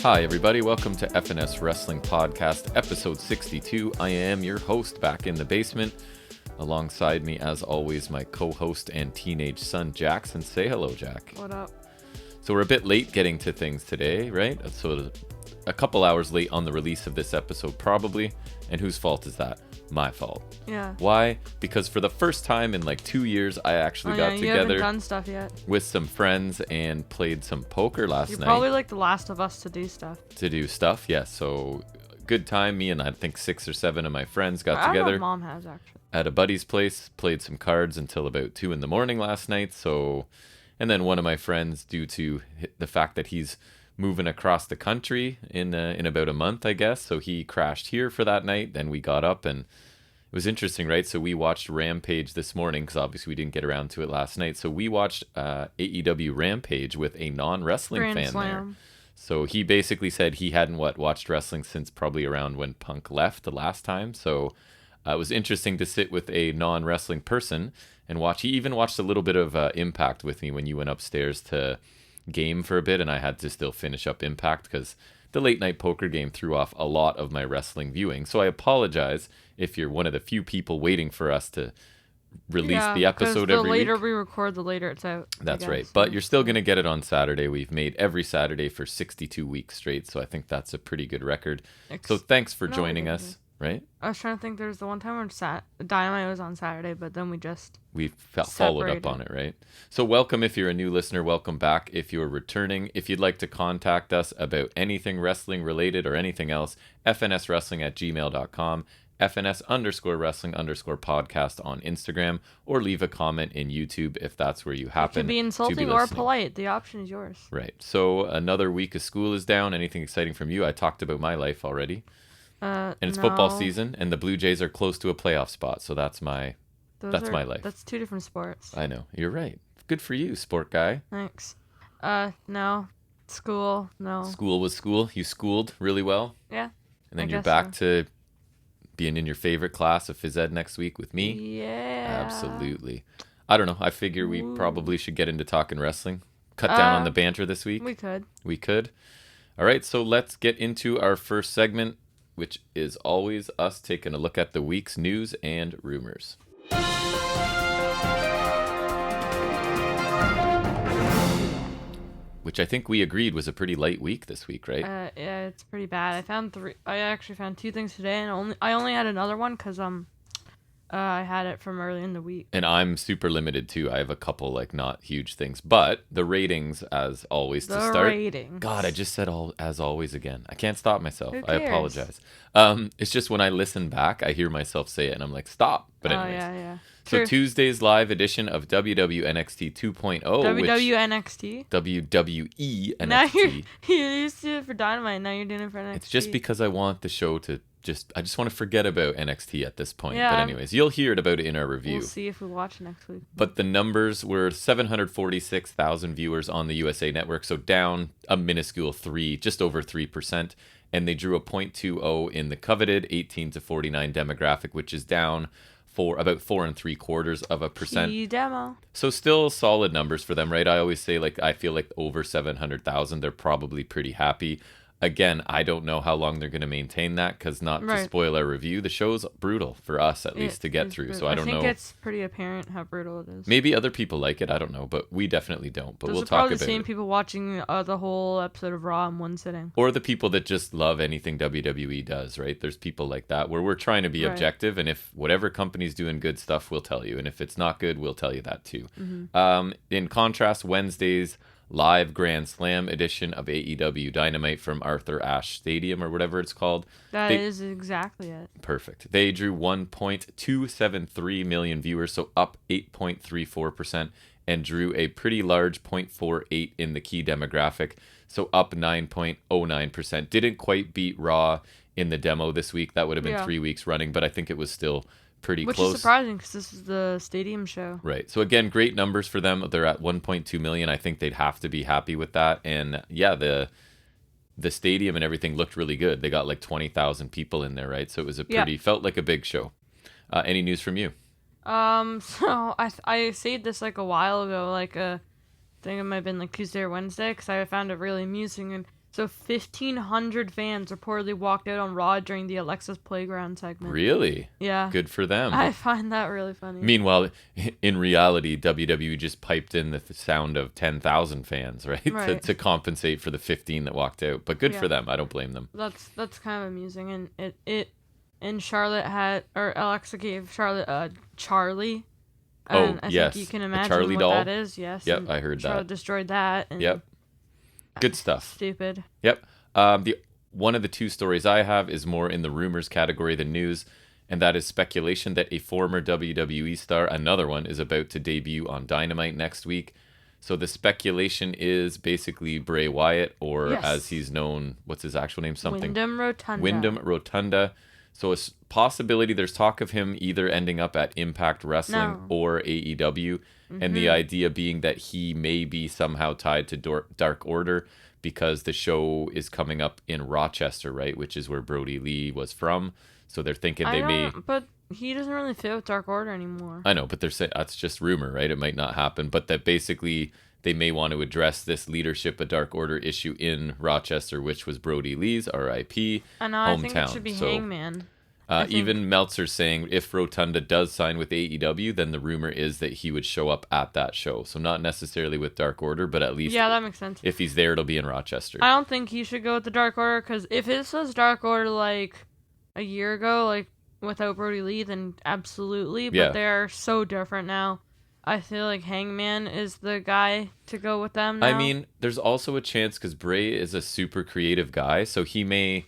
Hi, everybody. Welcome to FNS Wrestling Podcast, episode 62. I am your host back in the basement. Alongside me, as always, my co-host and teenage son, Jackson. Say hello, Jack. What up? So we're a bit late getting to things today, right? So a couple hours late on the release of this episode, probably. And whose fault is that? My fault. Yeah. Why? Because for the first time in like 2 years, I actually got you haven't together done stuff yet. with some friends and played some poker last You're night. probably like the last of us to do stuff. Yeah. So good time. Me and I think 6 or 7 of my friends got I don't know together if Mom has actually. at a buddy's place, played some cards until about 2 a.m. last night. So, and then one of my friends, due to the fact that he's moving across the country in about a month, I guess. So he crashed here for that night. Then we got up and it was interesting, right? So we watched Rampage this morning because obviously we didn't get around to it last night. So we watched AEW Rampage with a non-wrestling Grand fan Slam. there. So he basically said he hadn't watched wrestling since probably around when Punk left the last time. So it was interesting to sit with a non-wrestling person and watch. He even watched a little bit of Impact with me when you went upstairs to game for a bit, and I had to still finish up Impact because the late night poker game threw off a lot of my wrestling viewing. So I apologize if you're one of the few people waiting for us to release the episode every week. The later we record, the later it's out. That's right. But you're still going to get it on Saturday. We've made every Saturday for 62 weeks straight, so I think that's a pretty good record. So thanks for joining us, right? I was trying to think, there's the one time when Dynamite was on Saturday, but then we followed up on it, right? So welcome if you're a new listener. Welcome back if you're returning. If you'd like to contact us about anything wrestling related or anything else, fnswrestling@gmail.com, FNS_wrestling_podcast on Instagram, or leave a comment in YouTube if that's where you happen to be insulting or polite. The option is yours. Right. So another week of school is down. Anything exciting from you? I talked about my life already. And it's football season, and the Blue Jays are close to a playoff spot, so that's my life. That's two different sports. I know. You're right. Good for you, sport guy. Thanks. No. School, no. School was school. You schooled really well. Yeah. And then you're back to being in your favorite class of phys ed next week with me. Yeah. Absolutely. I don't know. I figure we probably should get into talking wrestling. Cut down on the banter this week. We could. All right, so let's get into our first segment, which is always us taking a look at the week's news and rumors. Which I think we agreed was a pretty light week this week, right? Yeah, it's pretty bad. I actually found 2 things today, and I only had another one because I had it from early in the week. And I'm super limited too. I have a couple like not huge things, but the ratings, as always, to start. Ratings. God, I just said as always again. I can't stop myself. Who I cares? apologize. It's just when I listen back, I hear myself say it, and I'm like, stop. But anyways. Yeah. So True. Tuesday's live edition of WWE NXT 2.0. WWNXT? WWE NXT. Now you used to do it for Dynamite, now you're doing it for NXT. It's just because I want the show to I just want to forget about NXT at this point. Yeah. But anyways, you'll hear about it in our review. We'll see if we watch next week. But the numbers were 746,000 viewers on the USA Network, so down a minuscule just over 3%. And they drew a .20 in the coveted 18 to 49 demographic, which is down for about 4.75%. Key demo. So still solid numbers for them, right? I always say, like, I feel like over 700,000, they're probably pretty happy. Again, I don't know how long they're going to maintain that because to spoil our review, the show's brutal for us at least to get through. Brutal. So I don't know. I think it's pretty apparent how brutal it is. Maybe other people like it. I don't know, but we definitely don't. But Those we'll are talk probably about the same it. people watching the whole episode of Raw in one sitting. Or the people that just love anything WWE does, right? There's people like that where we're trying to be objective, and if whatever company's doing good stuff, we'll tell you. And if it's not good, we'll tell you that too. Mm-hmm. In contrast, Wednesday's live Grand Slam edition of AEW Dynamite from Arthur Ashe Stadium or whatever it's called. That is exactly it. Perfect. They drew 1.273 million viewers, so up 8.34%, and drew a pretty large 0.48 in the key demographic, so up 9.09%. Didn't quite beat Raw in the demo this week. That would have been 3 weeks running, but I think it was still pretty close. Which is surprising because this is the stadium show. Right. So again, great numbers for them. They're at 1.2 million. I think they'd have to be happy with that. And yeah, the stadium and everything looked really good. They got like 20,000 people in there, right? So it was felt like a big show. Any news from you? So I saved this like a while ago, like I think it might have been like Tuesday or Wednesday, because I found it really amusing. And So 1,500 fans reportedly walked out on Raw during the Alexa's Playground segment. Really? Yeah. Good for them. I find that really funny. Meanwhile, in reality, WWE just piped in the sound of 10,000 fans, right? Right. to compensate for the 15 that walked out. But good for them. I don't blame them. That's kind of amusing. And Charlotte Alexa gave Charlotte Charlie. And I think you can imagine Charlie what doll? that is. Yes. Yep, and I heard Charlotte that. destroyed that. And Yep. Good stuff. Stupid. Yep. One of the two stories I have is more in the rumors category than news, and that is speculation that a former WWE star, another one, is about to debut on Dynamite next week. So the speculation is basically Bray Wyatt, or as he's known, what's his actual name? Wyndham Rotunda. So a possibility, there's talk of him either ending up at Impact Wrestling or AEW. And the idea being that he may be somehow tied to Dark Order because the show is coming up in Rochester, right? Which is where Brody Lee was from. So they're thinking But he doesn't really fit with Dark Order anymore. I know, but they're saying that's just rumor, right? It might not happen. But that basically they may want to address this leadership of Dark Order issue in Rochester, which was Brody Lee's RIP hometown. I think it should be Hangman. Even Meltzer's saying if Rotunda does sign with AEW, then the rumor is that he would show up at that show. So not necessarily with Dark Order, but at least that makes sense. If he's there, it'll be in Rochester. I don't think he should go with the Dark Order, because if it was Dark Order like a year ago, like without Brody Lee, then absolutely. But they're so different now. I feel like Hangman is the guy to go with them now. I mean, there's also a chance because Bray is a super creative guy, so he may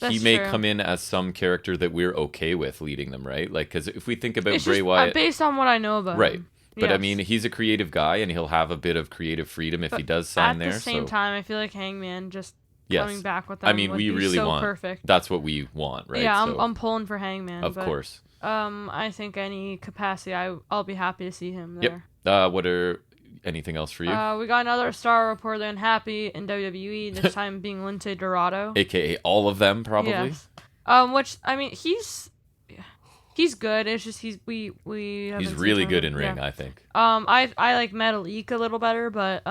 come in as some character that we're okay with leading them, right? Like, because if we think about Bray Wyatt, based on what I know about him. But I mean, he's a creative guy, and he'll have a bit of creative freedom if he does sign there. At the same time, I feel like Hangman just coming back with them. I mean, we really want perfect. That's what we want, right? Yeah, I'm pulling for Hangman. Of course. I think any capacity, I'll be happy to see him there. Yep. Anything else for you? We got another star reportedly unhappy in WWE. This time being Lince Dorado, aka all of them, probably. Yes. Which I mean, he's good. It's just he's really good in ring, I think. I like Metalik a little better, but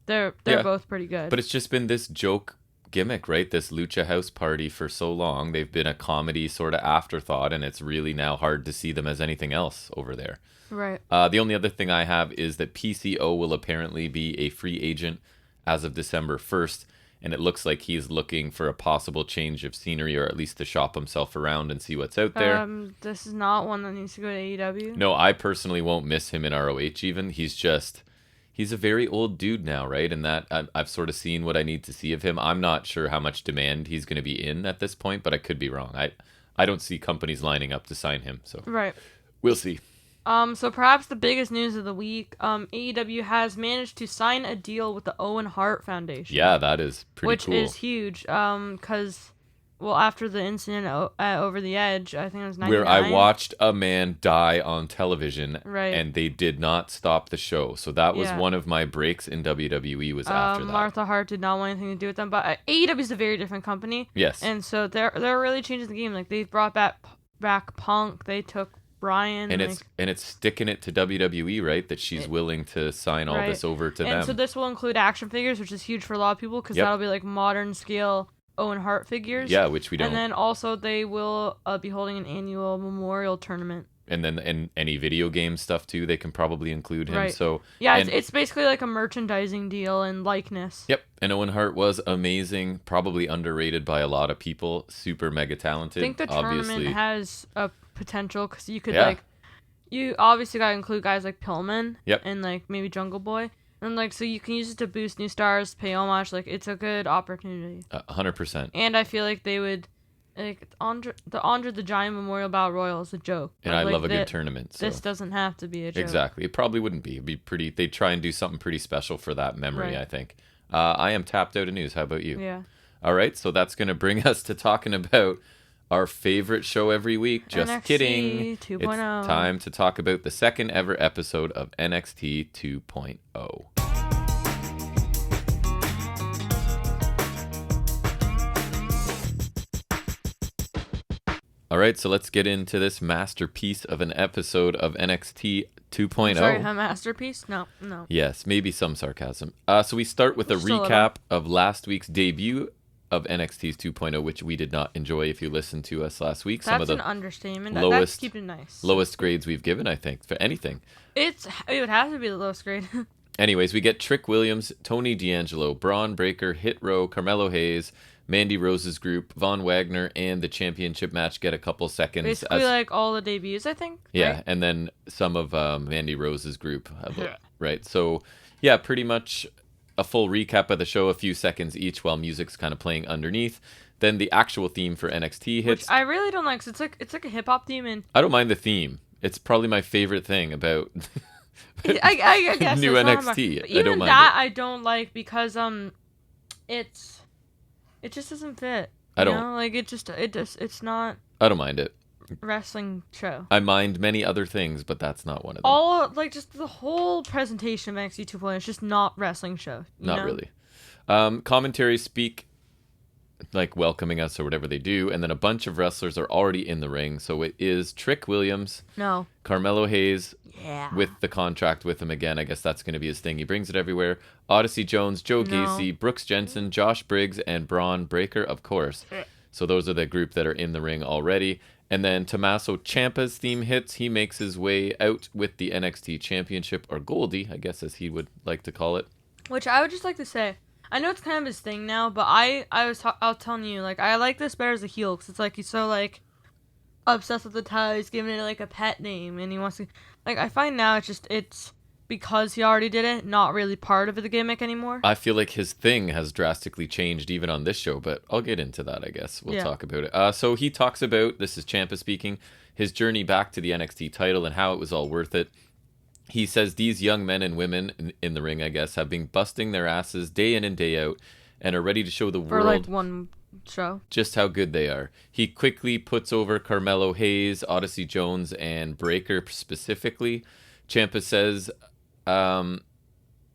they're both pretty good. But it's just been this joke gimmick, right? This Lucha House Party for so long. They've been a comedy sort of afterthought, and it's really now hard to see them as anything else over there. Right. The only other thing I have is that PCO will apparently be a free agent as of December 1st, and it looks like he's looking for a possible change of scenery, or at least to shop himself around and see what's out there. This is not one that needs to go to AEW. No, I personally won't miss him in ROH even. He's a very old dude now, right? And that I've sort of seen what I need to see of him. I'm not sure how much demand he's going to be in at this point, but I could be wrong. I don't see companies lining up to sign him, so right. We'll see. So perhaps the biggest news of the week, AEW has managed to sign a deal with the Owen Hart Foundation. Yeah, that is pretty cool. Which is huge, because, after the incident at Over the Edge, I think it was 99. Where I watched a man die on television, right. And they did not stop the show. So that was one of my breaks in WWE was after that. Martha Hart did not want anything to do with them, but AEW is a very different company. Yes. And so they're really changing the game. Like, they brought back Punk, they took Brian, and it's sticking it to WWE, right? That she's willing to sign all this over to them. And so this will include action figures, which is huge for a lot of people, because that'll be like modern scale Owen Hart figures. Yeah, which we don't. And then also they will be holding an annual memorial tournament. And then any video game stuff too, they can probably include him. Right. So it's basically like a merchandising deal and likeness. Yep. And Owen Hart was amazing, probably underrated by a lot of people. Super mega talented. I think the tournament has a potential, because you could you obviously got to include guys like Pillman. Yep. And like maybe Jungle Boy. And so you can use it to boost new stars, pay homage. Like, it's a good opportunity. 100%. And I feel like they would, like, Andre the Giant Memorial Battle Royal is a joke. And I love a good tournament. So. This doesn't have to be a joke. Exactly. It probably wouldn't be. It'd be pretty. They'd try and do something pretty special for that memory, I think. I am tapped out of news. How about you? Yeah. All right. So that's going to bring us to talking about our favorite show every week. Just NXT kidding. 2.0. It's time to talk about the second ever episode of NXT 2.0. All right, so let's get into this masterpiece of an episode of NXT 2.0. Sorry, a masterpiece? No. Yes, maybe some sarcasm. So we start with a Just a little. recap of last week's debut of NXT's 2.0, which we did not enjoy if you listened to us last week. That's Some of the an understatement. lowest, That's keeping it nice. lowest grades we've given, I think, for anything. It would have to be the lowest grade. Anyways, we get Trick Williams, Tony D'Angelo, Braun Breaker, Hit Row, Carmelo Hayes, Mandy Rose's group, Von Wagner, and the championship match get a couple seconds. Basically, like all the debuts, I think. Yeah, right? and then some of Mandy Rose's group. Right, so yeah, pretty much a full recap of the show, a few seconds each while music's kind of playing underneath. Then the actual theme for NXT hits. Which I really don't like, 'cause it's like a hip hop theme, and I don't mind the theme. It's probably my favorite thing about I guess new it's not NXT. but even I don't mind that it. I don't like because it just doesn't fit. I don't like it's not I don't mind it. a wrestling show. I mind many other things, but that's not one of them. All like just the whole presentation of NXT 2.0 is just not wrestling show. Not really. Commentaries speak like welcoming us or whatever they do, and then a bunch of wrestlers are already in the ring. So it is Trick Williams, No. Carmelo Hayes Yeah. with the contract with him again. I guess that's going to be his thing. He brings it everywhere. Odyssey Jones, Joe No. Gacy, Brooks Jensen, Josh Briggs, and Braun Breaker, of course. So those are the group that are in the ring already. And then Tommaso Ciampa's theme hits. He makes his way out with the NXT Championship, or Goldie, I guess as he would like to call it. Which I would just like to say, I know it's kind of his thing now, but I was telling you, like, I like this better as a heel, because it's like he's so, like, obsessed with the title, he's giving it, like, a pet name, and he wants to, like, I find now it's because he already did it, not really part of the gimmick anymore. I feel like his thing has drastically changed even on this show, but I'll get into that, I guess. We'll talk about it. So he talks about, this is Ciampa speaking, his journey back to the NXT title and how it was all worth it. He says these young men and women in the ring, I guess, have been busting their asses day in and day out and are ready to show the For, world like, one show. just how good they are. He quickly puts over Carmelo Hayes, Odyssey Jones, and Breaker specifically. Ciampa says,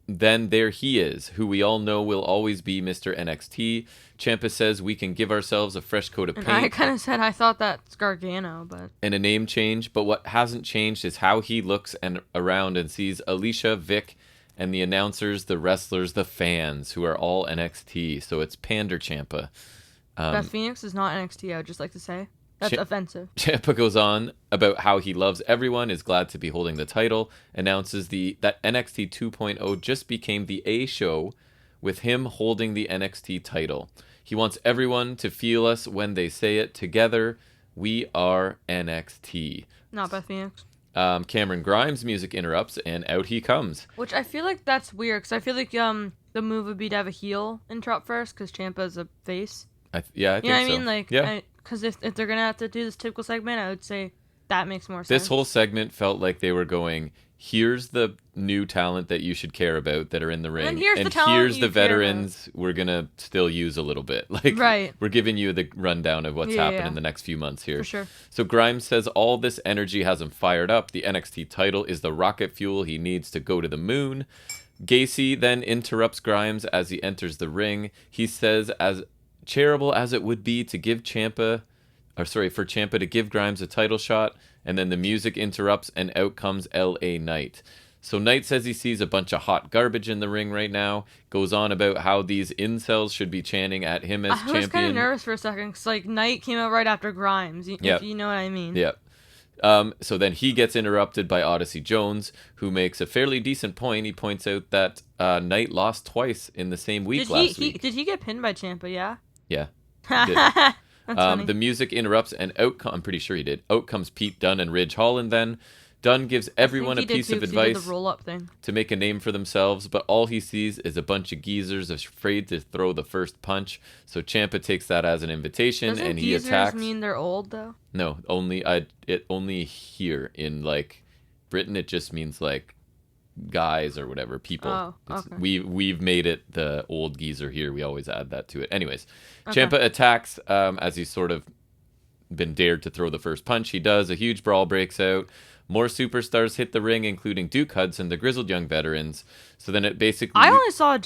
then there he is, who we all know will always be Mr. NXT. Ciampa says we can give ourselves a fresh coat of And paint. I kind of said I thought that's Gargano, but... And a name change, but what hasn't changed is how he looks and around and sees Alicia, Vic, and the announcers, the wrestlers, the fans, who are all NXT. So it's Pander Ciampa. Beth Phoenix is not NXT, I would just like to say. That's offensive. Ciampa goes on about how he loves everyone, is glad to be holding the title, announces that NXT 2.0 just became the A show with him holding the NXT title. He wants everyone to feel us when they say it together. We are NXT. Not Beth Phoenix. Cameron Grimes' music interrupts, and out he comes. Which I feel like that's weird, because I feel like the move would be to have a heel interrupt first, because Ciampa's a face. I think so. You know what I mean? Like, yeah. Because if they're going to have to do this typical segment, I would say that makes more sense. This whole segment felt like they were going, here's the new talent that you should care about that are in the ring. And here's the talent here's you the care veterans we're going to still use a little bit. Like, right. We're giving you the rundown of what's happened in the next few months here. For sure. So Grimes says all this energy has him fired up. The NXT title is the rocket fuel he needs to go to the moon. Gacy then interrupts Grimes as he enters the ring. He says, as charitable as it would be to give for Ciampa to give Grimes a title shot, and then the music interrupts and out comes LA Knight. So Knight says he sees a bunch of hot garbage in the ring right now, goes on about how these incels should be chanting at him as champion. I was kind of nervous for a second, because like Knight came out right after Grimes, if you know what I mean. Yeah. So then he gets interrupted by Odyssey Jones, who makes a fairly decent point. He points out that Knight lost twice in the same week last week. Did he get pinned by Ciampa, yeah? Yeah. That's funny. The music interrupts and I'm pretty sure he did. Out comes Pete Dunne and Ridge Holland then. Dunne gives everyone a piece of advice the roll-up thing. to make a name for themselves, but all he sees is a bunch of geezers afraid to throw the first punch. So Ciampa takes that as an invitation. Doesn't and he geezers attacks. mean they're old though? No, only here in like Britain it just means like guys or whatever, people. Oh, okay. We've made it the old geezer here. We always add that to it. Anyways, Ciampa attacks as he's sort of been dared to throw the first punch. He does. A huge brawl breaks out. More superstars hit the ring, including Duke Hudson, the Grizzled Young Veterans. So then it basically... I only saw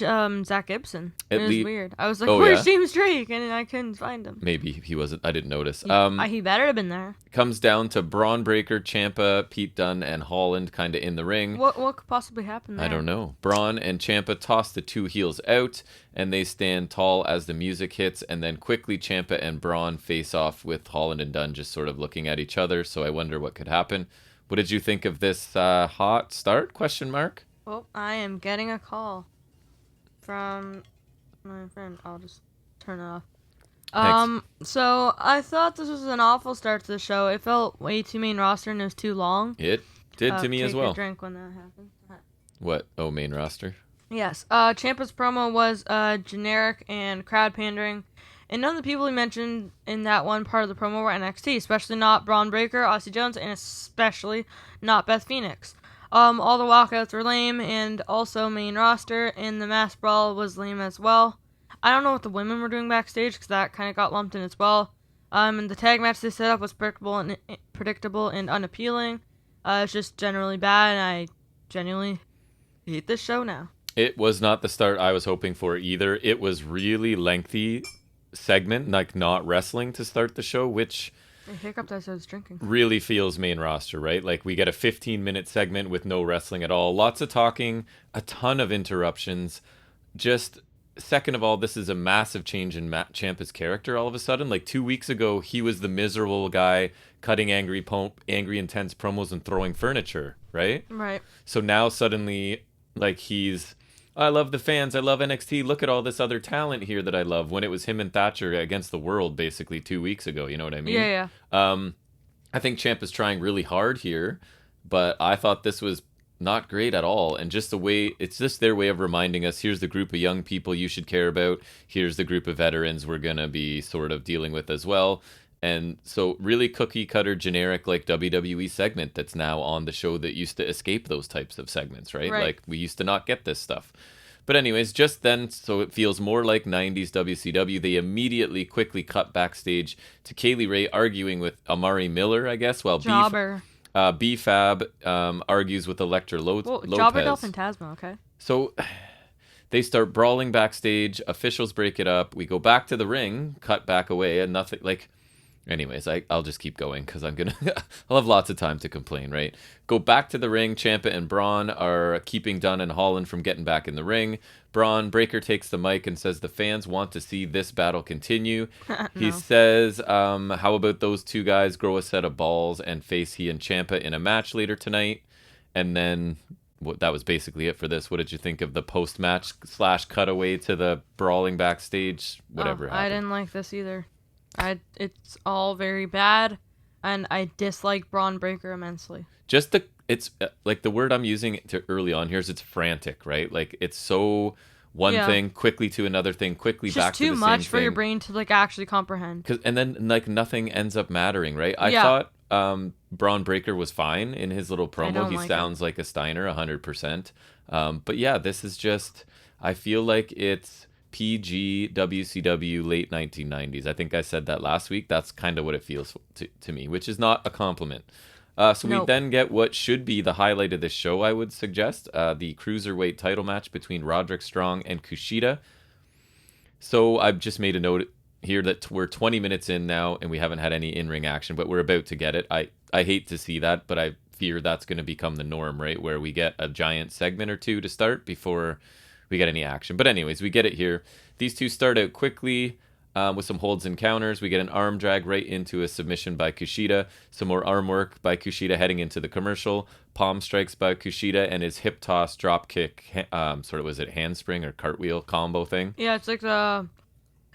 Zach Gibson. It was weird. I was like, where's James Drake? And I couldn't find him. Maybe he wasn't. I didn't notice. He better have been there. Comes down to Braun Breaker, Ciampa, Pete Dunne, and Holland kind of in the ring. What could possibly happen there? I don't know. Braun and Ciampa toss the two heels out, and they stand tall as the music hits, and then quickly Ciampa and Braun face off with Holland and Dunne just sort of looking at each other, so I wonder what could happen. What did you think of this hot start? ? Oh, I am getting a call from my friend. I'll just turn it off. Thanks. So I thought this was an awful start to the show. It felt way too main roster and it was too long. It did to me as well. Take a drink when that happened. What? Oh, main roster? Yes. Ciampa's promo was generic and crowd pandering. And none of the people he mentioned in that one part of the promo were NXT, especially not Braun Breaker, Aussie Jones, and especially not Beth Phoenix. All the walkouts were lame, and also main roster, and the mass brawl was lame as well. I don't know what the women were doing backstage, because that kind of got lumped in as well. And the tag match they set up was predictable and unappealing. It's just generally bad, and I genuinely hate this show now. It was not the start I was hoping for either. It was really lengthy segment, like not wrestling to start the show, which I hiccuped as I was drinking. Really feels main roster, right? Like we get a 15-minute segment with no wrestling at all. Lots of talking, a ton of interruptions. Just second of all, this is a massive change in Matt Ciampa's character all of a sudden. Like 2 weeks ago, he was the miserable guy cutting angry, intense promos and throwing furniture, right? Right. So now suddenly, like he's... I love the fans. I love NXT. Look at all this other talent here that I love. When it was him and Thatcher against the world basically 2 weeks ago. You know what I mean? Yeah. I think Ciampa's trying really hard here, but I thought this was not great at all. And just the way, it's just their way of reminding us, here's the group of young people you should care about. Here's the group of veterans we're going to be sort of dealing with as well. And so really cookie cutter generic like WWE segment that's now on the show that used to escape those types of segments, right? Like we used to not get this stuff. But anyways, just then, so it feels more like 90s WCW, they immediately quickly cut backstage to Kaylee Ray arguing with Amari Miller, I guess, while B-Fab argues with Electra Lopez. Jobber Del Fantasma, okay. So they start brawling backstage, officials break it up, we go back to the ring, cut back away, and nothing, like... Anyways, I'll just keep going because I'll have lots of time to complain, right? Go back to the ring. Ciampa and Braun are keeping Dunne and Holland from getting back in the ring. Braun Breaker takes the mic and says the fans want to see this battle continue. No. He says, how about those two guys grow a set of balls and face he and Ciampa in a match later tonight? And then that was basically it for this. What did you think of the post-match / cutaway to the brawling backstage? Whatever happened. I didn't like this either. It's all very bad, and I dislike Braun Breaker immensely. It's like the word I'm using to early on here is it's frantic, right? Like it's so one thing quickly to another thing, quickly it's back to the same thing. Just too much for your brain to like actually comprehend. And then like nothing ends up mattering, right? I thought Braun Breaker was fine in his little promo. He sounds like a Steiner 100%. But yeah, this is just, I feel like it's PG WCW late 1990s. I think I said that last week. That's kind of what it feels to me, which is not a compliment. We then get what should be the highlight of this show, I would suggest, the Cruiserweight title match between Roderick Strong and Kushida. So I've just made a note here that we're 20 minutes in now and we haven't had any in-ring action, but we're about to get it. I hate to see that, but I fear that's going to become the norm, right? Where we get a giant segment or two to start before we get any action. But anyways, we get it here. These two start out quickly with some holds and counters. We get an arm drag right into a submission by Kushida. Some more arm work by Kushida heading into the commercial. Palm strikes by Kushida and his hip toss drop kick, was it handspring or cartwheel combo thing? Yeah, it's like the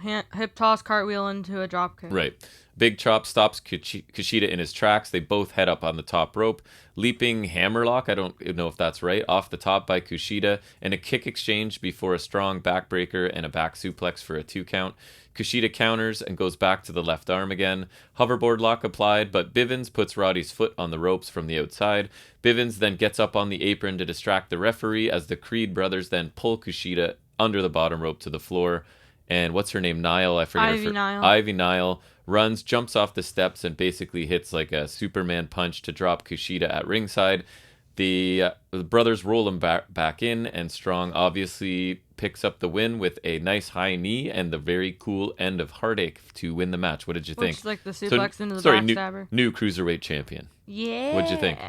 hip toss cartwheel into a drop kick. Right. Big chop stops Kushida in his tracks. They both head up on the top rope. Leaping hammerlock, I don't know if that's right, off the top by Kushida, and a kick exchange before a strong backbreaker and a back suplex for a 2 count. Kushida counters and goes back to the left arm again. Hoverboard lock applied, but Bivens puts Roddy's foot on the ropes from the outside. Bivens then gets up on the apron to distract the referee as the Creed brothers then pull Kushida under the bottom rope to the floor. And what's her name? Niall? I forget. Ivy Niall. Ivy Niall runs, jumps off the steps, and basically hits like a Superman punch to drop Kushida at ringside. The brothers roll him back in, and Strong obviously picks up the win with a nice high knee and the very cool end of Heartache to win the match. What did you think? Which, like the suplex into the backstabber. New cruiserweight champion. Yeah. What'd you think?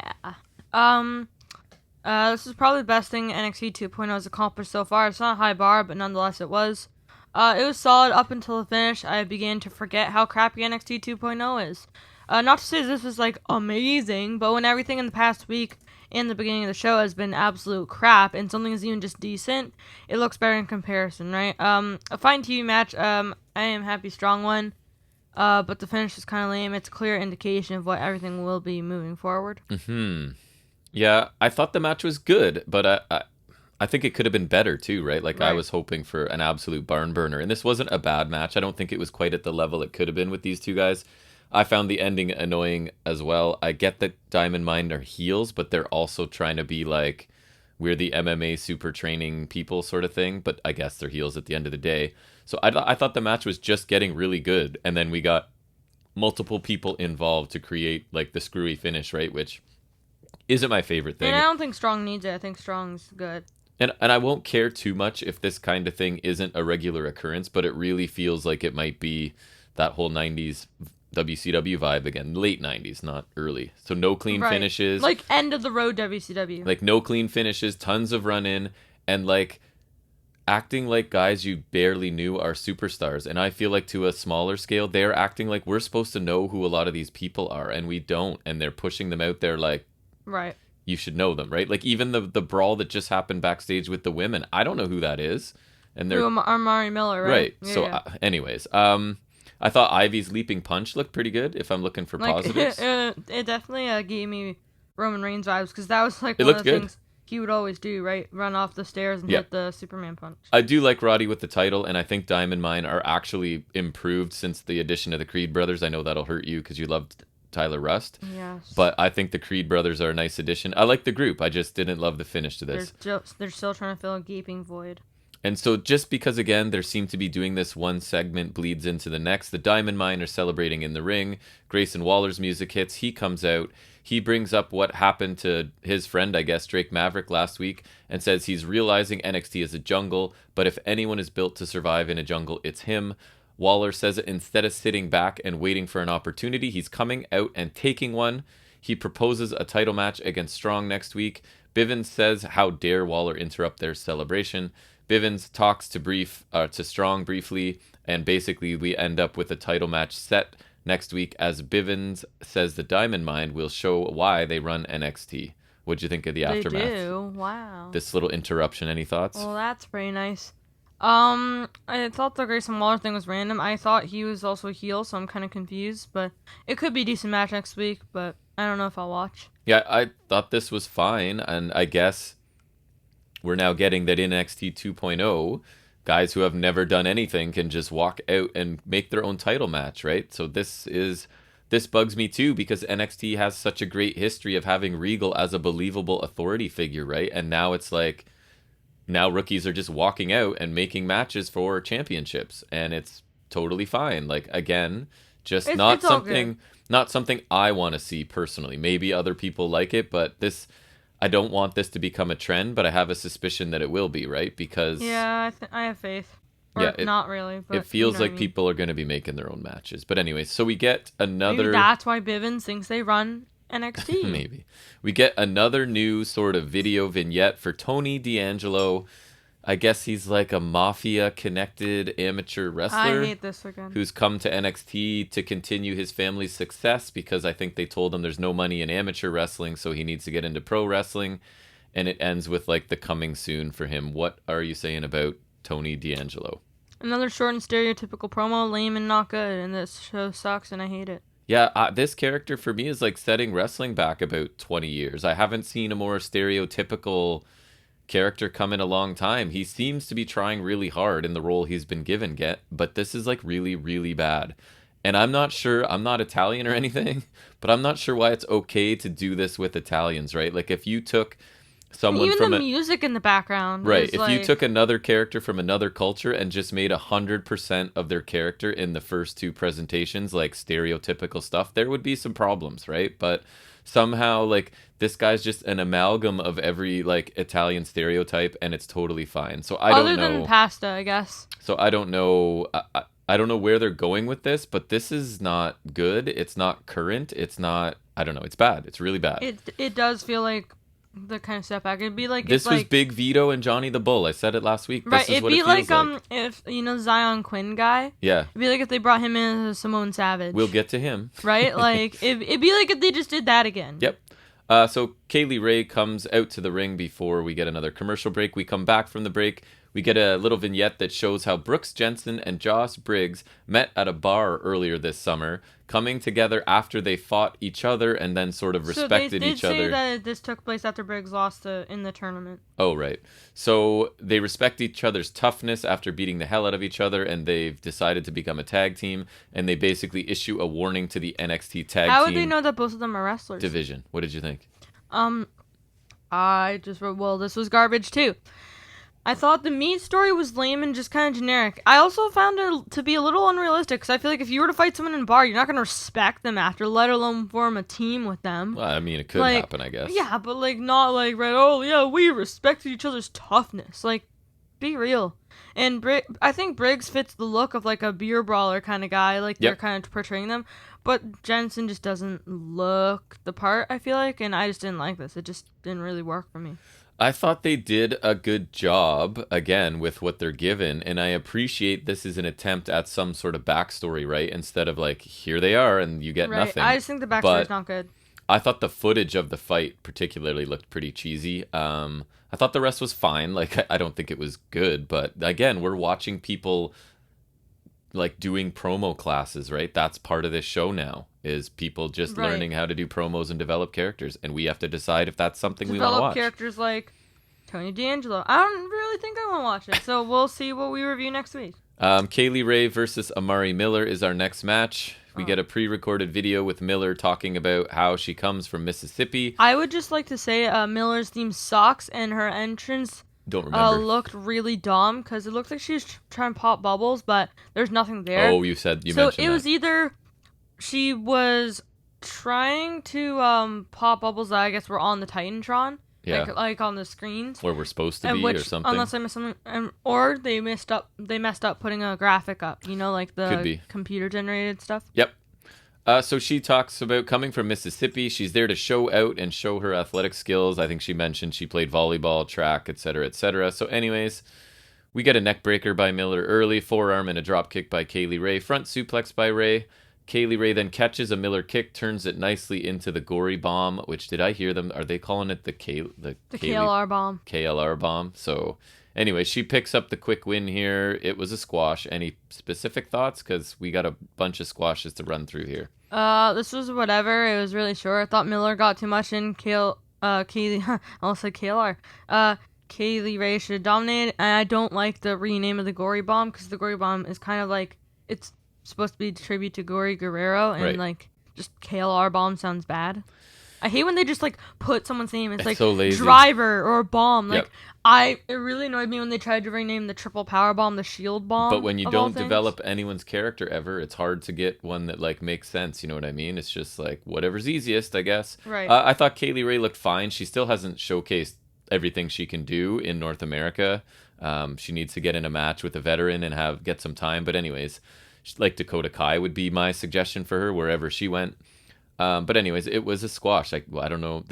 This is probably the best thing NXT 2.0 has accomplished so far. It's not a high bar, but nonetheless it was. It was solid up until the finish. I began to forget how crappy NXT 2.0 is. Not to say this was like amazing, but when everything in the past week in the beginning of the show has been absolute crap, and something is even just decent, it looks better in comparison, right? A fine TV match. I am happy Strong won, but the finish is kind of lame. It's a clear indication of what everything will be moving forward. Yeah, I thought the match was good, but I think it could have been better too, right? Like I was hoping for an absolute barn burner, and this wasn't a bad match. I don't think it was quite at the level it could have been with these two guys. I found the ending annoying as well. I get that Diamond Mine are heels, but they're also trying to be like, we're the MMA super training people sort of thing, but I guess they're heels at the end of the day. So I thought the match was just getting really good, and then we got multiple people involved to create like the screwy finish, right? Which isn't my favorite thing. And I don't think Strong needs it. I think Strong's good. And I won't care too much if this kind of thing isn't a regular occurrence, but it really feels like it might be that whole 90s WCW vibe again. Late 90s, not early. So no clean finishes. Like end of the road WCW. Like no clean finishes, tons of run-in, and like acting like guys you barely knew are superstars. And I feel like to a smaller scale, they're acting like we're supposed to know who a lot of these people are, and we don't. And they're pushing them out there like... Right. You should know them, right? Like even the brawl that just happened backstage with the women, I don't know who that is, and they're Amari Miller, right? Right. Yeah, so, anyways, I thought Ivy's leaping punch looked pretty good. If I'm looking for positives, it definitely gave me Roman Reigns vibes, because that was like one of the things he would always do, right? Run off the stairs and hit the Superman punch. I do like Roddy with the title, and I think Diamond Mine are actually improved since the addition of the Creed brothers. I know that'll hurt you because you loved Tyler Rust. Yes. But I think the Creed brothers are a nice addition. I like the group. I just didn't love the finish to this. They're still trying to fill a gaping void. And so just because, again, there seem to be doing this one segment bleeds into the next, the Diamond Mine are celebrating in the ring. Grayson Waller's music hits. He comes out. He brings up what happened to his friend, I guess, Drake Maverick last week, and says he's realizing NXT is a jungle, but if anyone is built to survive in a jungle, it's him. Waller says that instead of sitting back and waiting for an opportunity, he's coming out and taking one. He proposes a title match against Strong next week. Bivens says, how dare Waller interrupt their celebration. Bivens talks to Strong briefly, and basically we end up with a title match set next week as Bivens says the Diamond Mine will show why they run NXT. What'd you think of the aftermath? They do? Wow. This little interruption, any thoughts? Well, that's pretty nice. I thought the Grayson Waller thing was random. I thought he was also a heel, so I'm kind of confused, but it could be a decent match next week, but I don't know if I'll watch. Yeah, I thought this was fine, and I guess we're now getting that in NXT 2.0, guys who have never done anything can just walk out and make their own title match, right? So this bugs me too, because NXT has such a great history of having Regal as a believable authority figure, right? And now it's like, now rookies are just walking out and making matches for championships, and it's totally fine. Like, again, just not something I want to see personally. Maybe other people like it, but I don't want this to become a trend, but I have a suspicion that it will be, right? Because I have faith. Or not really. But it feels like people are going to be making their own matches. But anyway, so we get another... Maybe that's why Bivens thinks they run NXT. Maybe. We get another new sort of video vignette for Tony D'Angelo. I guess he's like a mafia-connected amateur wrestler. I hate this again. Who's come to NXT to continue his family's success, because I think they told him there's no money in amateur wrestling, so he needs to get into pro wrestling. And it ends with like the coming soon for him. What are you saying about Tony D'Angelo? Another short and stereotypical promo, lame and not good, and this show sucks and I hate it. Yeah, this character for me is like setting wrestling back about 20 years. I haven't seen a more stereotypical character come in a long time. He seems to be trying really hard in the role he's been given, but this is like really, really bad. And I'm not sure, I'm not Italian or anything, but I'm not sure why it's okay to do this with Italians, right? Like if you took someone even from the music in the background. Right. If like... you took another character from another culture and just made 100% of their character in the first two presentations, like stereotypical stuff, there would be some problems, right? But somehow, like, this guy's just an amalgam of every, like, Italian stereotype, and it's totally fine. So I don't know. Other than pasta, I guess. So I don't know. I don't know where they're going with this, but this is not good. It's not current. It's not. I don't know. It's bad. It's really bad. It does feel like the kind of step back. It'd be like this was like, Big Vito and Johnny the Bull. I said it last week. Right. This is It'd what be it feels like if Zion Quinn guy. Yeah. It'd be like if they brought him in as Simone Savage. We'll get to him. Right. Like it'd be like if they just did that again. Yep. So Kaylee Ray comes out to the ring before we get another commercial break. We come back from the break. We get a little vignette that shows how Brooks Jensen and Josh Briggs met at a bar earlier this summer, coming together after they fought each other and then sort of respected each other. So they did say that this took place after Briggs lost in the tournament. Oh, right. So they respect each other's toughness after beating the hell out of each other, and they've decided to become a tag team, and they basically issue a warning to the NXT tag team. How would they know that both of them are wrestlers? Division. What did you think? I just wrote, well, this was garbage too. I thought the meat story was lame and just kind of generic. I also found it to be a little unrealistic, because I feel like if you were to fight someone in a bar, you're not going to respect them after, let alone form a team with them. Well, I mean, it could happen, I guess. Yeah, but like not like, right, oh yeah, we respected each other's toughness. Like, be real. And I think Briggs fits the look of like a beer brawler kind of guy, like they're kind of portraying them. But Jensen just doesn't look the part, I feel like, and I just didn't like this. It just didn't really work for me. I thought they did a good job, again, with what they're given, and I appreciate this is an attempt at some sort of backstory, right? Instead of like, here they are, and you get nothing. I just think the backstory's not good. I thought the footage of the fight particularly looked pretty cheesy. I thought the rest was fine. Like, I don't think it was good, but again, we're watching people like doing promo classes, right? That's part of this show now, is people just learning how to do promos and develop characters, and we have to decide if that's something we want to watch. Develop characters like Tony D'Angelo. I don't really think I want to watch it, so we'll see what we review next week. Kaylee Ray versus Amari Miller is our next match. We get a pre-recorded video with Miller talking about how she comes from Mississippi. I would just like to say Miller's theme sucks, and her entrance looked really dumb, because it looked like she was trying to pop bubbles, but there's nothing there. Oh, you mentioned that. So it was either she was trying to pop bubbles that I guess were on the Titantron. Yeah. Like on the screens. Where we're supposed to be or something. Unless I missed something. Or they messed up putting a graphic up. You know, like the computer generated stuff. Yep. So she talks about coming from Mississippi. She's there to show out and show her athletic skills. I think she mentioned she played volleyball, track, etc., etc. So anyways, we get a neck breaker by Miller early, forearm and a drop kick by Kaylee Ray, front suplex by Ray. Kaylee Ray then catches a Miller kick, turns it nicely into the gory bomb, which, did I hear them? Are they calling it the KLR bomb? KLR bomb. So anyway, she picks up the quick win here. It was a squash. Any specific thoughts? Because we got a bunch of squashes to run through here. This was whatever. It was really short. I thought Miller got too much in. Kaylee, I almost said KLR. Kaylee Ray should have dominated. And I don't like the rename of the gory bomb, because the gory bomb is kind of like, it's supposed to be a tribute to Gory Guerrero, and like just KLR bomb sounds bad. I hate when they just like put someone's name. It's like so lazy. Driver or Bomb. Like it really annoyed me when they tried to rename the triple power bomb the Shield Bomb. But when you don't develop anyone's character ever, it's hard to get one that like makes sense. You know what I mean? It's just like whatever's easiest, I guess. Right. I thought Kaylee Ray looked fine. She still hasn't showcased everything she can do in North America. She needs to get in a match with a veteran and get some time. But anyways, like Dakota Kai would be my suggestion for her wherever she went. But anyways, it was a squash. I don't know.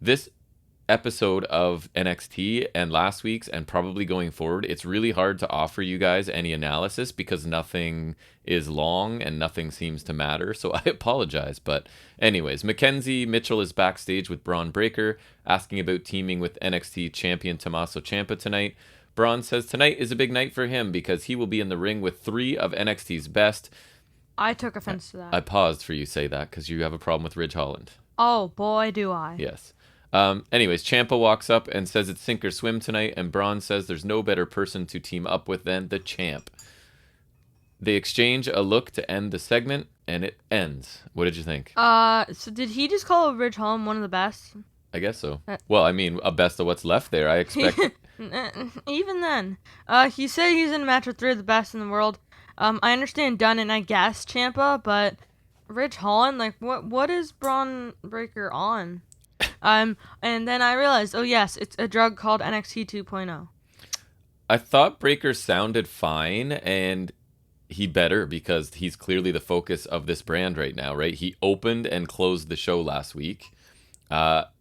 This episode of NXT and last week's and probably going forward, it's really hard to offer you guys any analysis because nothing is long and nothing seems to matter. So I apologize. But anyways, Mackenzie Mitchell is backstage with Braun Breaker asking about teaming with NXT champion Tommaso Ciampa tonight. Braun says tonight is a big night for him because he will be in the ring with 3 of NXT's best. I took offense to that. I paused for you to say that because you have a problem with Ridge Holland. Oh, boy, do I. Yes. Anyways, Ciampa walks up and says it's sink or swim tonight, and Braun says there's no better person to team up with than the champ. They exchange a look to end the segment, and it ends. What did you think? So did he just call Ridge Holland one of the best? I guess so. Well, I mean, a best of what's left there. I expect. Even then, he said he's in a match with 3 of the best in the world. I understand Dunn and I guess Ciampa, but Rich Holland, like, what is Braun Breaker on? And then I realized, oh yes, it's a drug called NXT 2.0. I thought Breaker sounded fine, and he better because he's clearly the focus of this brand right now, right? He opened and closed the show last week.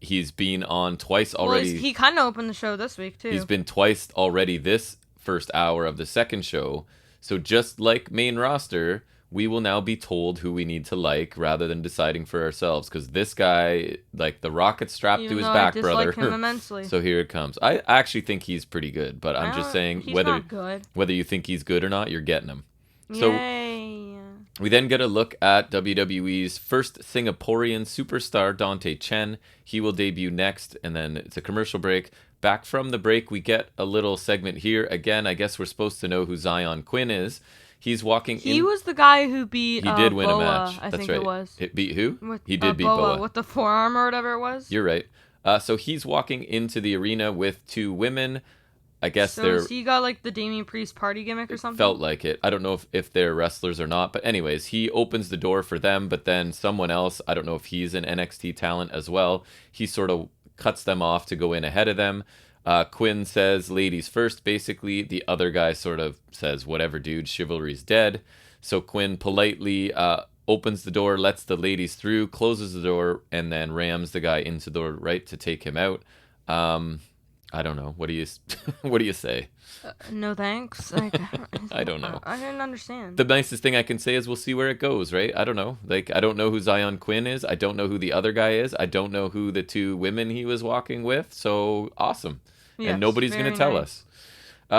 He's been on twice already. Well, he kind of opened the show this week too. He's been twice already this first hour of the second show. So just like main roster, we will now be told who we need to like rather than deciding for ourselves. Because this guy, like the rocket strapped to his back, I brother. Him immensely. So here it comes. I actually think he's pretty good, but I'm just saying whether you think he's good or not, you're getting him. So Yay. We then get a look at WWE's first Singaporean superstar, Dante Chen. He will debut next, and then it's a commercial break. Back from the break, we get a little segment here. Again, I guess we're supposed to know who Zion Quinn is. He's walking in. He was the guy who beat He did win Boa, a match. I That's think right. it was. It beat who? He did beat Boa. With the forearm or whatever it was. You're right. So he's walking into the arena with 2 women. I guess so he got like the Damian Priest party gimmick or something? Felt like it. I don't know if they're wrestlers or not. But anyways, he opens the door for them. But then someone else, I don't know if he's an NXT talent as well. He sort of cuts them off to go in ahead of them. Quinn says, ladies first, basically. The other guy sort of says, whatever, dude, chivalry's dead. So Quinn politely opens the door, lets the ladies through, closes the door, and then rams the guy into the right to take him out. I don't know. What do you say? No thanks. I don't know. I didn't understand. The nicest thing I can say is we'll see where it goes, right? I don't know. Like, I don't know who Zion Quinn is. I don't know who the other guy is. I don't know who the 2 women he was walking with. So awesome. Yes, and nobody's going to tell us.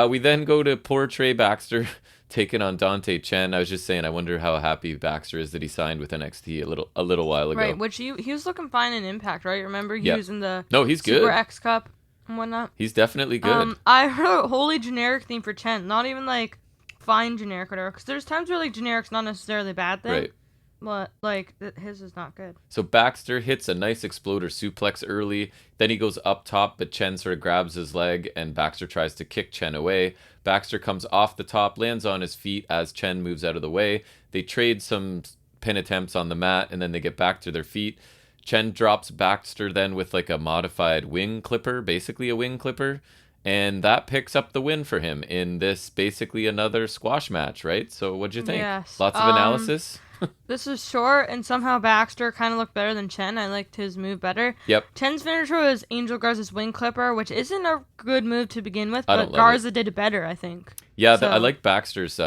We then go to poor Trey Baxter taking on Dante Chen. I was just saying, I wonder how happy Baxter is that he signed with NXT a little while ago. Right, which he was looking fine in Impact, right? Remember he was in the he's Super good. X Cup and whatnot. He's definitely good. I heard a wholly generic theme for Chen, not even like fine generic or whatever. Because there's times where like generic's not necessarily a bad thing. Right. But like his is not good. So Baxter hits a nice exploder suplex early. Then he goes up top, but Chen sort of grabs his leg, and Baxter tries to kick Chen away. Baxter comes off the top, lands on his feet as Chen moves out of the way. They trade some pin attempts on the mat, and then they get back to their feet. Chen drops Baxter then with like a modified wing clipper, basically a wing clipper. And that picks up the win for him in this basically another squash match, right? So what'd you think? Yes. Lots of analysis? This is short, and somehow Baxter kind of looked better than Chen. I liked his move better. Yep. Chen's finisher was Angel Garza's wing clipper, which isn't a good move to begin with, but Garza did it better, I think. Yeah, I like Baxter's...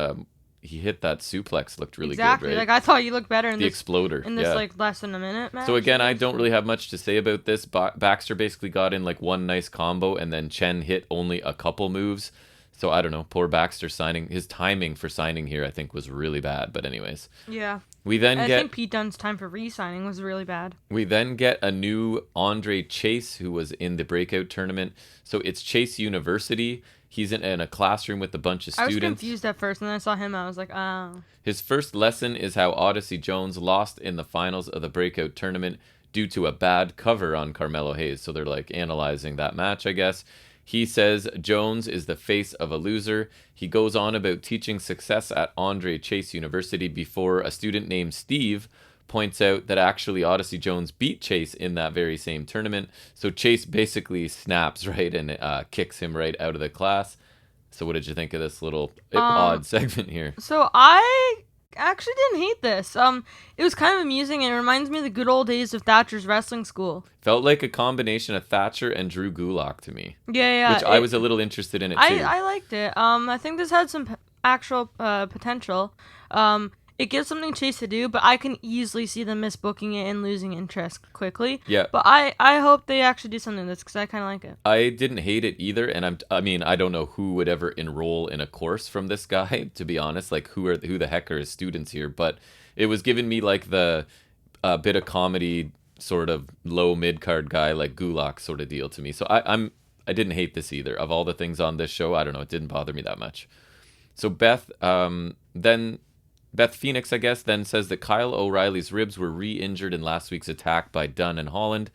he hit that suplex, looked really good, right? Like I thought you looked better in the this exploder in this like less than a minute match. So again, I don't really have much to say about this. Baxter basically got in like one nice combo, and then Chen hit only a couple moves. So I don't know. Poor Baxter signing. His timing for signing here, I think, was really bad. But anyways, yeah. I think Pete Dunne's time for re-signing was really bad. We then get a new Andre Chase, who was in the breakout tournament. So it's Chase University. He's in a classroom with a bunch of students. I was confused at first, and then I saw him, I was like, oh. His first lesson is how Odyssey Jones lost in the finals of the breakout tournament due to a bad cover on Carmelo Hayes. So they're like analyzing that match, I guess. He says Jones is the face of a loser. He goes on about teaching success at Andre Chase University before a student named Steve points out that actually Odyssey Jones beat Chase in that very same tournament. So Chase basically snaps, right, and kicks him right out of the class. So what did you think of this little odd segment here? So I actually didn't hate this. It was kind of amusing, and it reminds me of the good old days of Thatcher's wrestling school. Felt like a combination of Thatcher and Drew Gulak to me. Yeah. Which I was a little interested in it too. I liked it. I think this had some actual potential. It gives something Chase to do, but I can easily see them misbooking it and losing interest quickly. Yeah. But I hope they actually do something with this, because I kind of like it. I didn't hate it either, and I don't know who would ever enroll in a course from this guy, to be honest. Like, who the heck are his students here? But it was giving me like the bit of comedy, sort of low mid-card guy, like Gulak sort of deal to me. So I didn't hate this either. Of all the things on this show, I don't know, it didn't bother me that much. So Beth Phoenix, I guess, then says that Kyle O'Reilly's ribs were re-injured in last week's attack by Dunn and Holland.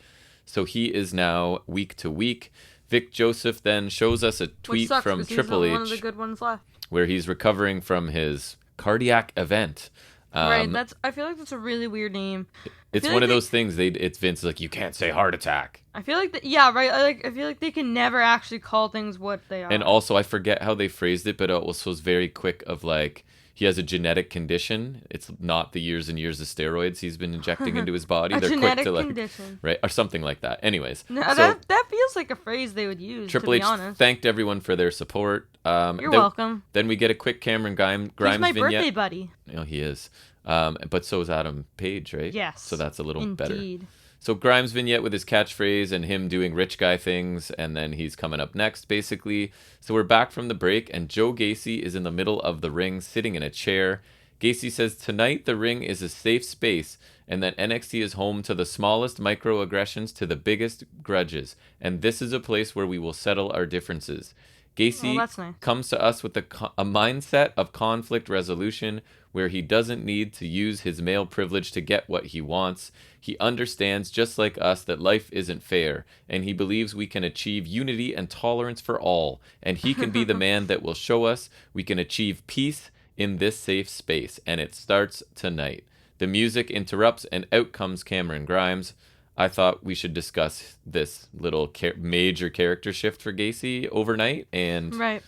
So he is now week to week. Vic Joseph then shows us a tweet from Triple H, one of the good ones left, where he's recovering from his cardiac event. Right, I feel like that's a really weird name. It's one of those things. It's Vince like, you can't say heart attack. I feel like I feel like they can never actually call things what they are. And also, I forget how they phrased it, but it also was very quick of like, he has a genetic condition. It's not the years and years of steroids he's been injecting into his body. They're quick to condition. Right, or something like that. Anyways, no, that feels like a phrase they would use. Triple H thanked everyone for their support. You're welcome. Then we get a quick Cameron Grimes He's my vignette. birthday buddy. You know, he is. But so is Adam Page, right? Yes. So that's a little better. Indeed. So Grimes vignette with his catchphrase and him doing rich guy things, and then he's coming up next, basically. So we're back from the break, and Joe Gacy is in the middle of the ring, sitting in a chair. Gacy says, tonight the ring is a safe space, and that NXT is home to the smallest microaggressions to the biggest grudges, and this is a place where we will settle our differences. Gacy comes to us with a mindset of conflict resolution where he doesn't need to use his male privilege to get what he wants. He understands, just like us, that life isn't fair, and he believes we can achieve unity and tolerance for all, and he can be the man that will show us we can achieve peace in this safe space, and it starts tonight. The music interrupts, and out comes Cameron Grimes. I thought we should discuss this little major character shift for Gacy overnight, and right.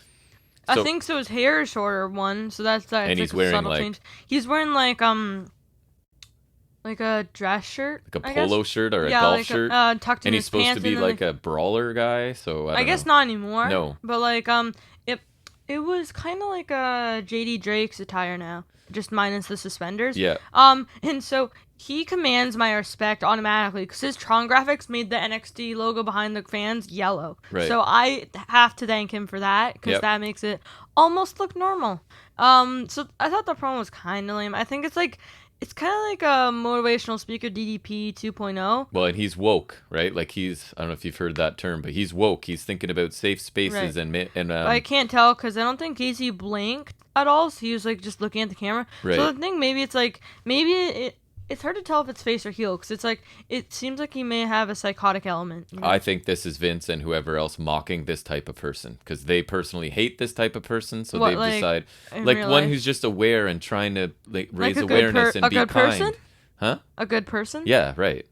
I think so. His hair is shorter, one, so that's and he's wearing subtle change. He's wearing like a dress shirt, like a polo shirt or a golf shirt, tucked in and his he's supposed pants, to be like a brawler guy. So I guess not anymore. No, but like it was kind of like a JD Drake's attire now, just minus the suspenders. Yeah. And so he commands my respect automatically because his Tron graphics made the NXT logo behind the fans yellow. Right. So I have to thank him for that because that makes it almost look normal. So I thought the promo was kind of lame. I think it's kind of like a motivational speaker DDP 2.0. Well, and he's woke, right? Like I don't know if you've heard that term, but he's woke. He's thinking about safe spaces right. and but I can't tell because I don't think Gacy blinked at all. So he was like just looking at the camera. Right. So the thing, maybe it's hard to tell if it's face or heel because it seems like he may have a psychotic element. You know? I think this is Vince and whoever else mocking this type of person because they personally hate this type of person, so they've decided one who's just aware and trying to raise awareness and be kind. Person? Huh? A good person? Yeah, right.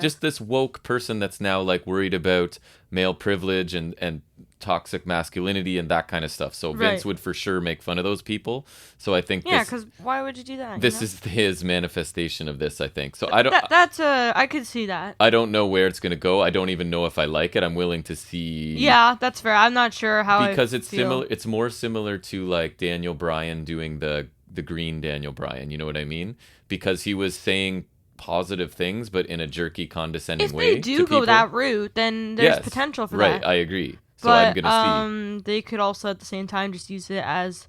Just this woke person that's now worried about male privilege and toxic masculinity and that kind of stuff. So Vince would for sure make fun of those people. So I think because why would you do that? This is his manifestation of this, I think. So I don't. I could see that. I don't know where it's gonna go. I don't even know if I like it. I'm willing to see. Yeah, that's fair. I'm not sure how. Because it's similar. It's more similar to like Daniel Bryan doing the green Daniel Bryan. You know what I mean? Because he was saying positive things, but in a jerky, condescending way. If they do go that route, then there's potential for that. Right, I agree. So I'm gonna see. They could also at the same time just use it as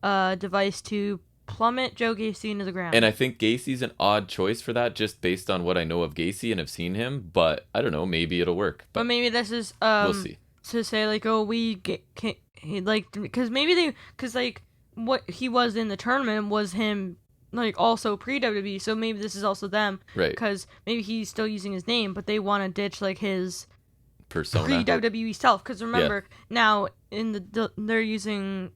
a device to plummet Joe Gacy into the ground. And I think Gacy's an odd choice for that, just based on what I know of Gacy and have seen him. But I don't know, maybe it'll work. But maybe this is we'll see. To say because what he was in the tournament was him. Also pre-WWE, so maybe this is also them. Right. Because maybe he's still using his name, but they want to ditch, his persona. Pre-WWE self. Because remember, now, they're using,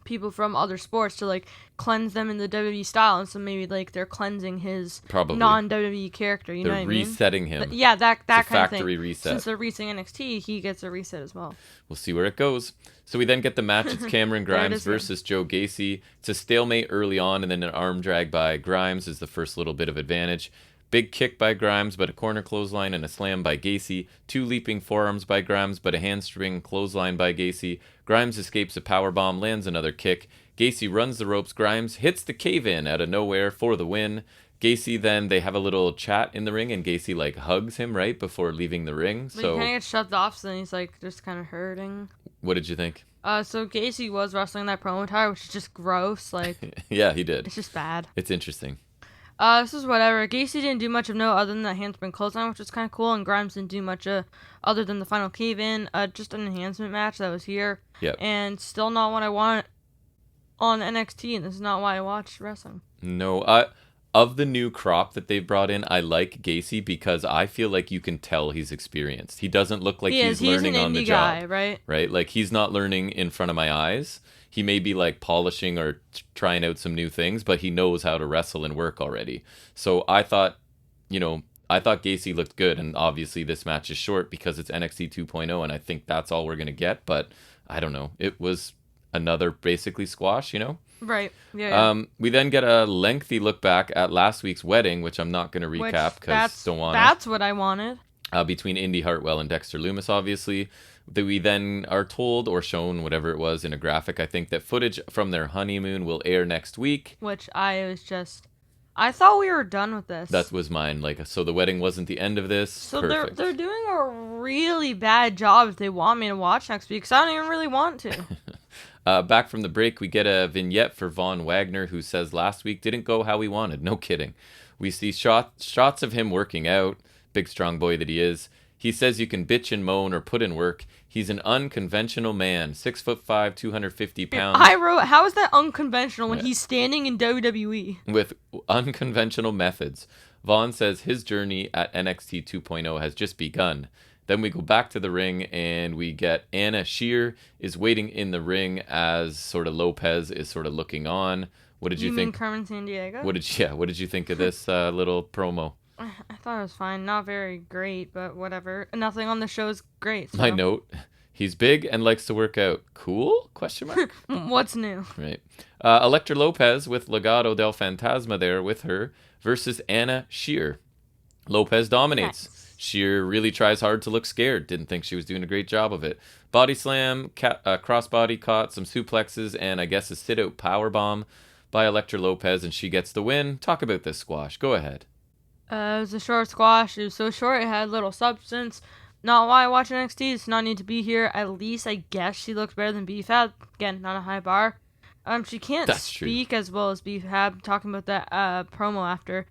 people from other sports to, cleanse them in the WWE style, and so maybe, they're cleansing his non-WWE character, you know what I mean? They're resetting him. Yeah, that kind of thing. Factory reset. Since they're resetting NXT, he gets a reset as well. We'll see where it goes. So we then get the match. It's Cameron Grimes versus Joe Gacy. It's a stalemate early on, and then an arm drag by Grimes is the first little bit of advantage. Big kick by Grimes, but a corner clothesline and a slam by Gacy. 2 leaping forearms by Grimes, but a hamstring clothesline by Gacy. Grimes escapes a powerbomb, lands another kick. Gacy runs the ropes. Grimes hits the cave-in out of nowhere for the win. Gacy then, they have a little chat in the ring, and Gacy, hugs him right before leaving the ring. But he kind of gets shoved off, so then he's, just kind of hurting. What did you think? So Gacy was wrestling that promo attire, which is just gross. Yeah, he did. It's just bad. It's interesting. This is whatever. Gacy didn't do much of note other than that handspring clothesline, which was kind of cool, and Grimes didn't do much other than the final cave-in. Just an enhancement match that was here. Yep. And still not what I want on NXT, and this is not why I watch wrestling. No, of the new crop that they've brought in, I like Gacy because I feel like you can tell he's experienced. He doesn't look like he's learning on the job. Guy, right? Right? Like, he's not learning in front of my eyes. He may be like polishing or trying out some new things, but he knows how to wrestle and work already. So I thought Gacy looked good, and obviously this match is short because it's NXT 2.0, and I think that's all we're going to get, but I don't know. It was another basically squash, Right. Yeah. We then get a lengthy look back at last week's wedding, which I'm not going to recap because don't want to. That's what I wanted. Between Indy Hartwell and Dexter Lumis, obviously. We then are told or shown, whatever it was, in a graphic, I think, that footage from their honeymoon will air next week. Which I thought we were done with this. That was mine. Like, so the wedding wasn't the end of this. So Perfect. they're doing a really bad job if they want me to watch next week, because I don't even really want to. Back from the break, we get a vignette for Von Wagner, who says last week didn't go how we wanted. No kidding. We see shots of him working out. Big strong boy that he is. He says you can bitch and moan or put in work. He's an unconventional man. 6'5", 250 pounds. I wrote, how is that unconventional when he's standing in WWE? With unconventional methods. Vaughn says his journey at NXT 2.0 has just begun. Then we go back to the ring and we get Anna Shear is waiting in the ring as sort of Lopez is sort of looking on. What did you think? You mean Carmen Sandiego? What did you think of this little promo? I thought it was fine. Not very great, but whatever. Nothing on the show is great. So. My note, he's big and likes to work out. Cool? Question mark? What's new? Right. Elektra Lopez with Legado del Fantasma there with her versus Anna Shear. Lopez dominates. Nice. Shear really tries hard to look scared. Didn't think she was doing a great job of it. Body slam, crossbody caught, some suplexes, and I guess a sit-out powerbomb by Elektra Lopez, and she gets the win. Talk about this squash. Go ahead. It was a short squash. It was so short, it had little substance. Not why I watch NXT. It's not need to be here. At least I guess she looks better than B-Fab. Again, not a high bar. She can't speak as well as B-Fab. Talking about that promo after.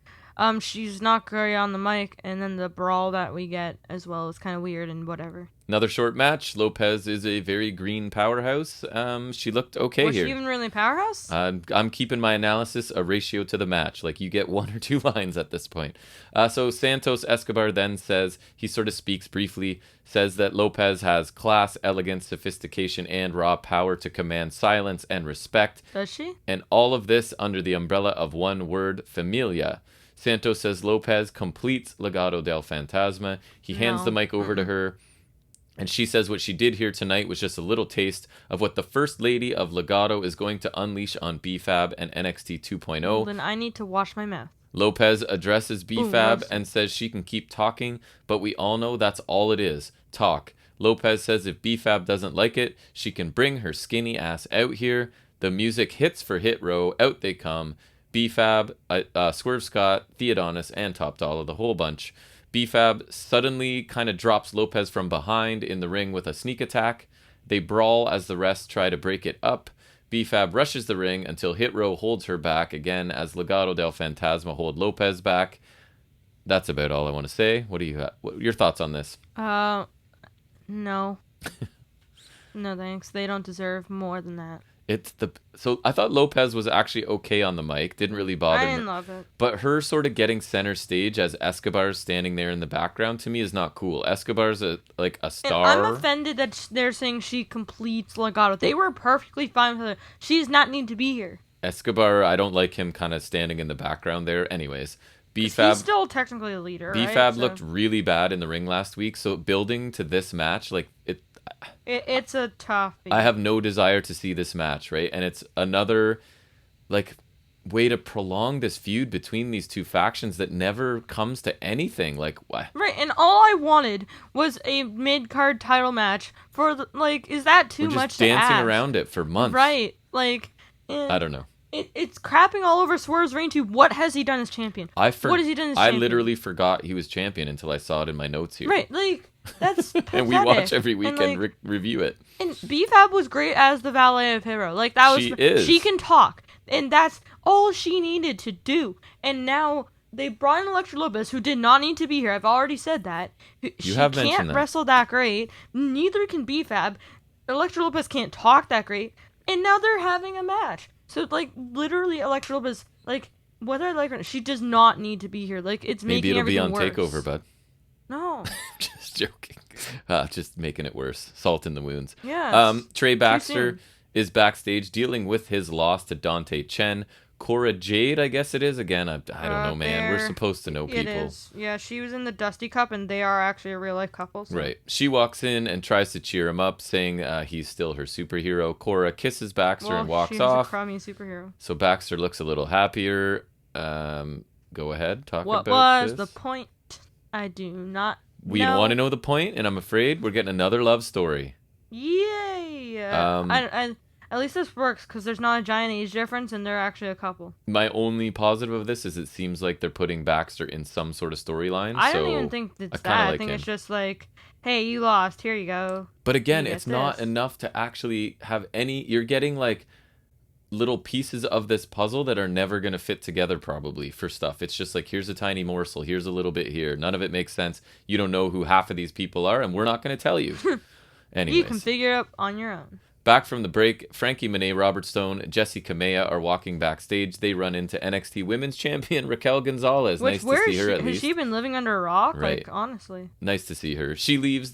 She's not great on the mic, and then the brawl that we get as well is kind of weird and whatever. Another short match. Lopez is a very green powerhouse. She looked okay Was here. Was she even really powerhouse? I'm keeping my analysis a ratio to the match. Like, you get one or two lines at this point. So Santos Escobar then says, he sort of speaks briefly, says that Lopez has class, elegance, sophistication, and raw power to command silence and respect. Does she? And all of this under the umbrella of one word, familia. Santos says Lopez completes Legado del Fantasma. He hands the mic over to her, and she says what she did here tonight was just a little taste of what the First Lady of Legado is going to unleash on B-Fab and NXT 2.0. Well, then I need to wash my mouth. Lopez addresses B-Fab and says she can keep talking, but we all know that's all it is, talk. Lopez says if B-Fab doesn't like it, she can bring her skinny ass out here. The music hits for Hit Row. Out they come. B-Fab, Swerve Scott, Theodonis, and Top Dollar, the whole bunch. B-Fab suddenly kind of drops Lopez from behind in the ring with a sneak attack. They brawl as the rest try to break it up. B-Fab rushes the ring until Hit Row holds her back again as Legado del Fantasma hold Lopez back. That's about all I want to say. What your thoughts on this? No. No thanks. They don't deserve more than that. So I thought Lopez was actually okay on the mic. Didn't really bother me. I didn't love it. But her sort of getting center stage as Escobar's standing there in the background to me is not cool. Escobar's a star. And I'm offended that they're saying she completes Legado. They were perfectly fine with her. She does not need to be here. Escobar, I don't like him kind of standing in the background there. Anyways, B-Fab. He's still technically a leader, B-Fab right? looked really bad in the ring last week. So building to this match, it's a tough beat. I have no desire to see this match, right? And it's another way to prolong this feud between these two factions that never comes to anything. Like, what? Right, and all I wanted was a mid-card title match for is that too much to ask? Dancing around it for months. Right, I don't know. It's crapping all over Swerve's reign too. What has he done as champion? What has he done as champion? I literally forgot he was champion until I saw it in my notes here. Right, that's pathetic. And we watch every week and review it. And B-Fab was great as the valet of Hero. She can talk, and that's all she needed to do. And now they brought in Elektra Lopez, who did not need to be here. I've already said that. She can't wrestle that great. Neither can B-Fab. Elektra Lopez can't talk that great. And now they're having a match. So, literally, Elektra Lopez, whether I like her, she does not need to be here. Like, it's Maybe making everything it'll be on worse. Takeover, bud. No. Just joking. Just making it worse. Salt in the wounds. Yeah. Trey Baxter is backstage dealing with his loss to Dante Chen. Cora Jade, I guess it is. Again, I don't know, man. We're supposed to know people. It is. Yeah, she was in the Dusty Cup, and they are actually a real-life couple. So. Right. She walks in and tries to cheer him up, saying he's still her superhero. Cora kisses Baxter and walks off. She's a crummy superhero. So Baxter looks a little happier. Go ahead. Talk about this. What was the point? I do not We don't want to know the point, and I'm afraid we're getting another love story. Yay! At least this works, because there's not a giant age difference, and they're actually a couple. My only positive of this is it seems like they're putting Baxter in some sort of storyline. I don't even think it's that. I think it's just like, hey, you lost, here you go. But again, it's not enough to actually have any... You're getting, like, little pieces of this puzzle that are never going to fit together, probably, for stuff. It's just like, here's a tiny morsel, here's a little bit here. None of it makes sense. You don't know who half of these people are, and we're not going to tell you. Anyways. You can figure it out on your own. Back from the break, Frankie Monet, Robert Stone, Jesse Kamea are walking backstage. They run into NXT Women's Champion Raquel Gonzalez. Nice to see her at least. Has she been living under a rock? Right. Like, honestly. Nice to see her. She leaves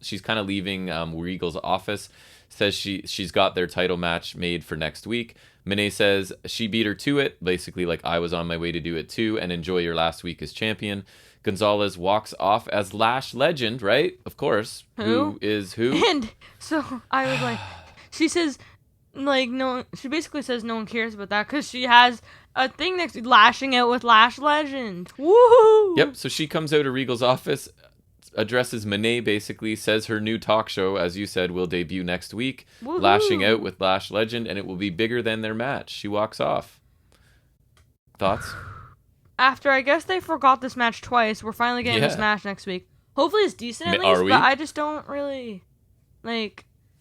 she's kind of leaving Regal's office. Says she's got their title match made for next week. Monet says she beat her to it. Basically, like, I was on my way to do it too, and enjoy your last week as champion. Gonzalez walks off as Lash Legend, right? Of course. Who is who? And so I was like... She says, like, no. She basically says no one cares about that because she has a thing next to lashing out with Lash Legend. Woohoo! Yep. So she comes out of Regal's office, addresses Monet, basically says her new talk show, as you said, will debut next week. Woohoo! Lashing out with Lash Legend, and it will be bigger than their match. She walks off. Thoughts? After I guess they forgot this match twice, we're finally getting this match next week. Hopefully it's decent at least, but I just don't really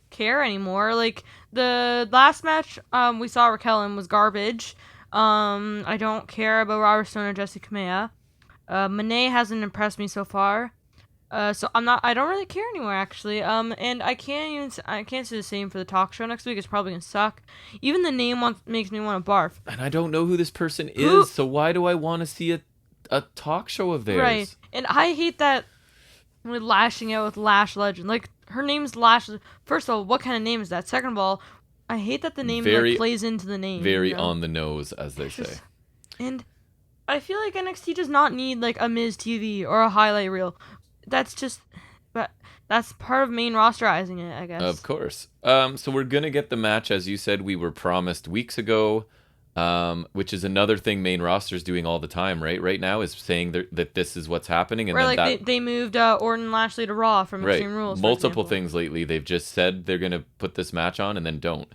care anymore. Like, the last match we saw Raquel in was garbage. I don't care about Robert Stone or Jesse Kamea. Monet hasn't impressed me so far. So I don't really care anymore, actually. And I can't say the same for the talk show next week. It's probably gonna suck. Even the name makes me want to barf. And I don't know who this person is, so why do I want to see a talk show of theirs? Right. And I hate that with lashing out with Lash Legend. Like, her name's Lash. First of all, what kind of name is that? Second of all, I hate that the name plays into the name. Very on the nose, as they say. And I feel like NXT does not need, like, a Miz TV or a highlight reel. But that's part of main rosterizing it, I guess. Of course. So we're gonna get the match, as you said, we were promised weeks ago. Which is another thing main roster's doing all the time, right? Right now is saying that this is what's happening, and they moved Orton Lashley to Raw from Extreme Rules. Multiple things lately. They've just said they're gonna put this match on and then don't.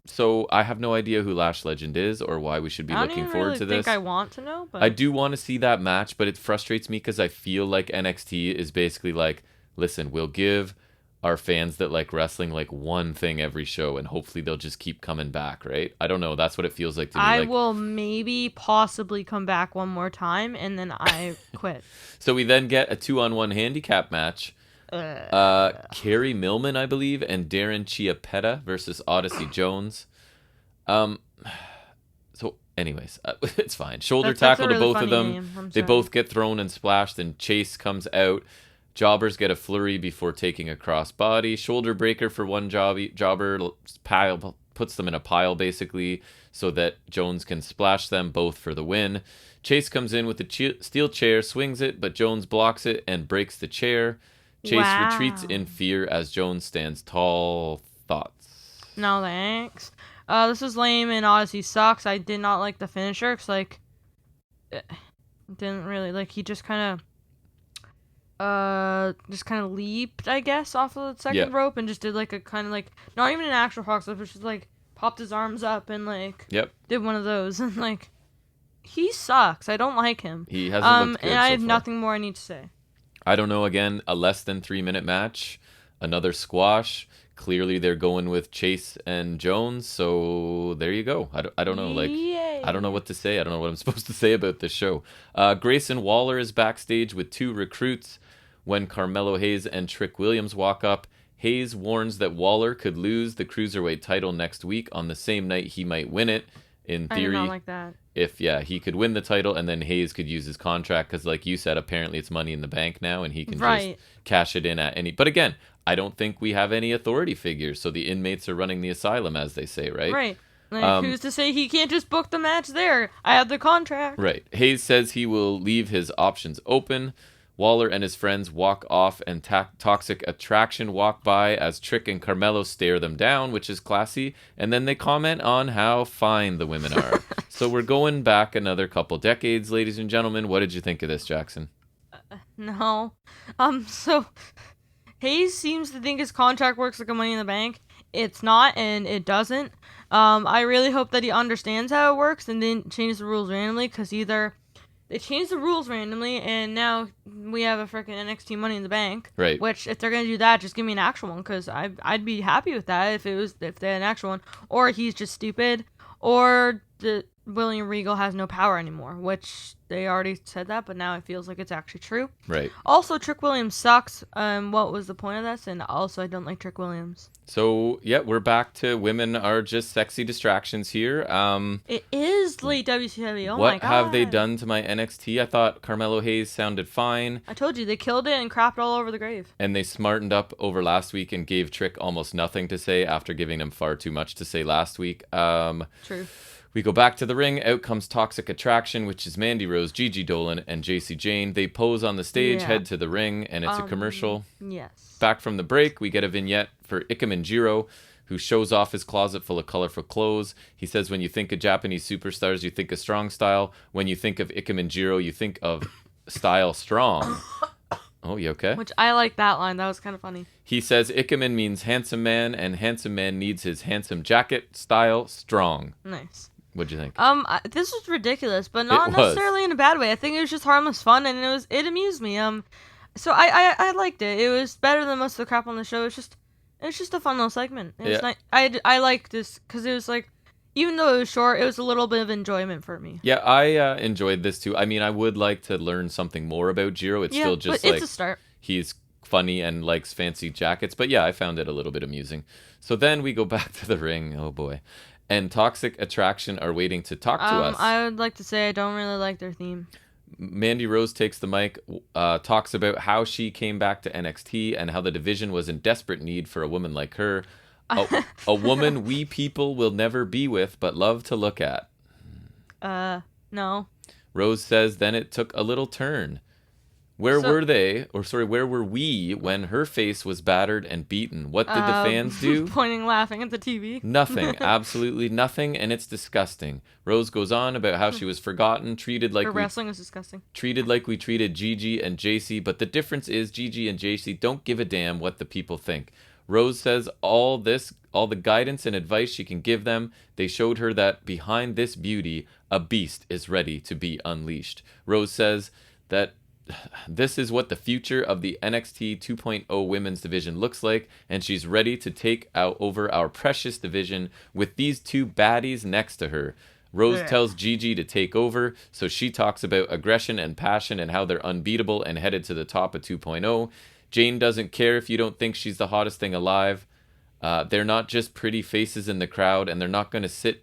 So I have no idea who Lash Legend is or why we should be looking forward to this. I don't think I want to know, but I do want to see that match, but it frustrates me because I feel like NXT is basically like, listen, we'll give our fans that like wrestling like one thing every show, and hopefully they'll just keep coming back, right? I don't know. That's what it feels like to me. I will possibly come back one more time, and then I quit. So we then get a 2-on-1 handicap match. Carrie Millman, I believe, and Darren Chiappetta versus Odyssey Jones. So anyways, it's fine. Shoulder tackle to both of them. They both get thrown and splashed, and Chase comes out. Jobbers get a flurry before taking a crossbody. Shoulder breaker for one jobber. Puts them in a pile, basically, so that Jones can splash them both for the win. Chase comes in with the steel chair, swings it, but Jones blocks it and breaks the chair. Chase retreats in fear as Jones stands tall. Thoughts? No, thanks. This was lame, and Odyssey sucks. I did not like the finisher, because, like, didn't really, like, he just kind of leaped, I guess, off of the second rope and just did like a kind of like, not even an actual hawk slip, but just like popped his arms up and like did one of those, and like, he sucks. I don't like him. He hasn't looked good and I so have far. Nothing more I need to say. I don't know. Again, a less than 3-minute match, another squash. Clearly they're going with Chase and Jones, so there you go. I don't know. Like, yay. I don't know what to say. I don't know what I'm supposed to say about this show. Grayson Waller is backstage with 2 recruits. When Carmelo Hayes and Trick Williams walk up, Hayes warns that Waller could lose the Cruiserweight title next week on the same night he might win it. in I theory. do not like that. If he could win the title and then Hayes could use his contract because, like you said, apparently it's Money in the Bank now and he can just cash it in at any. But again, I don't think we have any authority figures, so the inmates are running the asylum, as they say, right? Right. Like, who's to say he can't just book the match there? I have the contract. Right. Hayes says he will leave his options open. Waller and his friends walk off and Toxic Attraction walk by as Trick and Carmelo stare them down, which is classy. And then they comment on how fine the women are. So we're going back another couple decades, ladies and gentlemen. What did you think of this, Jackson? No. So Hayes seems to think his contract works like a Money in the Bank. It's not, and it doesn't. I really hope that he understands how it works and didn't change the rules randomly, because either they changed the rules randomly and now we have a freaking NXT Money in the Bank. Right. Which, if they're gonna do that, just give me an actual one, because I'd be happy with that if they had an actual one. Or he's just stupid, or William Regal has no power anymore, which they already said that, but now it feels like it's actually true. Right. Also, Trick Williams sucks. What was the point of this? And also, I don't like Trick Williams. So, yeah, we're back to women are just sexy distractions here. It is late WCW. Oh what my god. have they done to my NXT? I thought Carmelo Hayes sounded fine. I told you, they killed it and crapped all over the grave. And they smartened up over last week and gave Trick almost nothing to say after giving him far too much to say last week. True. We go back to the ring. Out comes Toxic Attraction, which is Mandy Rose, Gigi Dolan, and JC Jane. They pose on the stage, head to the ring, and it's a commercial. Yes. Back from the break, we get a vignette for Ikemen Jiro, who shows off his closet full of colorful clothes. He says, when you think of Japanese superstars, you think of strong style. When you think of Ikemen Jiro, you think of style strong. Oh, you okay? Which I like that line. That was kind of funny. He says Ikemen means handsome man, and handsome man needs his handsome jacket, style strong. Nice. What'd you think? This was ridiculous, but not necessarily in a bad way. I think it was just harmless fun, and it amused me. So I liked it. It was better than most of the crap on the show. It's just a fun little segment. It was I like this because it was like, even though it was short, it was a little bit of enjoyment for me. Yeah, I enjoyed this too. I mean, I would like to learn something more about Jiro. It's still just but it's a start. He's funny and likes fancy jackets, but yeah, I found it a little bit amusing. So then we go back to the ring. Oh boy. And Toxic Attraction are waiting to talk to us. I would like to say I don't really like their theme. Mandy Rose takes the mic, talks about how she came back to NXT and how the division was in desperate need for a woman like her. A woman we people will never be with, but love to look at. No. Rose says then it took a little turn. Where were we when her face was battered and beaten? What did the fans do? Pointing, laughing at the TV. Nothing. Absolutely nothing, and it's disgusting. Rose goes on about how she was forgotten, treated like wrestling is disgusting. Treated like we treated Gigi and JC, but the difference is Gigi and JC don't give a damn what the people think. Rose says all the guidance and advice she can give them, they showed her that behind this beauty, a beast is ready to be unleashed. Rose says that this is what the future of the NXT 2.0 women's division looks like, and she's ready to take over our precious division with these two baddies next to her. Rose tells Gigi to take over, so she talks about aggression and passion and how they're unbeatable and headed to the top of 2.0. Jane doesn't care if you don't think she's the hottest thing alive. They're not just pretty faces in the crowd, and they're not going to sit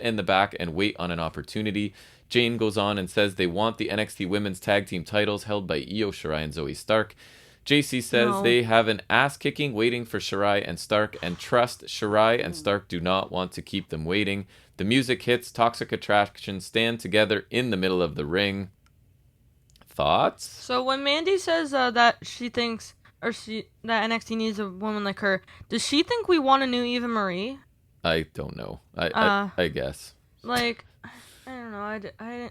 in the back and wait on an opportunity. Jane goes on and says they want the NXT Women's Tag Team titles held by Io Shirai and Zoe Stark. JC says they have an ass-kicking waiting for Shirai and Stark, and trust, Shirai and Stark do not want to keep them waiting. The music hits, Toxic Attraction stand together in the middle of the ring. Thoughts? So when Mandy says that she thinks, that NXT needs a woman like her, does she think we want a new Eva Marie? I don't know. I guess. Like, I don't know. I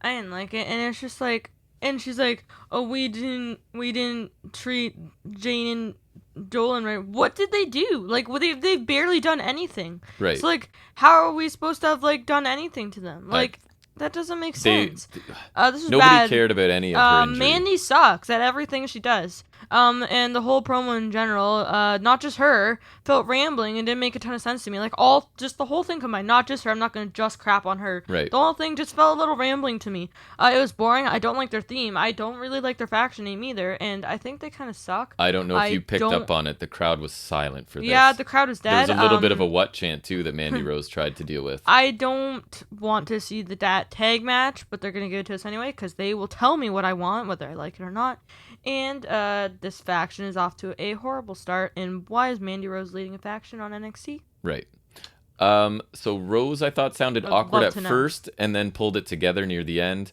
didn't like it, and it's just like, and she's like, oh, we didn't treat Jane and Dolan right. What did they do? Like, they've barely done anything. Right. So like, how are we supposed to have like done anything to them? Like, that doesn't make sense. This is nobody bad. Cared about any of her injury. Mandy sucks at everything she does. And the whole promo in general, not just her, felt rambling and didn't make a ton of sense to me. Like, just the whole thing combined, not just her. I'm not going to just crap on her. Right. The whole thing just felt a little rambling to me. It was boring. I don't like their theme. I don't really like their faction name either, and I think they kind of suck. I don't know if you picked up on it. The crowd was silent for this. Yeah, the crowd was dead. There was a little bit of a what chant, too, that Mandy Rose tried to deal with. I don't want to see the tag match, but they're going to give it to us anyway, because they will tell me what I want, whether I like it or not. And this faction is off to a horrible start. And why is Mandy Rose leading a faction on NXT? Right. So Rose, I thought, sounded awkward at first and then pulled it together near the end.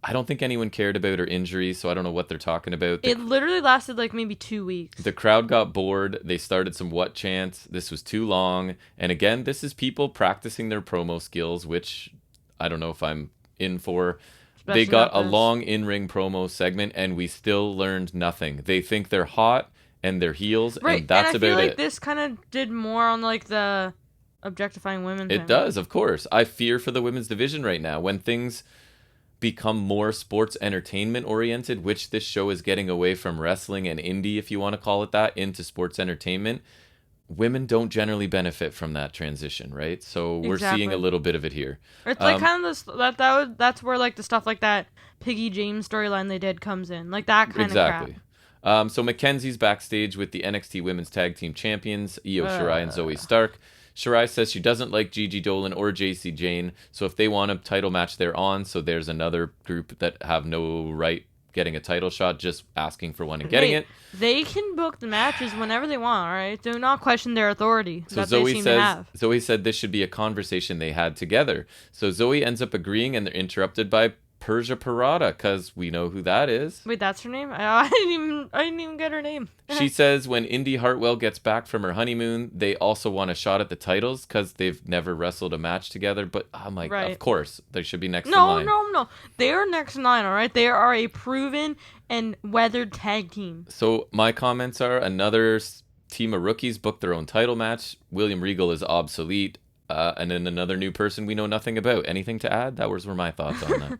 I don't think anyone cared about her injury, so I don't know what they're talking about. It literally lasted like maybe 2 weeks. The crowd got bored. They started some what chants. This was too long. And again, this is people practicing their promo skills, which I don't know if I'm in for. Especially they got a long in-ring promo segment, and we still learned nothing. They think they're hot and they're heels, right. And that's and I about feel like it. This kind of did more on like the objectifying women thing. It does, of course. I fear for the women's division right now. When things become more sports entertainment oriented, which this show is getting away from wrestling and indie, if you want to call it that, into sports entertainment, women don't generally benefit from that transition, right? So we're seeing a little bit of it here. It's like kind of that's where like the stuff like that Piggy James storyline they did comes in, like that kind of crap. So Mackenzie's backstage with the NXT Women's Tag Team Champions, Io Shirai and Zoe Stark. Shirai says she doesn't like Gigi Dolan or JC Jane, so if they want a title match, they're on. So there's another group that have no right getting a title shot, just asking for one and getting it. They can book the matches whenever they want, all right? Do not question their authority so Zoe said this should be a conversation they had together. So Zoe ends up agreeing, and they're interrupted by Persia Parada, because we know who that is. Wait, that's her name? I didn't even get her name. She says when Indy Hartwell gets back from her honeymoon, they also want a shot at the titles because they've never wrestled a match together. But I'm like, Of course, they should be next in line. No. They are next in line, all right? They are a proven and weathered tag team. So my comments are another team of rookies booked their own title match. William Regal is obsolete. And then another new person we know nothing about. Anything to add? That were my thoughts on that.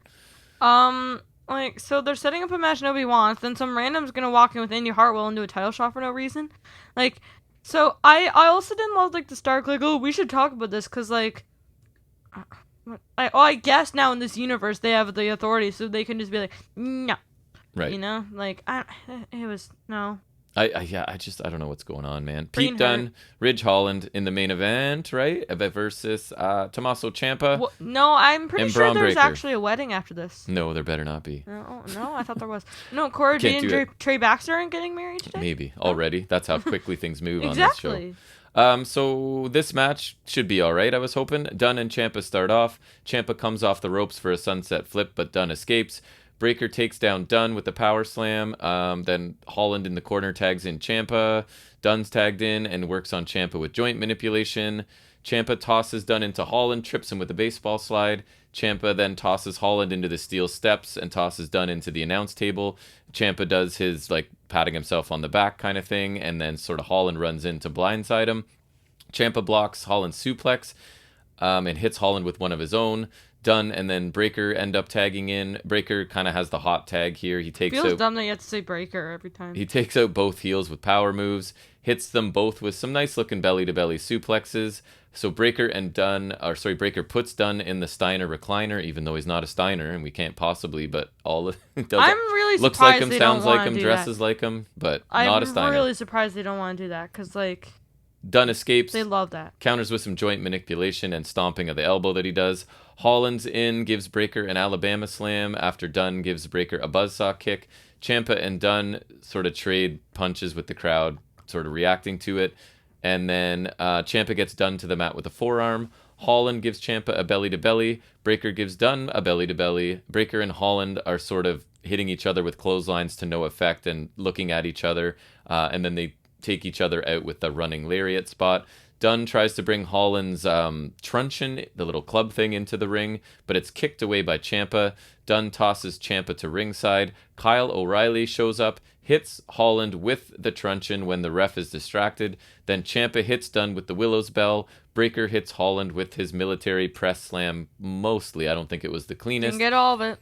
So they're setting up a match nobody wants, then some random's gonna walk in with Indy Hartwell and do a title shot for no reason. Like, so I also didn't love, like, the Stark, like, oh, we should talk about this, because, like, I guess now in this universe they have the authority, so they can just be like, no. Right. You know? Like, it was, no. I don't know what's going on, man. Pete Dunne, Ridge Holland in the main event, right? Versus Tommaso Ciampa. Well, no, I'm pretty sure there's Breakker. Actually a wedding after this. No, there better not be. No, I thought there was. No, Corey B and Trey Baxter aren't getting married today? Maybe. Already. That's how quickly things move on this show. So this match should be all right, I was hoping. Dunne and Ciampa start off. Ciampa comes off the ropes for a sunset flip, but Dunne escapes. Breakker takes down Dunne with the power slam. Then Holland in the corner tags in Ciampa. Dunne's tagged in and works on Ciampa with joint manipulation. Ciampa tosses Dunne into Holland, trips him with a baseball slide. Ciampa then tosses Holland into the steel steps and tosses Dunne into the announce table. Ciampa does his, like, patting himself on the back kind of thing, and then sort of Holland runs in to blindside him. Ciampa blocks Holland's suplex and hits Holland with one of his own. Dunne and then Breakker end up tagging in. Breakker kind of has the hot tag here. He takes feels dumb that you have to say Breakker every time. He takes out both heels with power moves, hits them both with some nice looking belly to belly suplexes. So Breakker puts Dunne in the Steiner recliner, even though he's not a Steiner and we can't possibly, but all of it does. I'm really surprised looks like him, they sounds don't like him, dresses that. like him, but not a Steiner. I'm really surprised they don't want to do that, because, like, Dunne escapes. They love that. Counters with some joint manipulation and stomping of the elbow that he does. Holland's in, gives Breakker an Alabama slam after Dunne gives Breakker a buzzsaw kick. Ciampa and Dunne sort of trade punches with the crowd, sort of reacting to it. And then Ciampa gets Dunne to the mat with a forearm. Holland gives Ciampa a belly-to-belly. Breakker gives Dunne a belly-to-belly. Breakker and Holland are sort of hitting each other with clotheslines to no effect and looking at each other. And then they take each other out with the running lariat spot. Dunne tries to bring Holland's truncheon, the little club thing, into the ring, but it's kicked away by Ciampa. Dunne tosses Ciampa to ringside. Kyle O'Reilly shows up, hits Holland with the truncheon when the ref is distracted. Then Ciampa hits Dunne with the Willow's Bell. Breakker hits Holland with his military press slam, mostly. I don't think it was the cleanest. Didn't get all of it.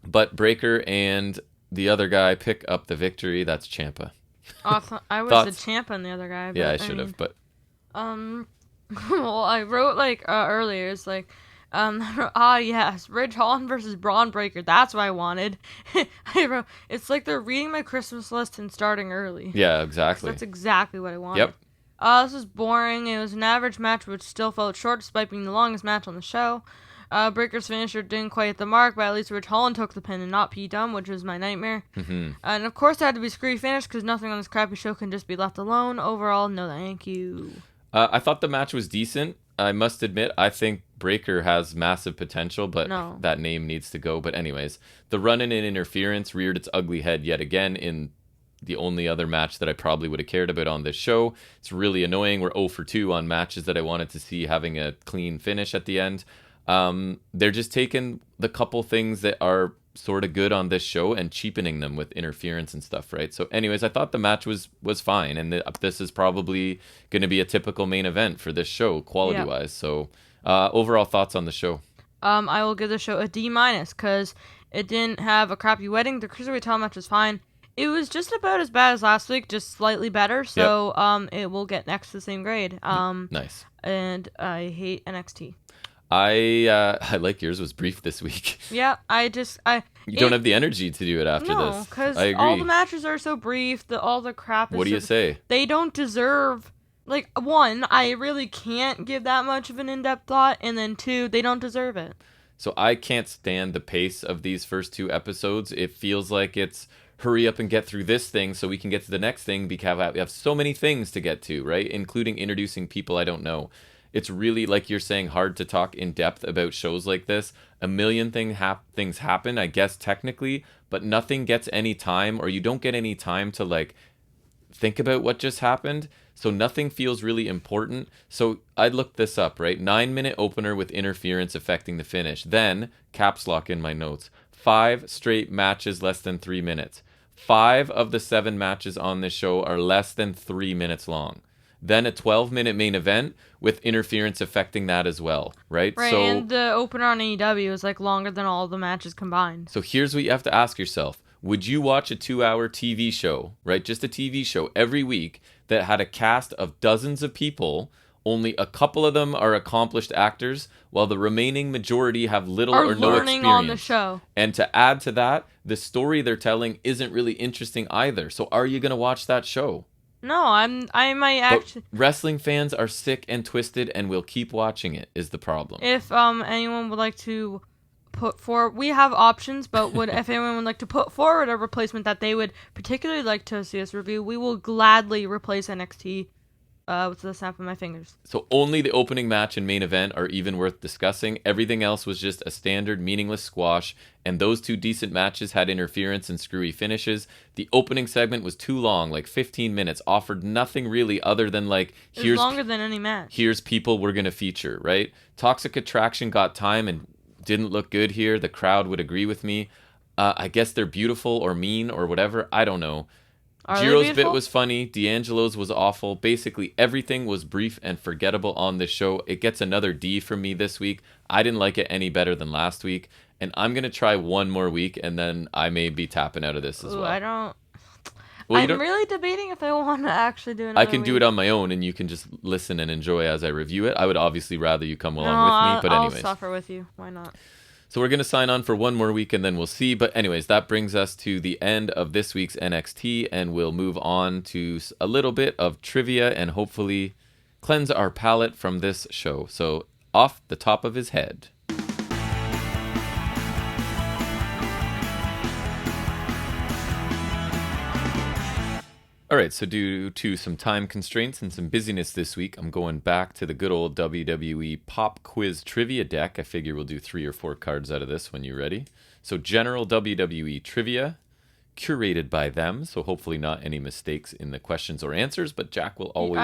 But Breakker and the other guy pick up the victory. That's Ciampa. I was Thoughts? the champ on the other guy. But, Yeah, I should have, but well, I wrote earlier. It's like, yes, Ridge Holland versus Braun Breaker. That's what I wanted. I wrote, it's like they're reading my Christmas list and starting early. yeah, exactly. That's exactly what I wanted. Yep. This was boring. It was an average match, which still felt short despite being the longest match on the show. Breaker's finisher didn't quite hit the mark, but at least Ridge Holland took the pin and not Pete Dunne, which was my nightmare. Mm-hmm. And of course, it had to be screwy finish because nothing on this crappy show can just be left alone. Overall, no thank you. I thought the match was decent. I must admit, I think Breaker has massive potential, but that name needs to go. But anyways, the run-in and interference reared its ugly head yet again in the only other match that I probably would have cared about on this show. It's really annoying. We're 0 for 2 on matches that I wanted to see having a clean finish at the end. They're just taking the couple things that are sort of good on this show and cheapening them with interference and stuff, right? So anyways, I thought the match was fine, and this is probably going to be a typical main event for this show, quality-wise. Yep. So overall thoughts on the show? I will give the show a D- because it didn't have a crappy wedding. The Cruiserweight title match was fine. It was just about as bad as last week, just slightly better. So it will get next to the same grade. Nice. And I hate NXT. I like yours was brief this week. Yeah, you don't have the energy to do it after this. No, because all the matches are so brief. All the crap is What do you say? They don't deserve, one, I really can't give that much of an in-depth thought, and then two, they don't deserve it. So I can't stand the pace of these first 2 episodes. It feels like it's hurry up and get through this thing so we can get to the next thing because we have so many things to get to, right? Including introducing people I don't know. It's really, like you're saying, hard to talk in depth about shows like this. A million things happen, I guess, technically, but nothing gets any time, or you don't get any time to, think about what just happened. So nothing feels really important. So I looked this up, right? 9-minute opener with interference affecting the finish. Then, caps lock in my notes, 5 straight matches less than 3 minutes. 5 of the 7 matches on this show are less than 3 minutes long. Then a 12-minute main event with interference affecting that as well, right? Right, so, and the opener on AEW is longer than all the matches combined. So here's what you have to ask yourself. Would you watch a 2-hour TV show, right? Just a TV show every week that had a cast of dozens of people, only a couple of them are accomplished actors, while the remaining majority have little or no experience on the show. And to add to that, the story they're telling isn't really interesting either. So are you going to watch that show? No, I might actually. But wrestling fans are sick and twisted, and will keep watching it. Is the problem? If anyone would like to put forward, we have options. But if anyone would like to put forward a replacement that they would particularly like to see us review, we will gladly replace NXT with the snap of my fingers. So only the opening match and main event are even worth discussing. Everything else was just a standard meaningless squash, and those 2 decent matches had interference and screwy finishes. The opening segment was too long, 15 minutes, offered nothing really other than here's longer than any match. Here's people we're going to feature, right? Toxic Attraction got time and didn't look good here. The crowd would agree with me. I guess they're beautiful or mean or whatever. I don't know. Jiro's bit was funny. D'Angelo's was awful. Basically, everything was brief and forgettable on this show. It gets another D from me this week. I didn't like it any better than last week. And I'm going to try one more week, and then I may be tapping out of this as well. I'm really debating if I want to actually do another I can do it on my own, and you can just listen and enjoy as I review it. I would obviously rather you come along with me, but anyways. I'll suffer with you. Why not? So we're going to sign on for one more week and then we'll see. But anyways, that brings us to the end of this week's NXT, and we'll move on to a little bit of trivia and hopefully cleanse our palate from this show. So off the top of his head. All right, so due to some time constraints and some busyness this week, I'm going back to the good old WWE Pop Quiz Trivia deck. I figure we'll do 3 or 4 cards out of this when you're ready. So general WWE trivia, curated by them, so hopefully not any mistakes in the questions or answers, but Jack will always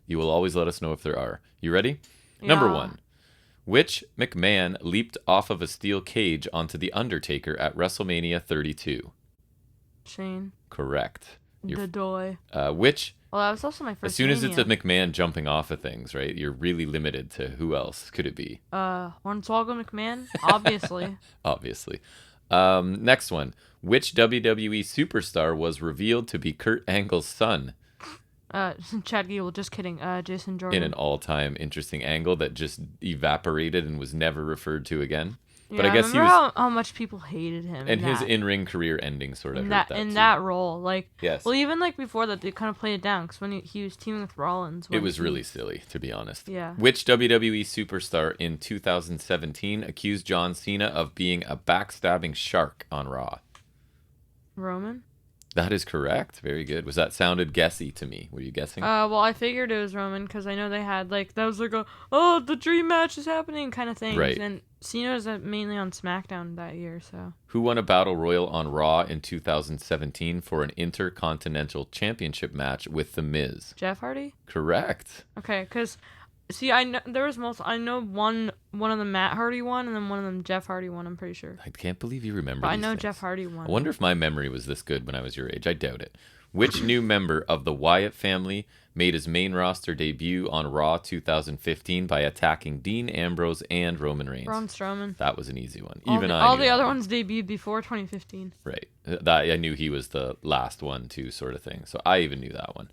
You will always let us know if there are. You ready? Yeah. Number 1. Which McMahon leaped off of a steel cage onto The Undertaker at WrestleMania 32? Shane. Correct. Which? Well, that was also my first. As soon as it's a McMahon jumping off of things, right? You're really limited to who else could it be? Hornswoggle McMahon, obviously. Obviously. Next one. Which WWE superstar was revealed to be Kurt Angle's son? Chad Gable, just kidding. Jason Jordan. In an all-time interesting angle that just evaporated and was never referred to again. Yeah, but I guess he was how much people hated him. And his in-ring career ending sort of hurt that in too. that role. Like, yes. Well, even like before that, they kind of played it down because when he was teaming with Rollins. It was really silly, to be honest. Yeah. Which WWE superstar in 2017 accused John Cena of being a backstabbing shark on Raw? Roman? That is correct. Very good. Was that sounded guessy to me? Were you guessing? Well, I figured it was Roman because I know they had like that was like the dream match is happening kind of thing. Right. And Cena was mainly on SmackDown that year, so. Who won a battle royal on Raw in 2017 for an Intercontinental Championship match with The Miz? Jeff Hardy. Correct. Okay, because. See, I know there was I know one of them Matt Hardy won, and then one of them Jeff Hardy won. I'm pretty sure. I can't believe you remember. But I these know things. Jeff Hardy won. I wonder if my memory was this good when I was your age. I doubt it. Which new member of the Wyatt family made his main roster debut on Raw 2015 by attacking Dean Ambrose and Roman Reigns? Braun Strowman. That was an easy one. All the other ones debuted before 2015. Right. That I knew he was the last one too, sort of thing. So I even knew that one.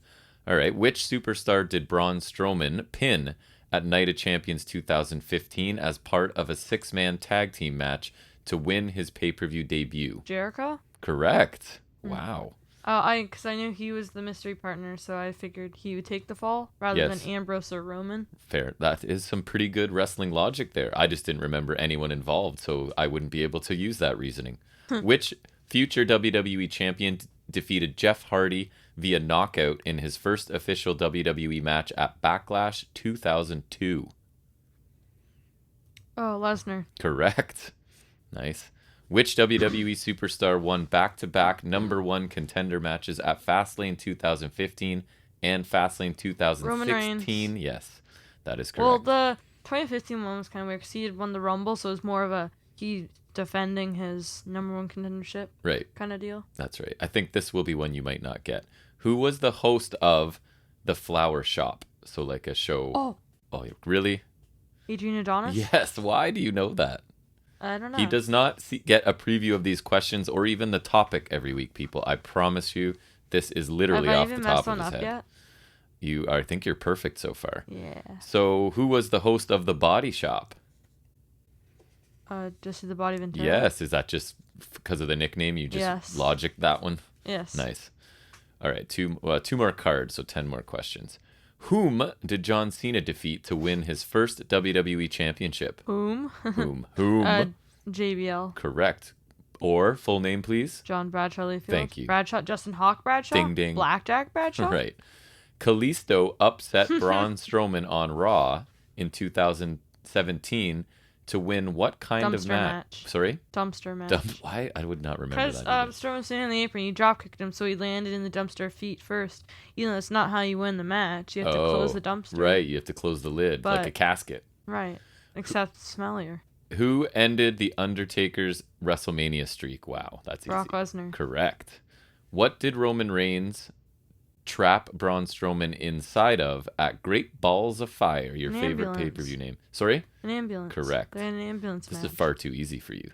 All right. Which superstar did Braun Strowman pin at Night of Champions 2015 as part of a 6-man tag team match to win his pay-per-view debut? Jericho? Correct. Wow. Because I knew he was the mystery partner, so I figured he would take the fall rather than Ambrose or Roman. Fair. That is some pretty good wrestling logic there. I just didn't remember anyone involved, so I wouldn't be able to use that reasoning. Which future WWE champion defeated Jeff Hardy via knockout in his first official WWE match at Backlash 2002? Oh, Lesnar. Correct. Nice. Which WWE superstar won back-to-back #1 contender matches at Fastlane 2015 and Fastlane 2016? Roman Reigns. Yes, that is correct. Well, the 2015 one was kind of weird because he had won the Rumble, so it was more of he defending his #1 contendership kind of deal. That's right. I think this will be one you might not get. Who was the host of The Flower Shop? So like a show. Oh, really? Adrian Adonis? Yes. Why do you know that? I don't know. He does not get a preview of these questions or even the topic every week, people. I promise you, this is literally off the top of his head. Yet? I think you're perfect so far. Yeah. So who was the host of The Body Shop? Just the Body Ventura. Yes. Is that just because of the nickname? You just logic that one? Yes. Nice. All right, two more cards, so 10 more questions. Whom did John Cena defeat to win his first WWE championship? Whom? JBL. Correct. Or full name, please? John Bradshaw Layfield. Thank you. Bradshaw, Justin Hawk Bradshaw. Ding ding. Blackjack Bradshaw. Right. Kalisto upset Braun Strowman on Raw in 2017 to win what kind of match? Sorry? Dumpster match. Why? I would not remember that. Because Strowman was sitting in the apron, you drop kicked him, so he landed in the dumpster feet first. You know, that's not how you win the match. You have to close the dumpster. Right, you have to close the lid, like a casket. Right, except smellier. Who ended The Undertaker's WrestleMania streak? Wow, that's easy. Brock Lesnar. Correct. What did Roman Reigns trap Braun Strowman inside of at Great Balls of Fire, your favorite pay-per-view name? Sorry? An ambulance. Correct. They had an ambulance match. This is far too easy for you.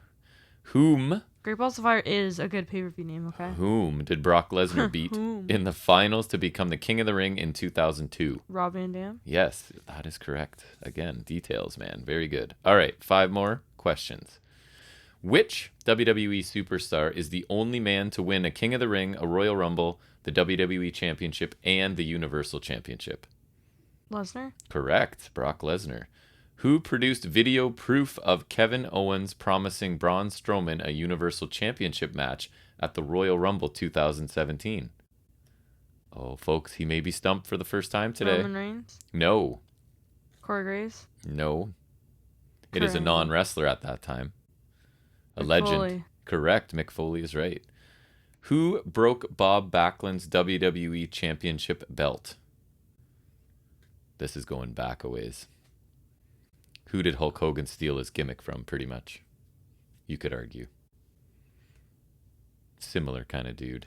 Whom... Great Balls of Fire is a good pay-per-view name, okay? Whom did Brock Lesnar beat in the finals to become the King of the Ring in 2002? Rob Van Dam? Yes, that is correct. Again, details, man. Very good. All right, 5 more questions. Which WWE superstar is the only man to win a King of the Ring, a Royal Rumble, the WWE Championship, and the Universal Championship? Lesnar? Correct. Brock Lesnar. Who produced video proof of Kevin Owens promising Braun Strowman a Universal Championship match at the Royal Rumble 2017? Oh, folks, he may be stumped for the first time today. Roman Reigns? No. Corey Graves? No. It is a non-wrestler at that time. A Mick legend. Foley. Correct. Mick Foley is right. Who broke Bob Backlund's WWE Championship belt? This is going back a ways. Who did Hulk Hogan steal his gimmick from, pretty much? You could argue. Similar kind of dude.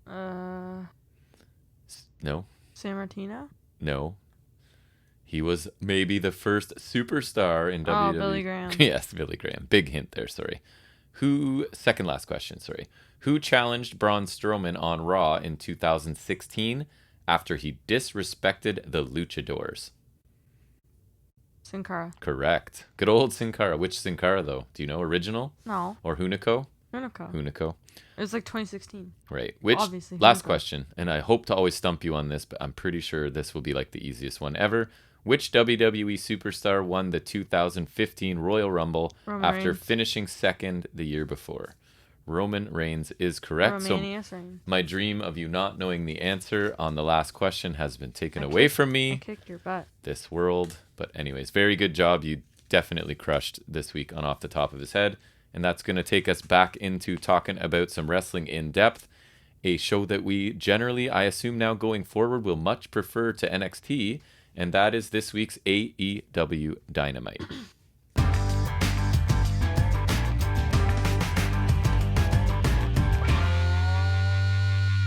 No? San Martino? No. He was maybe the first superstar in WWE. Billy Graham. Yes, Billy Graham. Big hint there, sorry. Second last question, sorry. Who challenged Braun Strowman on Raw in 2016 after he disrespected the Luchadors? Sin Cara. Correct. Good old Sin Cara. Which Sin Cara, though? Do you know? Original? No. Or Hunico? Hunico. It was like 2016. Right. Which, obviously, last Hunico. question, and I hope to always stump you on this, but I'm pretty sure this will be like the easiest one ever. Which WWE superstar won the 2015 Royal Rumble after Reigns. finishing second the year before? Roman Reigns is correct. Reigns. My dream of you not knowing the answer on the last question has been taken away from me. I kicked your butt. This world. But anyways, very good job. You definitely crushed this week on Off the Top of His Head. And that's going to take us back into talking about some wrestling in depth. A show that we generally, I assume now going forward, will much prefer to NXT. And that is this week's AEW Dynamite.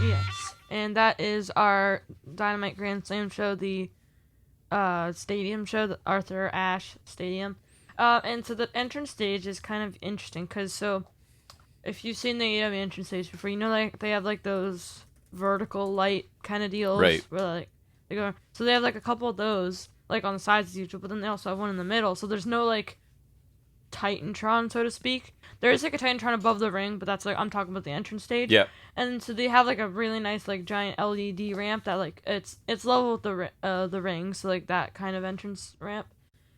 Yes. And that is our Dynamite Grand Slam show, the stadium show, the Arthur Ashe Stadium. And so the entrance stage is kind of interesting because if you've seen the AEW entrance stage before, you know, like they have like those vertical light kind of deals, right? Where like they go, so they have like a couple of those like on the sides as usual, but then they also have one in the middle. So there's no like Titantron, so to speak. There is like a Titantron above the ring, but that's like I'm talking about the entrance stage. Yeah. And so they have like a really nice like giant LED ramp that like it's level with the ring, so like that kind of entrance ramp.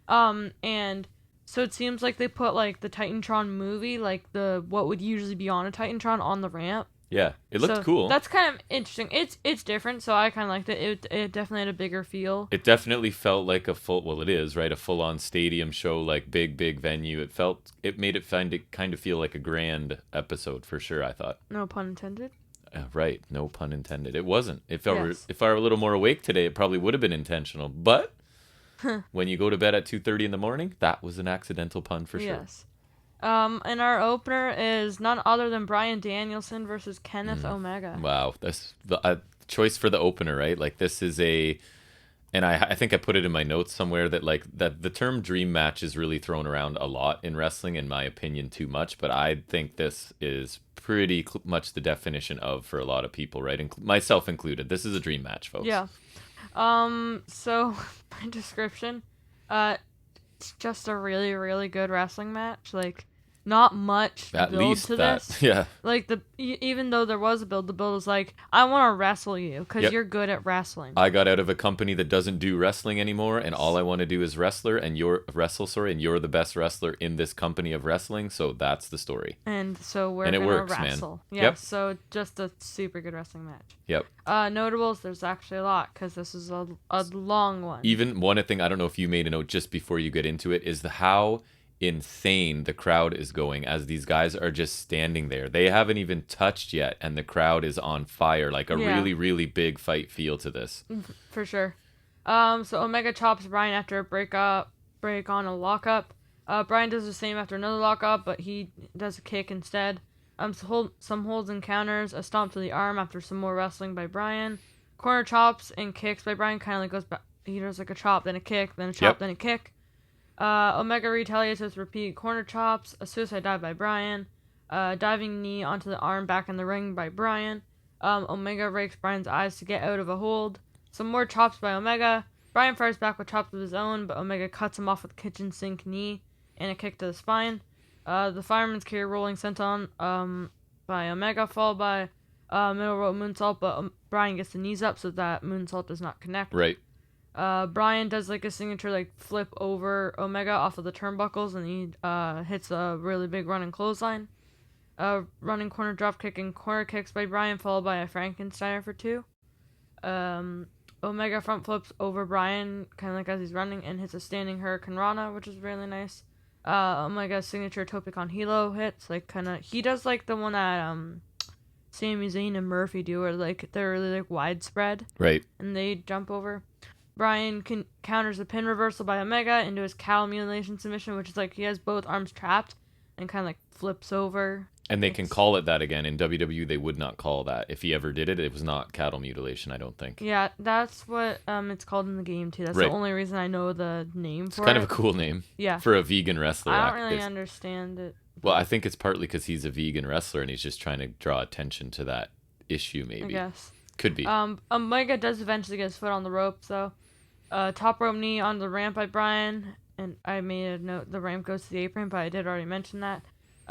And so it seems like they put like the Titantron movie, like the what would usually be on a Titantron, on the ramp. Yeah, it looked cool. That's kind of interesting. It's different, so I kind of liked it. It definitely had a bigger feel. It definitely felt like a full-on stadium show, like big venue. It made it kind of feel like a grand episode for sure, I thought. No pun intended. Right, no pun intended. It wasn't. If I were a little more awake today, it probably would have been intentional. But when you go to bed at 2:30 in the morning, that was an accidental pun for sure. Yes. And our opener is none other than Bryan Danielson versus Kenneth Omega. Wow, that's the choice for the opener, right? Like this is and I think I put it in my notes somewhere that the term dream match is really thrown around a lot in wrestling, in my opinion, too much. But I think this is pretty much the definition for a lot of people, right? Myself included. This is a dream match, folks. Yeah. So my description, it's just a really, really good wrestling match. Like, not much build to this. Yeah. Like, even though there was a build, the build was like, I want to wrestle you because you're good at wrestling. I got out of a company that doesn't do wrestling anymore, and all I want to do is and you're the best wrestler in this company of wrestling, so that's the story. And so we're going to wrestle. Man. Yeah, yep. So just a super good wrestling match. Yep. Notables, there's actually a lot, because this is a long one. Even one thing, I don't know if you made a note just before you get into it, is how insane the crowd is going as these guys are just standing there. They haven't even touched yet, and the crowd is on fire. Like a really, really big fight feel to this. For sure. So Omega chops Bryan after a break on a lockup. Bryan does the same after another lockup, but he does a kick instead. Some holds and counters, a stomp to the arm after some more wrestling by Bryan. Corner chops and kicks by Bryan. Kind of like goes back. He does like a chop, then a kick, then a chop, then a kick. Omega retaliates with repeated corner chops, a suicide dive by Bryan, diving knee onto the arm back in the ring by Bryan. Omega rakes Bryan's eyes to get out of a hold. Some more chops by Omega. Bryan fires back with chops of his own, but Omega cuts him off with a kitchen sink knee and a kick to the spine. The fireman's carry rolling senton by Omega, followed by middle rope moonsault, but Bryan gets the knees up so that moonsault does not connect. Right. Bryan does like a signature like flip over Omega off of the turnbuckles, and he hits a really big running clothesline. Running corner drop kick and corner kicks by Bryan, followed by a Frankensteiner for 2. Omega front flips over Bryan, kind of like as he's running, and hits a standing Hurricane Rana, which is really nice. Omega's signature Tope con Hilo hits, like he does like the one that Sami Zayn and Murphy do, where like they're really like widespread, right? And they jump over. Bryan counters a pin reversal by Omega into his cow mutilation submission, which is like he has both arms trapped and kind of like flips over. And they can call it that again. In WWE, they would not call that. If he ever did it, it was not cattle mutilation, I don't think. Yeah, that's what it's called in the game, too. That's the only reason I know the name for it. It's kind of a cool name. Yeah. For a vegan wrestler. I don't really understand it. Well, I think it's partly because he's a vegan wrestler and he's just trying to draw attention to that issue, maybe. I guess. Could be. Omega does eventually get his foot on the ropes, though. Top rope knee on the ramp by Bryan, and I made a note the ramp goes to the apron, but I did already mention that.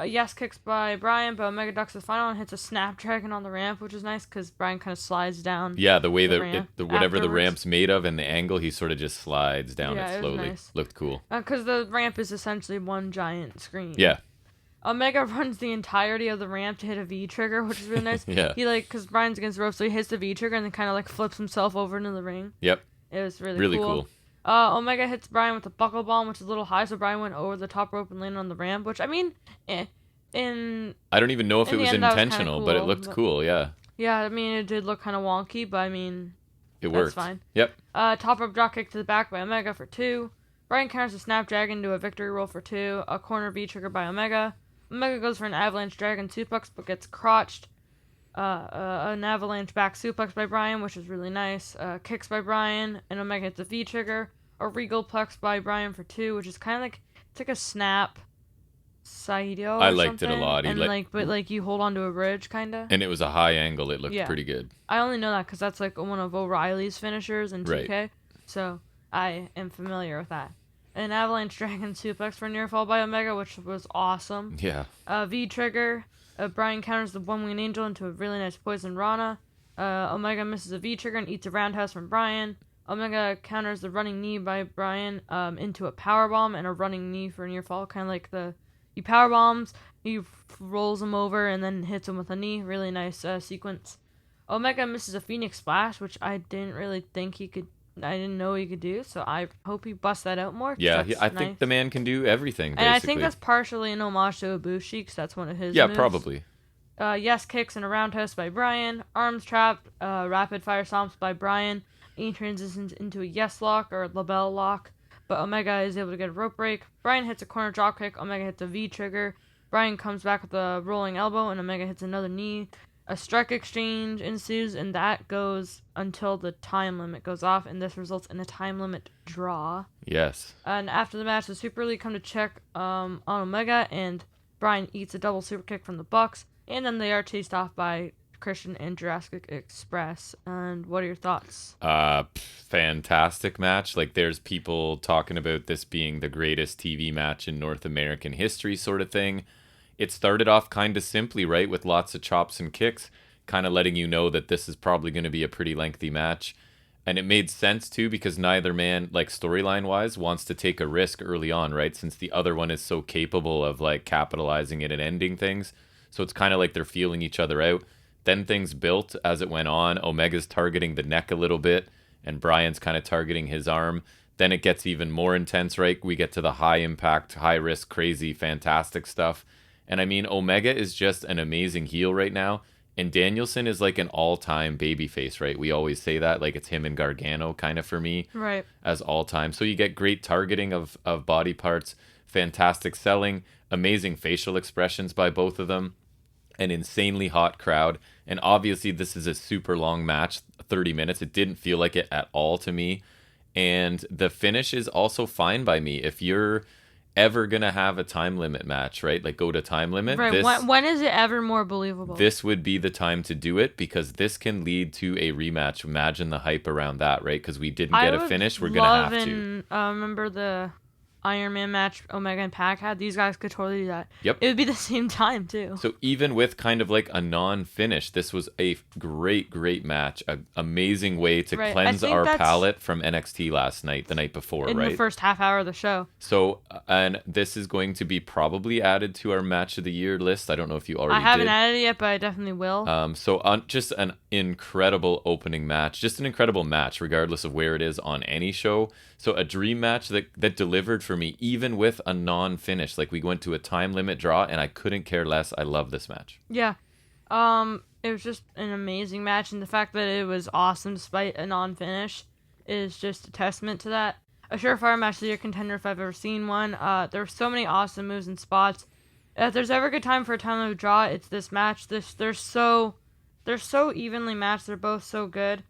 Yes kicks by Bryan, but Omega ducks the final and hits a snapdragon on the ramp, which is nice because Bryan kind of slides down. Yeah, the way whatever afterwards. The ramp's made of and the angle, he sort of just slides down it slowly. Was nice. Looked cool. Because the ramp is essentially one giant screen. Yeah. Omega runs the entirety of the ramp to hit a V trigger, which is really nice. Yeah. He because Bryan's against the rope, so he hits the V trigger and then kind of flips himself over into the ring. Yep. It was really cool. Omega hits Bryan with a buckle bomb, which is a little high, so Bryan went over the top rope and landed on the ramp, which, I mean, I don't even know if it was intentional, but it looked cool, yeah. Yeah, I mean, it did look kind of wonky, but I mean, it worked. That's fine. Yep. Top rope drop kick to the back by Omega for 2. Bryan counters a Snapdragon to a victory roll for 2. A corner V trigger by Omega. Omega goes for an avalanche dragon suplex, but gets crotched. An avalanche back suplex by Bryan, which is really nice. Kicks by Bryan, and Omega hits a V trigger. A regal plex by Bryan for 2, which is kind of it's like a snap Saido. I liked it a lot. But you hold onto a bridge, kind of. And it was a high angle. It looked pretty good. I only know that because that's one of O'Reilly's finishers in 2K, right. So I am familiar with that. An avalanche dragon suplex for near fall by Omega, which was awesome. Yeah. V trigger. Bryan counters the one-winged angel into a really nice poison Rana. Omega misses a V trigger and eats a roundhouse from Bryan. Omega counters the running knee by Bryan into a powerbomb and a running knee for near fall, kind of he powerbombs, he rolls him over and then hits him with a knee. Really nice sequence. Omega misses a Phoenix Splash, which I didn't really think he could. I didn't know he could do, so I hope he busts that out more. Yeah, I think the man can do everything, basically. And I think that's partially an homage to Ibushi, because that's one of his moves. Probably. Yes kicks and a roundhouse by Bryan. Arms trapped, rapid fire stomps by Bryan. He transitions into a yes lock or a label lock, but Omega is able to get a rope break. Bryan hits a corner dropkick, Omega hits a V trigger. Bryan comes back with a rolling elbow, and Omega hits another knee. A strike exchange ensues, and that goes until the time limit goes off, and this results in a time limit draw. Yes. And after the match, the Super Elite come to check on Omega, and Bryan eats a double super kick from the Bucks, and then they are chased off by Christian and Jurassic Express. And what are your thoughts? Fantastic match. There's people talking about this being the greatest TV match in North American history, sort of thing. It started off kind of simply, right, with lots of chops and kicks, kind of letting you know that this is probably going to be a pretty lengthy match. And it made sense, too, because neither man, storyline-wise, wants to take a risk early on, right, since the other one is so capable of, capitalizing it and ending things. So it's kind of like they're feeling each other out. Then things built as it went on. Omega's targeting the neck a little bit, and Bryan's kind of targeting his arm. Then it gets even more intense, right? We get to the high-impact, high-risk, crazy, fantastic stuff. And I mean, Omega is just an amazing heel right now. And Danielson is an all-time babyface, right? We always say that. It's him and Gargano kind of for me. Right. As all-time. So you get great targeting of body parts, fantastic selling, amazing facial expressions by both of them, an insanely hot crowd. And obviously this is a super long match, 30 minutes. It didn't feel like it at all to me. And the finish is also fine by me. If you're ever gonna have a time limit match, right? Go to time limit. Right. When is it ever more believable? This would be the time to do it because this can lead to a rematch. Imagine the hype around that, right? Because we didn't get a finish. We're gonna have to. Remember the Iron Man match Omega and Pac had? These guys could totally do that. Yep. It would be the same time, too. So even with kind of a non-finish, this was a great match. An amazing way to cleanse our palate from NXT the night before, right? In the first half hour of the show. So, and this is going to be probably added to our Match of the Year list. I don't know if you already did. I haven't added it yet, but I definitely will. Just an incredible opening match. Just an incredible match, regardless of where it is on any show. So a dream match that delivered for me, even with a non-finish. We went to a time limit draw, and I couldn't care less. I love this match. Yeah. It was just an amazing match, and the fact that it was awesome despite a non-finish is just a testament to that. A surefire match of the year contender if I've ever seen one. There were so many awesome moves and spots. If there's ever a good time for a time limit draw, it's this match. They're so evenly matched. They're both so good.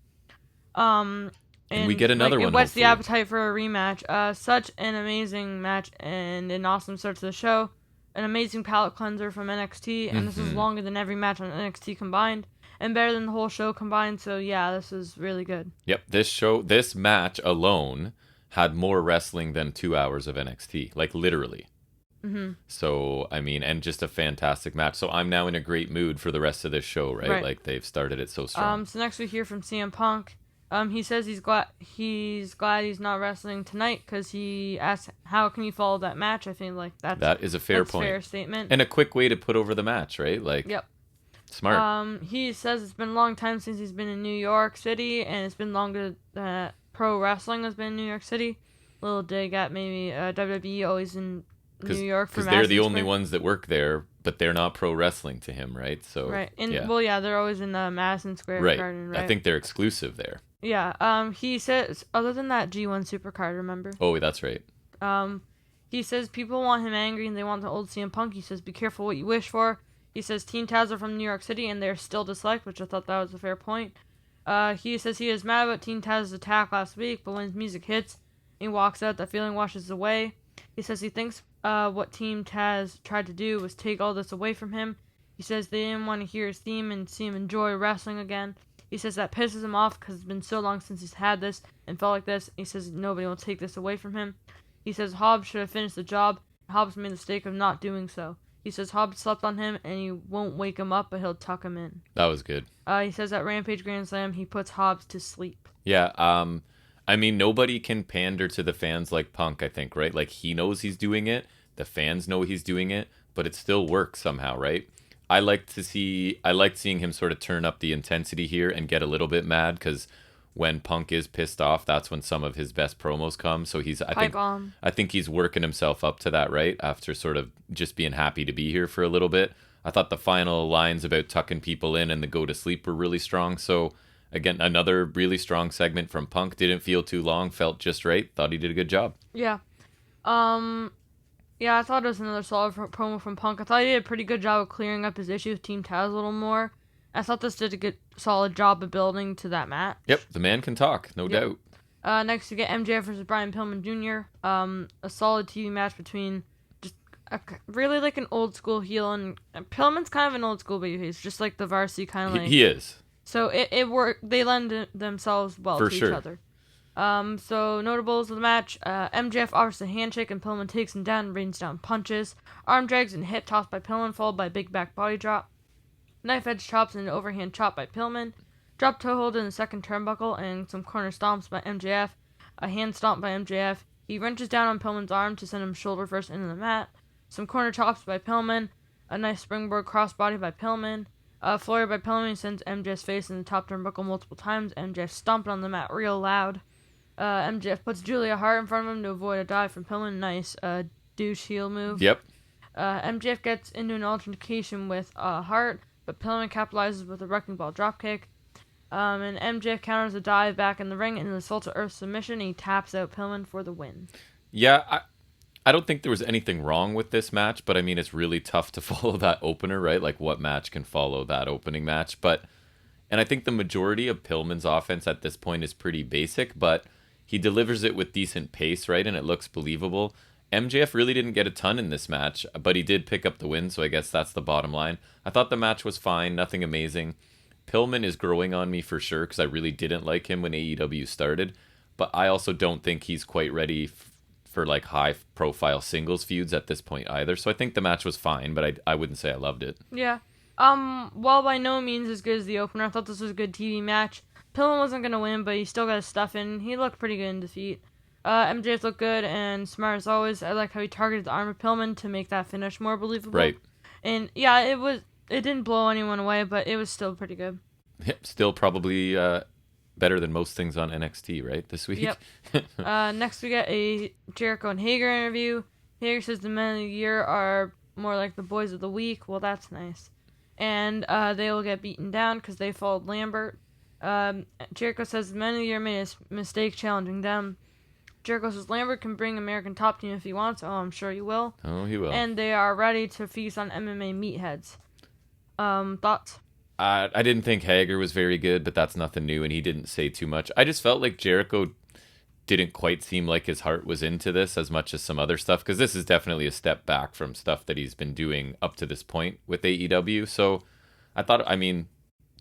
And we get another one. It whets the appetite for a rematch. Such an amazing match and an awesome start to the show. an amazing palate cleanser from NXT, and this is longer than every match on NXT combined, and better than the whole show combined. So yeah, this is really good. Yep, this match alone had more wrestling than 2 hours of NXT, like literally. So, I mean, and just a fantastic match. So I'm now in a great mood for the rest of this show, right? Like they've started it so strong. So next we hear from CM Punk. He says he's glad he's not wrestling tonight because he asked how can he follow that match. I think like that is a fair point, fair statement, and a quick way to put over the match, right? Like, yep, smart. He says it's been a long time since he's been in New York City, and it's been longer that pro wrestling has been in New York City. Little dig at maybe WWE always in New York because they're the only ones that work there, but they're not pro wrestling to him, right? So well, yeah, they're always in the Madison Square Garden, right? I think they're exclusive there. Yeah. He says other than that G1 Supercard, remember? Oh, that's right. He says people want him angry and they want the old CM Punk. He says be careful what you wish for. He says Team Taz are from New York City and they're still disliked, which I thought that was a fair point. He says he is mad about Team Taz's attack last week, but when his music hits, he walks out. That feeling washes away. He says he thinks what Team Taz tried to do was take all this away from him. He says they didn't want to hear his theme and see him enjoy wrestling again. He says that pisses him off because it's been so long since he's had this and felt like this. He says nobody will take this away from him. He says Hobbs should have finished the job. Hobbs made the mistake of not doing so. He says Hobbs slept on him and he won't wake him up, but he'll tuck him in. That was good. He says at Rampage Grand Slam he puts Hobbs to sleep. Yeah, I mean, nobody can pander to the fans like Punk, I think, right? Like, he knows he's doing it. The fans know he's doing it, but it still works somehow, right? I liked seeing him sort of turn up the intensity here and get a little bit mad, because when Punk is pissed off, that's when some of his best promos come. So I think he's working himself up to that, right? After sort of just being happy to be here for a little bit. I thought the final lines about tucking people in and the go to sleep were really strong. So again, another really strong segment from Punk. Didn't feel too long, felt just right. Thought he did a good job. Yeah. Yeah, I thought it was another solid promo from Punk. I thought he did a pretty good job of clearing up his issue with Team Taz a little more. I thought this did a good, solid job of building to that match. Yep, the man can talk, no doubt. Next, we get MJF versus Brian Pillman Jr. A solid TV match between just really like an old school heel, and Pillman's kind of an old school babyface, just like the Varsity kind of like. He is. So it worked. They lend themselves well to each other. So notables of the match, MJF offers a handshake and Pillman takes him down and rains down punches. Arm drags and hip toss by Pillman, followed by a big back body drop. Knife edge chops and an overhand chop by Pillman. Drop toe hold in the second turnbuckle and some corner stomps by MJF. A hand stomp by MJF. He wrenches down on Pillman's arm to send him shoulder first into the mat. Some corner chops by Pillman. A nice springboard crossbody by Pillman. Flurry by Pillman sends MJF's face in the top turnbuckle multiple times. MJF stomping on the mat real loud. MJF puts Julia Hart in front of him to avoid a dive from Pillman. Nice douche heel move. Yep. MJF gets into an altercation with Hart, but Pillman capitalizes with a wrecking ball dropkick. And MJF counters a dive back in the ring and an assault to Earth submission, and he taps out Pillman for the win. Yeah, I don't think there was anything wrong with this match, but I mean, it's really tough to follow that opener, right? Like, what match can follow that opening match? And I think the majority of Pillman's offense at this point is pretty basic, but he delivers it with decent pace, right? And it looks believable. MJF really didn't get a ton in this match, but he did pick up the win, so I guess that's the bottom line. I thought the match was fine, nothing amazing. Pillman is growing on me for sure, because I really didn't like him when AEW started, but I also don't think he's quite ready for like high-profile singles feuds at this point either. So I think the match was fine, but I wouldn't say I loved it. Yeah. While by no means as good as the opener, I thought this was a good TV match. Pillman wasn't going to win, but he still got his stuff in. He looked pretty good in defeat. MJF looked good and smart as always. I like how he targeted the arm of Pillman to make that finish more believable. Right. And yeah, it didn't blow anyone away, but it was still pretty good. Still probably better than most things on NXT, right, this week? Yep. Next we get a Jericho and Hager interview. Hager says the men of the year are more like the boys of the week. Well, that's nice. And they will get beaten down because they followed Lambert. Jericho says the men of the year made a mistake challenging them. Jericho says Lambert can bring American Top Team if he wants. Oh, I'm sure he will. Oh, he will. And they are ready to feast on MMA meatheads. Thoughts? I didn't think Hager was very good, but that's nothing new, and he didn't say too much. I just felt like Jericho didn't quite seem like his heart was into this as much as some other stuff, because this is definitely a step back from stuff that he's been doing up to this point with AEW. So I thought, I mean,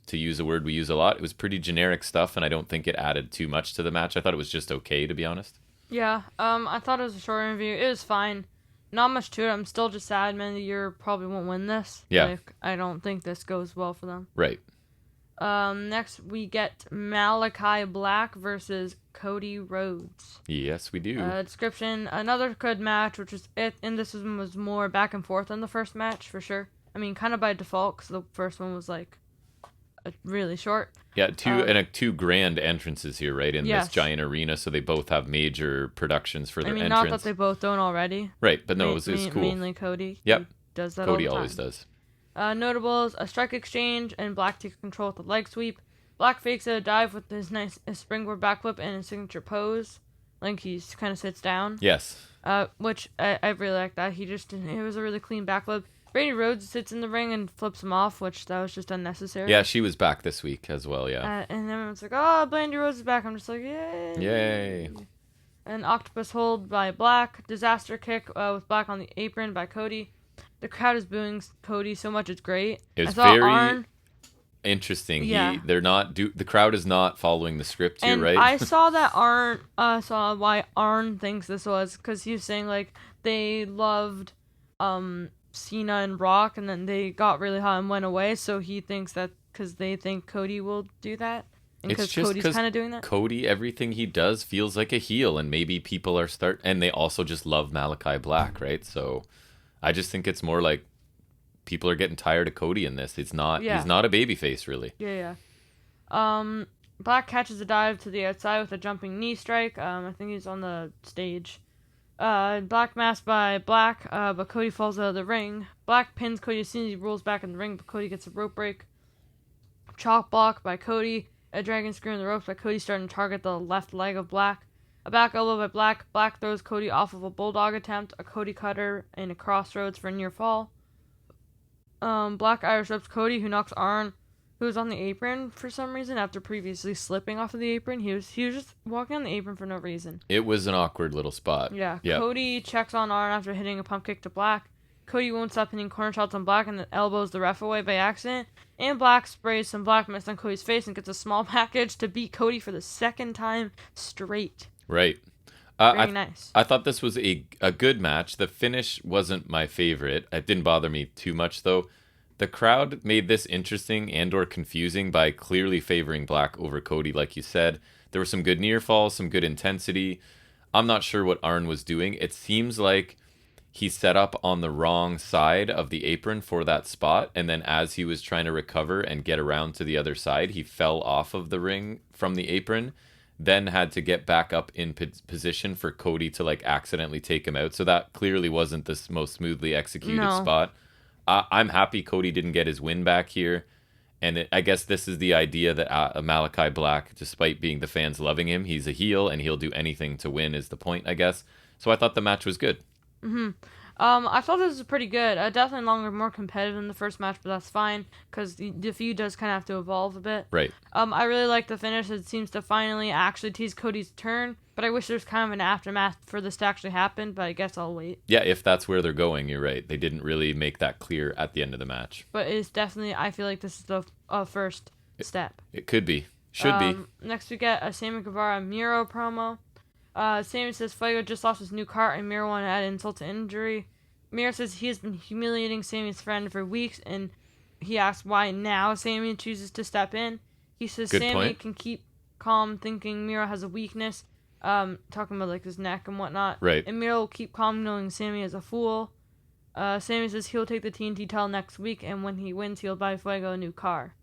to use a word we use a lot, it was pretty generic stuff, and I don't think it added too much to the match. I thought it was just okay, to be honest. Yeah, I thought it was a short interview. It was fine. Not much to it. I'm still just sad Man of the Year probably won't win this. Yeah. Like, I don't think this goes well for them. Right. Next we get Malachi Black versus Cody Rhodes. Yes, we do. Description: another good match, which is it, and this one was more back and forth than the first match for sure. I mean, kind of by default, because the first one was like really short. Yeah, two grand entrances here, right, in this giant arena, so they both have major productions for their entrance. Not that they both don't already. Right, but no, it was cool. Mainly Cody. Yep. He does that Cody all the time. always does. Notables: a strike exchange, and Black takes control with the leg sweep. Black fakes a dive with his nice springboard backflip and his signature pose. Like he kind of sits down. Yes. Which I really like that. It was a really clean backflip. Brady Rhodes sits in the ring and flips him off, which that was just unnecessary. Yeah, she was back this week as well, yeah. And everyone's like, oh, Brady Rhodes is back. I'm just like, yay. Yay. An octopus hold by Black. Disaster kick with Black on the apron by Cody. The crowd is booing Cody so much it's great. It was very interesting. Yeah. The crowd is not following the script here, right? I saw that saw why Arn thinks this was, because he was saying like they loved Cena and Rock, and then they got really hot and went away. So he thinks that because they think Cody will do that, and because Cody's kind of doing that. Cody, everything he does feels like a heel, and maybe people are and they also just love Malachi Black, right? So I just think it's more like people are getting tired of Cody in this. He's not a babyface, really. Yeah. Black catches a dive to the outside with a jumping knee strike. I think he's on the stage. Black mask by Black, but Cody falls out of the ring. Black pins Cody as soon as he rolls back in the ring, but Cody gets a rope break. Chalk block by Cody. A dragon screw in the ropes by Cody, starting to target the left leg of Black. A back elbow by Black. Black throws Cody off of a bulldog attempt, a Cody cutter, and a crossroads for a near fall. Black Irish ropes Cody, who knocks Arn, who was on the apron for some reason after previously slipping off of the apron. He was just walking on the apron for no reason. It was an awkward little spot. Yeah. Yep. Cody checks on Arn after hitting a pump kick to Black. Cody won't stop hitting corner shots on Black and then elbows the ref away by accident. And Black sprays some black mist on Cody's face and gets a small package to beat Cody for the second time straight. Right. Very nice. I thought this was a good match. The finish wasn't my favorite. It didn't bother me too much, though. The crowd made this interesting and or confusing by clearly favoring Black over Cody, like you said. There were some good near falls, some good intensity. I'm not sure what Arn was doing. It seems like he set up on the wrong side of the apron for that spot, and then as he was trying to recover and get around to the other side, he fell off of the ring from the apron, then had to get back up in position for Cody to like accidentally take him out. So that clearly wasn't the most smoothly executed spot. I'm happy Cody didn't get his win back here. And I guess this is the idea that Malachi Black, despite being the fans loving him, he's a heel and he'll do anything to win is the point, I guess. So I thought the match was good. Mm-hmm. I thought this was pretty good. Definitely longer, more competitive than the first match, but that's fine because the feud does kind of have to evolve a bit. Right. I really like the finish. It seems to finally actually tease Cody's turn, but I wish there was kind of an aftermath for this to actually happen, but I guess I'll wait. Yeah, if that's where they're going, you're right. They didn't really make that clear at the end of the match. But it's definitely, I feel like this is the first step. It could be. Should be. Next we get a Sammy Guevara Miro promo. Sammy says Fuego just lost his new car and Miro wanted to add insult to injury. Miro says he has been humiliating Sammy's friend for weeks, and he asks why now Sammy chooses to step in. He says Good Sammy point. can keep calm, thinking Miro has a weakness, talking about like his neck and whatnot. Right. And Miro will keep calm, knowing Sammy is a fool. Sammy says he'll take the TNT title next week, and when he wins, he'll buy Fuego a new car.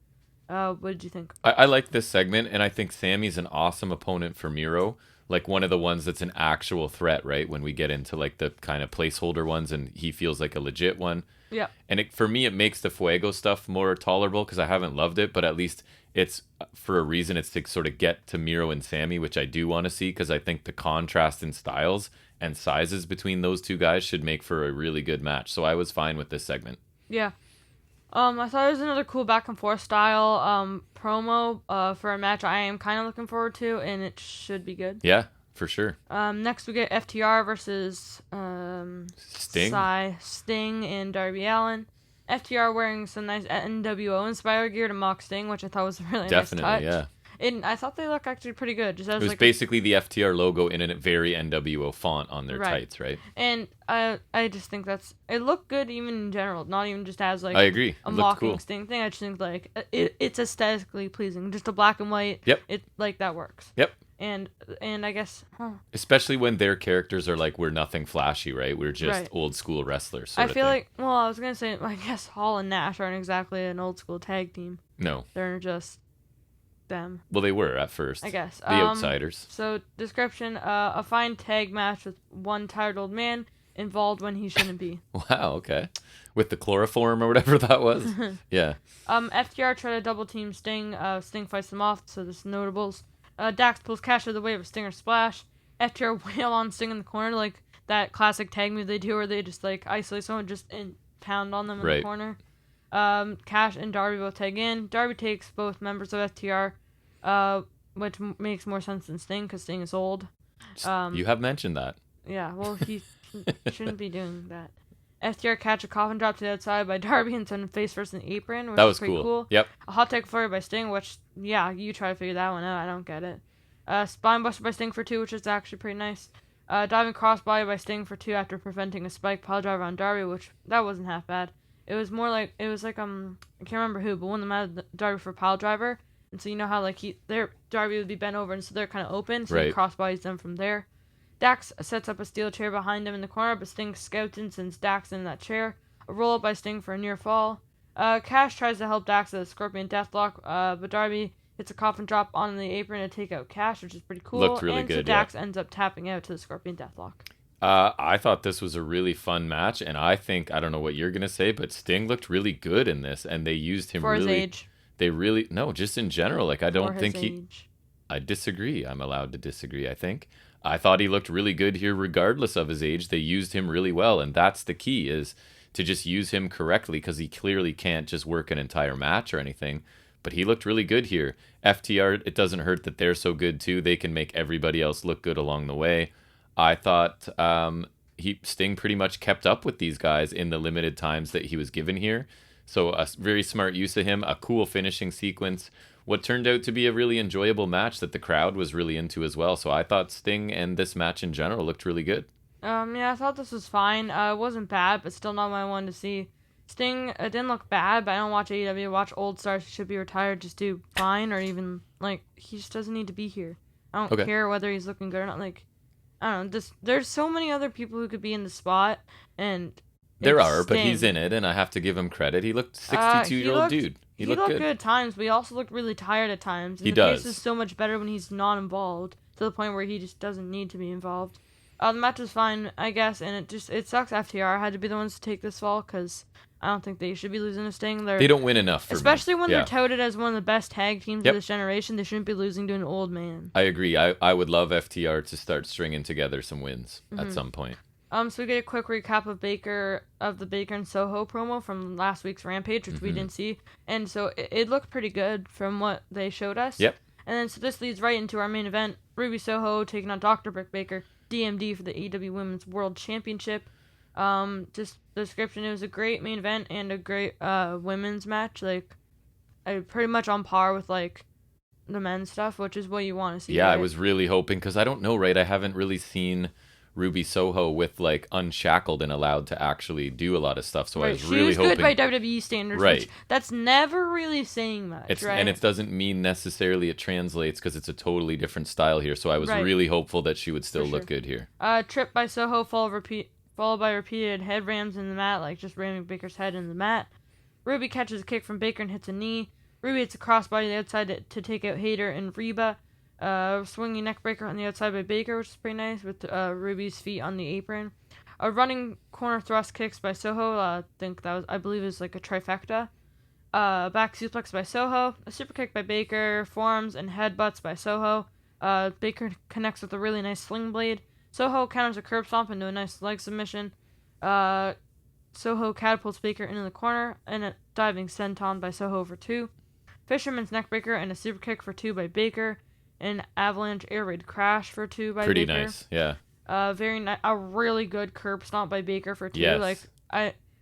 What did you think? I like this segment, and I think Sammy's an awesome opponent for Miro. Like one of the ones that's an actual threat, right? When we get into like the kind of placeholder ones and he feels like a legit one. Yeah. And for me, it makes the Fuego stuff more tolerable because I haven't loved it, but at least it's for a reason. It's to sort of get to Miro and Sammy, which I do want to see because I think the contrast in styles and sizes between those two guys should make for a really good match. So I was fine with this segment. Yeah. I thought it was another cool back and forth style promo for a match I am kind of looking forward to, and it should be good. Yeah, for sure. Next we get FTR versus Sting and Darby Allin. FTR wearing some nice NWO inspired gear to mock Sting, which I thought was a really nice touch. Definitely, yeah. And I thought they looked actually pretty good. Just as it was basically the FTR logo in a very NWO font on their tights, right? And I just think it looked good even in general, not even just as like I agree. a mocking Sting thing. I just think like it's aesthetically pleasing. Just a black and white. Yep. It like that works. Yep. And I guess especially when their characters are like, we're nothing flashy, right? We're just old school wrestlers. I feel like, well, I was gonna say, I guess Hall and Nash aren't exactly an old school tag team. No, they're just them. Well, they were at first, I guess. The outsiders. So description: a fine tag match with one tired old man involved when he shouldn't be. Wow. Okay. With the chloroform or whatever that was. Yeah. FTR try to double team Sting. Sting fights them off. So there's notables. Dax pulls Cash out of the way of a Stinger splash. FTR wail on Sting in the corner, like that classic tag move they do where they just like isolate someone and pound on them in the corner. Cash and Darby both tag in. Darby takes both members of FTR, which makes more sense than Sting because Sting is old. You have mentioned that. Yeah, well, he shouldn't be doing that. FTR catch a coffin drop to the outside by Darby and send him face first in the apron, which that was pretty cool. Yep. A hot tag flurry by Sting, which, yeah, you try to figure that one out. I don't get it. Spine buster by Sting for 2, which is actually pretty nice. Diving crossbody by Sting for 2 after preventing a spike pile driver on Darby, which that wasn't half bad. It was more like, I can't remember who, but one of them had Darby for pile driver. And so you know how like Darby would be bent over and so they're kind of open, so he crossbodies them from there. Dax sets up a steel chair behind him in the corner, but Sting scouts and sends Dax in that chair. A roll up by Sting for a near fall. Cash tries to help Dax with a Scorpion Deathlock, but Darby hits a coffin drop on the apron to take out Cash, which is pretty cool. Looked really good, so Dax ends up tapping out to the Scorpion Deathlock. I thought this was a really fun match, and I don't know what you're going to say, but Sting looked really good in this, and they used him for his age. No, just in general. Like, I don't think age. I disagree. I'm allowed to disagree, I think. I thought he looked really good here regardless of his age. They used him really well, and that's the key, is to just use him correctly, because he clearly can't just work an entire match or anything. But he looked really good here. FTR, it doesn't hurt that they're so good too. They can make everybody else look good along the way. I thought Sting pretty much kept up with these guys in the limited times that he was given here. So a very smart use of him, a cool finishing sequence. What turned out to be a really enjoyable match that the crowd was really into as well. So I thought Sting and this match in general looked really good. Yeah, I thought this was fine. It wasn't bad, but still not what I wanted to see. Sting, it didn't look bad, but I don't watch AEW. I watch old stars who should be retired just do fine, or even, like, he just doesn't need to be here. I don't care whether he's looking good or not. Like, I don't know. There's so many other people who could be in the spot, and there are, but he's in it, and I have to give him credit. He looked 62-year-old dude. He looked good at times, but he also looked really tired at times. And he the does. pace is so much better when he's not involved, to the point where he just doesn't need to be involved. The match was fine, I guess, and it sucks FTR had to be the ones to take this fall, because I don't think they should be losing to Sting. They don't win enough for especially me. When they're touted as one of the best tag teams of this generation. They shouldn't be losing to an old man. I agree. I would love FTR to start stringing together some wins at some point. So we get a quick recap of the Baker and Soho promo from last week's Rampage, which we didn't see. And so it looked pretty good from what they showed us. Yep. And then so this leads right into our main event. Ruby Soho taking on Dr. Britt Baker, DMD, for the AEW Women's World Championship. Just the description, it was a great main event and a great women's match. Like, pretty much on par with, like, the men's stuff, which is what you want to see. Yeah, right? I was really hoping, because I don't know, right? I haven't really seen Ruby Soho with, like, unshackled and allowed to actually do a lot of stuff. So I was really hoping. She was good by WWE standards. Right. That's never really saying much, right? And it doesn't mean necessarily it translates, because it's a totally different style here. So I was really hopeful that she would still look good here. Trip by Soho, followed by repeated head rams in the mat, like just ramming Baker's head in the mat. Ruby catches a kick from Baker and hits a knee. Ruby hits a crossbody to the outside to take out Hayter and Reba. Swinging neckbreaker on the outside by Baker, which is pretty nice, with Ruby's feet on the apron. A running corner thrust kicks by Soho. I believe is like a trifecta. Back suplex by Soho. A super kick by Baker. Forearms and headbutts by Soho. Baker connects with a really nice sling blade. Soho counters a curb stomp into a nice leg submission. Soho catapults Baker into the corner, and a diving senton by Soho for 2. Fisherman's neckbreaker and a super kick for 2 by Baker. an Avalanche Air Raid Crash for 2 by Pretty Baker. nice, yeah. A really good curb stomp by Baker for 2. Yes.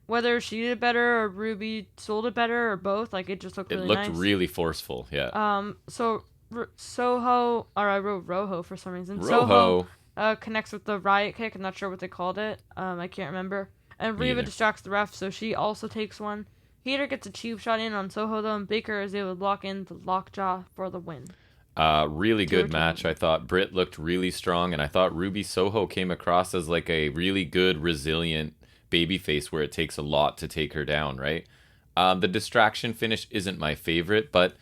Whether she did it better or Ruby sold it better or both, it just looked really nice. It looked really forceful, yeah. Soho, or I wrote Rojo for some reason. Rojo. Soho connects with the Riot Kick. I'm not sure what they called it. I can't remember. And Reva distracts the ref, so she also takes one. Heater gets a cheap shot in on Soho, though, and Baker is able to lock in the lockjaw for the win. Really good match. I thought Britt looked really strong, and I thought Ruby Soho came across as like a really good, resilient babyface where it takes a lot to take her down, right? The distraction finish isn't my favorite, but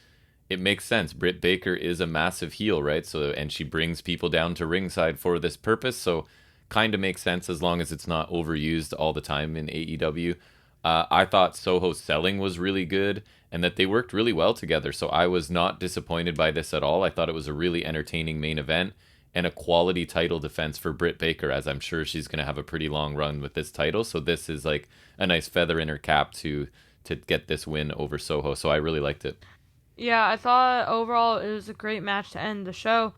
it makes sense. Britt Baker is a massive heel, right? And she brings people down to ringside for this purpose, so kind of makes sense as long as it's not overused all the time in AEW. I thought Soho's selling was really good and that they worked really well together, so I was not disappointed by this at all. I thought it was a really entertaining main event and a quality title defense for Britt Baker, as I'm sure she's going to have a pretty long run with this title, so this is like a nice feather in her cap to get this win over Soho, so I really liked it. Yeah, I thought overall it was a great match to end the show.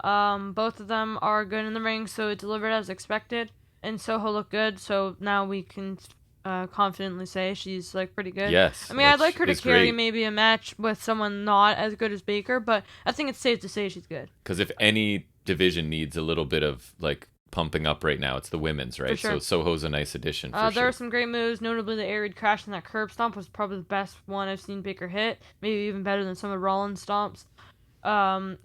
Both of them are good in the ring, so it delivered as expected, and Soho looked good, so now we can confidently say she's pretty good. Yes. I mean, I'd like her to carry maybe a match with someone not as good as Baker, but I think it's safe to say she's good. Because if any division needs a little bit of pumping up right now, it's the women's, right? Sure. So Soho's a nice addition. There were some great moves, notably the air raid crash and that curb stomp was probably the best one I've seen Baker hit, maybe even better than some of Rollins' stomps.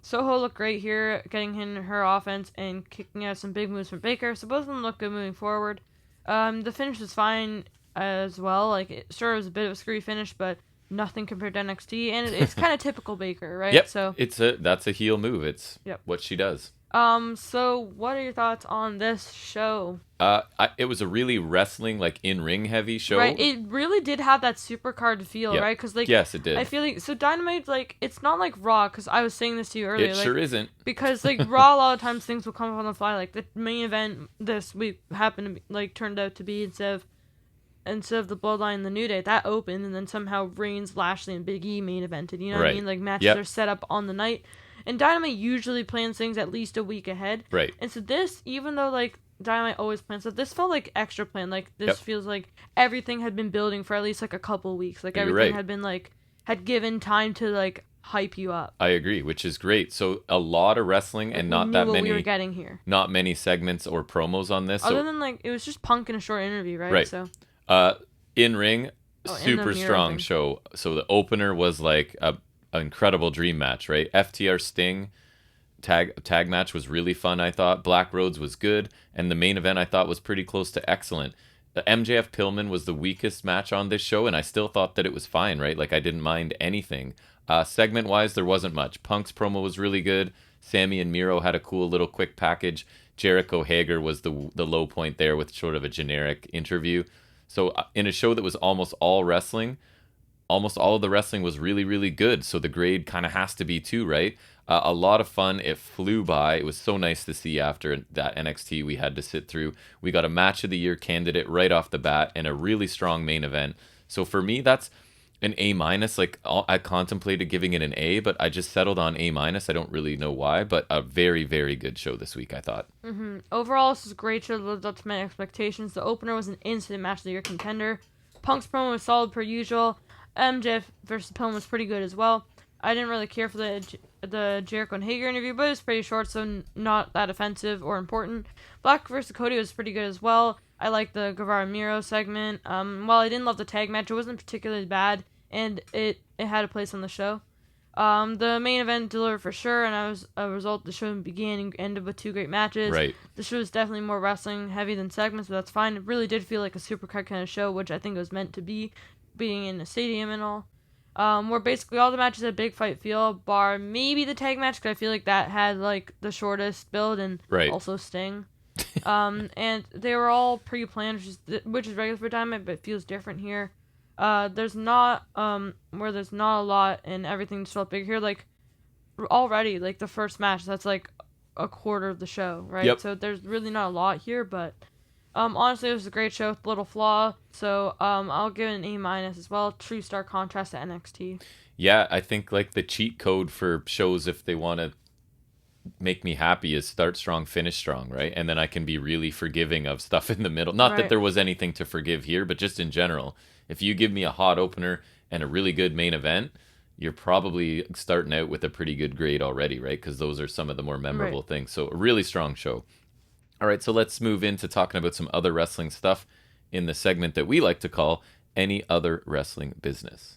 Soho looked great here, getting in her offense and kicking out some big moves from Baker, so both of them look good moving forward. The finish was fine as well. It was a bit of a screwy finish, but nothing compared to NXT, and it's kind of typical Baker, right? Yep. So that's a heel move. It's what she does. So what are your thoughts on this show? It was a really wrestling, in-ring heavy show. Right, it really did have that supercard feel, right? Because yes, it did. I feel so Dynamite, it's not like Raw, because I was saying this to you earlier. It sure isn't. Because Raw, a lot of times things will come up on the fly. The main event this week happened to be, turned out to be instead of the Bloodline and the New Day, that opened, and then somehow Reigns, Lashley, and Big E main evented. You know what I mean? Matches are set up on the night. And Dynamite usually plans things at least a week ahead. Right. And so this, even though Dynamite always plans stuff, this felt like extra plan. This feels like everything had been building for at least a couple weeks. Everything had been had given time to hype you up. I agree, which is great. So a lot of wrestling and not that many. We were getting here. Not many segments or promos on this. Other than it was just Punk in a short interview, right? Right. So. In ring, super strong show. So the opener was an incredible dream match, right? FTR Sting tag match was really fun, I thought. Black Rhodes was good, and the main event I thought was pretty close to excellent. The MJF Pillman was the weakest match on this show, and I still thought that it was fine, right? I didn't mind anything. Segment wise, there wasn't much. Punk's promo was really good. Sammy and Miro had a cool little quick package. Jericho Hager was the low point there with sort of a generic interview. So in a show that was almost all wrestling, almost all of the wrestling was really, really good. So the grade kind of has to be 2, right? A lot of fun. It flew by. It was so nice to see after that NXT we had to sit through. We got a Match of the Year candidate right off the bat and a really strong main event. So for me, that's an A-. I contemplated giving it an A, but I just settled on A-. I don't really know why, but a very, very good show this week, I thought. Mm-hmm. Overall, this was a great show that lived up to my expectations. The opener was an instant Match of the Year contender. Punk's promo was solid per usual. MJF versus Pillman was pretty good as well. I didn't really care for the Jericho and Hager interview, but it was pretty short, so not that offensive or important. Black versus Cody was pretty good as well. I liked the Guevara Miro segment. While I didn't love the tag match, it wasn't particularly bad, and it had a place on the show. The main event delivered for sure, and as a result, the show began and ended with 2 great matches. Right. The show was definitely more wrestling heavy than segments, but that's fine. It really did feel like a supercard kind of show, which I think it was meant to be, being in a stadium and all. Where basically all the matches had big fight feel, bar maybe the tag match, because I feel like that had the shortest build and also Sting. And they were all pre-planned, which is regular for Dynamite, but it feels different here. There's not where there's not a lot and everything just felt big here. Already, the first match, that's a quarter of the show, right? Yep. So there's really not a lot here, but honestly, it was a great show with little flaw. So I'll give it an A- as well. True stark contrast to NXT. Yeah, I think the cheat code for shows if they want to make me happy is start strong, finish strong, right? And then I can be really forgiving of stuff in the middle. Not that there was anything to forgive here, but just in general, if you give me a hot opener and a really good main event, you're probably starting out with a pretty good grade already, right? Because those are some of the more memorable things. So a really strong show. All right, so let's move into talking about some other wrestling stuff in the segment that we like to call Any Other Wrestling Business.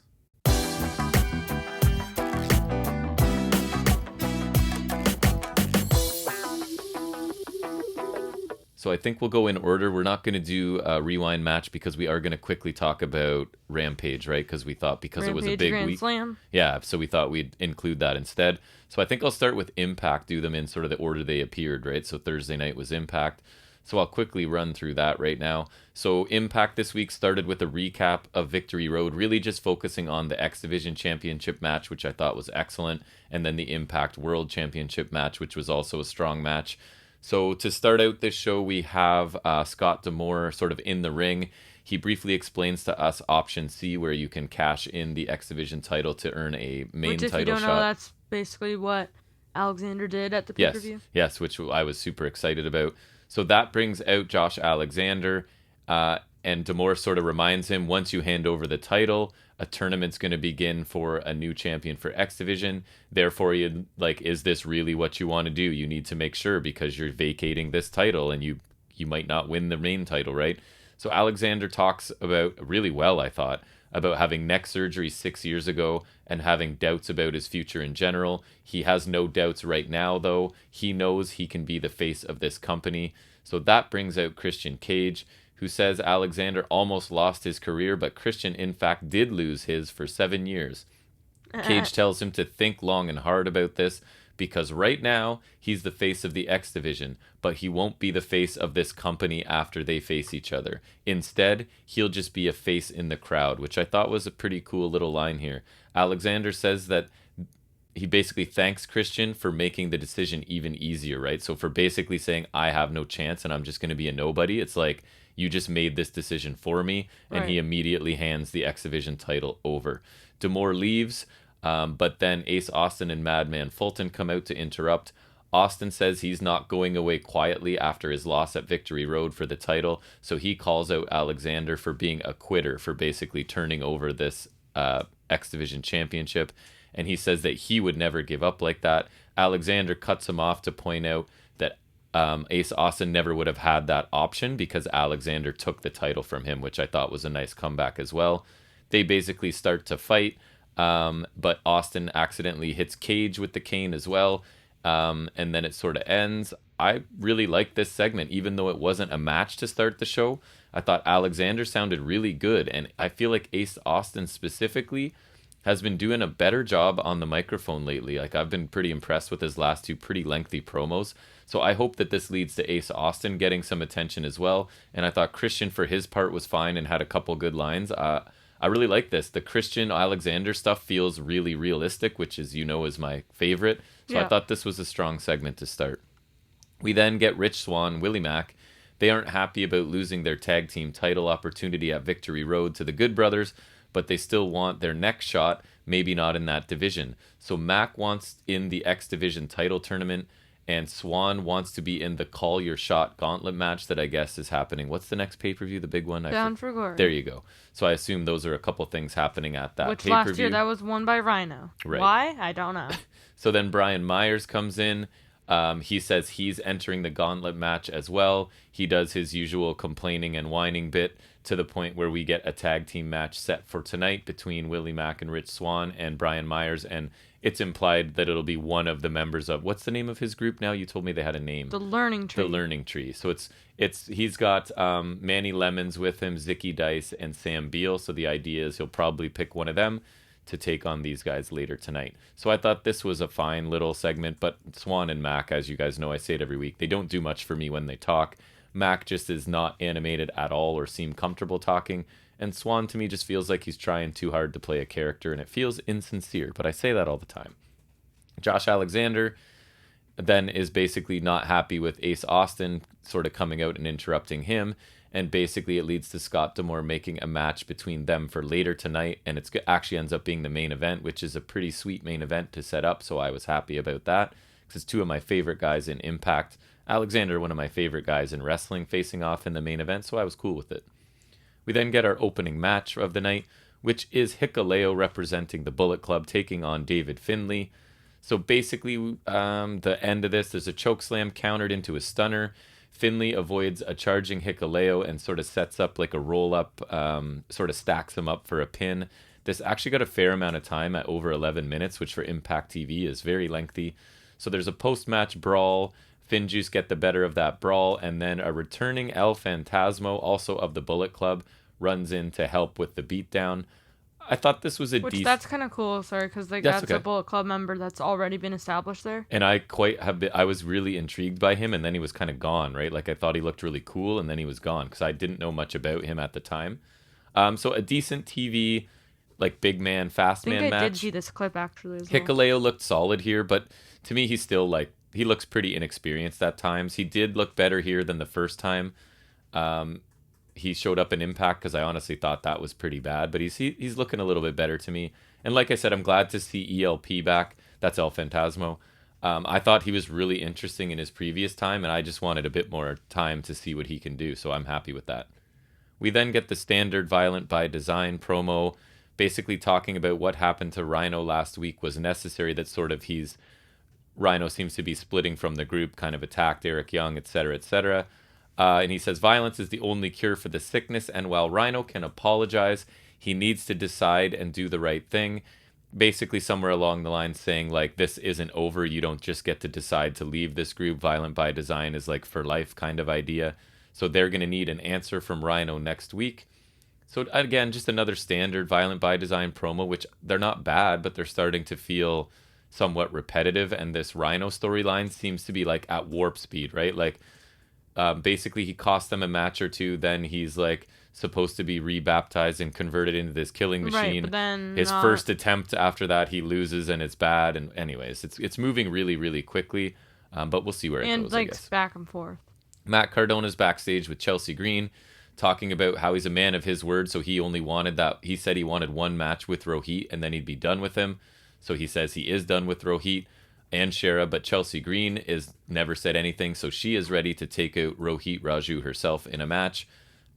So I think we'll go in order. We're not going to do a rewind match because we are going to quickly talk about Rampage, right? Because we thought because Rampage, it was a big Grand week. Slam. Yeah, so we thought we'd include that instead. So I think I'll start with Impact, do them in sort of the order they appeared, right? So Thursday night was Impact. So I'll quickly run through that right now. So Impact this week started with a recap of Victory Road, really just focusing on the X Division Championship match, which I thought was excellent, and then the Impact World Championship match, which was also a strong match. So to start out this show, we have Scott D'Amore sort of in the ring. He briefly explains to us Option C, where you can cash in the X Division title to earn a main title shot. Which, if you don't know, that's basically what Alexander did at the pay-per-view. Yes, which I was super excited about. So that brings out Josh Alexander, and D'Amore sort of reminds him, once you hand over the title, a tournament's going to begin for a new champion for X Division. Therefore, is this really what you want to do? You need to make sure, because you're vacating this title and you might not win the main title, right? So Alexander talks about, really well, I thought, about having neck surgery 6 years ago and having doubts about his future in general. He has no doubts right now, though. He knows he can be the face of this company. So that brings out Christian Cage, who says Alexander almost lost his career, but Christian, in fact, did lose his for 7 years. Cage tells him to think long and hard about this, because right now, he's the face of the X Division, but he won't be the face of this company after they face each other. Instead, he'll just be a face in the crowd, which I thought was a pretty cool little line here. Alexander says that he basically thanks Christian for making the decision even easier, right? So for basically saying, I have no chance and I'm just going to be a nobody, it's like, you just made this decision for me, and he immediately hands the X Division title over. D'Amore leaves, but then Ace Austin and Madman Fulton come out to interrupt. Austin says he's not going away quietly after his loss at Victory Road for the title, so he calls out Alexander for being a quitter, for basically turning over this X Division championship, and he says that he would never give up like that. Alexander cuts him off to point out that Ace Austin never would have had that option because Alexander took the title from him, which I thought was a nice comeback as well. They basically start to fight, but Austin accidentally hits Cage with the cane as well, and then it sort of ends. I really liked this segment, even though it wasn't a match to start the show. I thought Alexander sounded really good, and I feel like Ace Austin specifically has been doing a better job on the microphone lately. Like, I've been pretty impressed with his last two pretty lengthy promos. So I hope that this leads to Ace Austin getting some attention as well. And I thought Christian, for his part, was fine and had a couple good lines. I really like this. The Christian Alexander stuff feels really realistic, which, as you know, is my favorite. So I thought this was a strong segment to start. We then get Rich Swann, Willie Mack. They aren't happy about losing their tag team title opportunity at Victory Road to the Good Brothers, but they still want their next shot, maybe not in that division. So Mack wants in the X Division title tournament, and Swann wants to be in the Call Your Shot gauntlet match that I guess is happening. What's the next pay-per-view, the big one? Bound for Glory. There you go. So I assume those are a couple things happening at that Which pay-per-view. last year that was won by Rhino. Right. Why? I don't know. So then Brian Myers comes in. He says he's entering the gauntlet match as well. He does his usual complaining and whining bit, to the point where we get a tag team match set for tonight between Willie Mack and Rich Swann and Brian Myers, and it's implied that it'll be one of the members of, what's the name of his group now? You told me they had a name. The Learning Tree. The Learning Tree. So he's got Manny Lemons with him, Zicky Dice, and Sam Beal. So the idea is he'll probably pick one of them to take on these guys later tonight. So I thought this was a fine little segment, but Swann and Mack, as you guys know, I say it every week, they don't do much for me when they talk. Mack just is not animated at all or seem comfortable talking, and Swann to me just feels like he's trying too hard to play a character, and it feels insincere, but I say that all the time. Josh Alexander then is basically not happy with Ace Austin sort of coming out and interrupting him, and basically it leads to Scott D'Amore making a match between them for later tonight, and it actually ends up being the main event, which is a pretty sweet main event to set up, so I was happy about that. because two of my favorite guys in Impact, Alexander, one of my favorite guys in wrestling, facing off in the main event, so I was cool with it. We then get our opening match of the night, which is Hikuleo representing the Bullet Club taking on David Finlay. So basically, the end of this, there's a chokeslam countered into a stunner. Finlay avoids a charging Hikuleo and sort of sets up like a roll-up, sort of stacks him up for a pin. This actually got a fair amount of time at over 11 minutes, which for Impact TV is very lengthy. So there's a post-match brawl. Finjuice get the better of that brawl, and then a returning El Phantasmo, also of the Bullet Club, runs in to help with the beatdown. I thought this was that's kind of cool, sorry, because that's okay. A Bullet Club member that's already been established there. And I was really intrigued by him, and then he was kind of gone, right? Like, I thought he looked really cool, and then he was gone, because I didn't know much about him at the time. So a decent TV, like, big man, fast man match. I did see this clip, actually, as well. Hikuleo looked solid here, but to me, he's still, like, he looks pretty inexperienced at times. He did look better here than the first time. He showed up in Impact, because I honestly thought that was pretty bad, but he's looking a little bit better to me. And like I said, I'm glad to see ELP back. That's El Phantasmo. I thought he was really interesting in his previous time, and I just wanted a bit more time to see what he can do, so I'm happy with that. We then get the standard Violent by Design promo, basically talking about what happened to Rhino last week was necessary, that sort of Rhino seems to be splitting from the group, kind of attacked Eric Young, etc., etc. And he says violence is the only cure for the sickness, and while Rhino can apologize, he needs to decide and do the right thing. Basically somewhere along the line saying, like, this isn't over, you don't just get to decide to leave this group. Violent by Design is like for life kind of idea. So they're going to need an answer from Rhino next week. So again, just another standard Violent by Design promo, which they're not bad, but they're starting to feel somewhat repetitive, and this Rhino storyline seems to be like at warp speed, right? Like, basically he cost them a match or two, then he's like supposed to be rebaptized and converted into this killing machine. Right, but then his first attempt after that he loses and it's bad, and anyways, it's moving really, really quickly, but we'll see where it goes. And like back and forth. Matt Cardona's backstage with Chelsea Green, talking about how he's a man of his word, so he said he wanted one match with Rohit and then he'd be done with him. So he says he is done with Rohit and Shera, but Chelsea Green is never said anything, so she is ready to take out Rohit Raju herself in a match.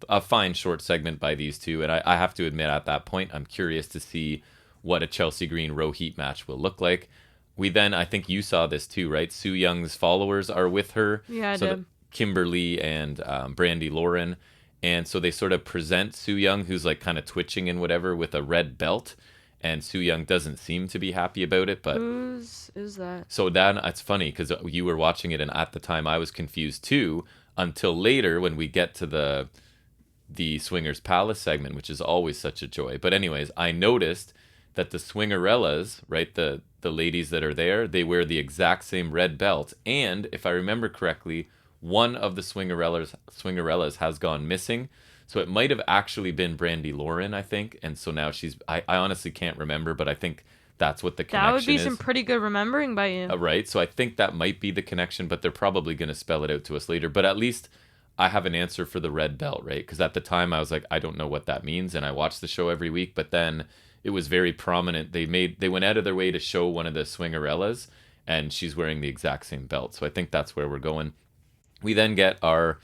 A fine short segment by these two, and I have to admit at that point I'm curious to see what a Chelsea Green Rohit match will look like. We then, I think you saw this too, right? Su Young's followers are with her. Yeah, I did. Kimberly and Brandy Lauren, and so they sort of present Su Young, who's like kind of twitching and whatever, with a red belt. And Su Young doesn't seem to be happy about it, but whose is that? So then it's funny because you were watching it, and at the time I was confused too. Until later, when we get to the Swingers Palace segment, which is always such a joy. But anyways, I noticed that the Swingerellas, right, the ladies that are there, they wear the exact same red belt, and if I remember correctly, one of the Swingerellas has gone missing. So it might have actually been Brandy Lauren, I think. And so now I honestly can't remember, but I think that's what the connection is. That would be some pretty good remembering by you. Right. So I think that might be the connection, but they're probably going to spell it out to us later. But at least I have an answer for the red belt, right? Because at the time I was like, I don't know what that means. And I watch the show every week, but then it was very prominent. They went out of their way to show one of the Swingerellas, and she's wearing the exact same belt. So I think that's where we're going. We then get our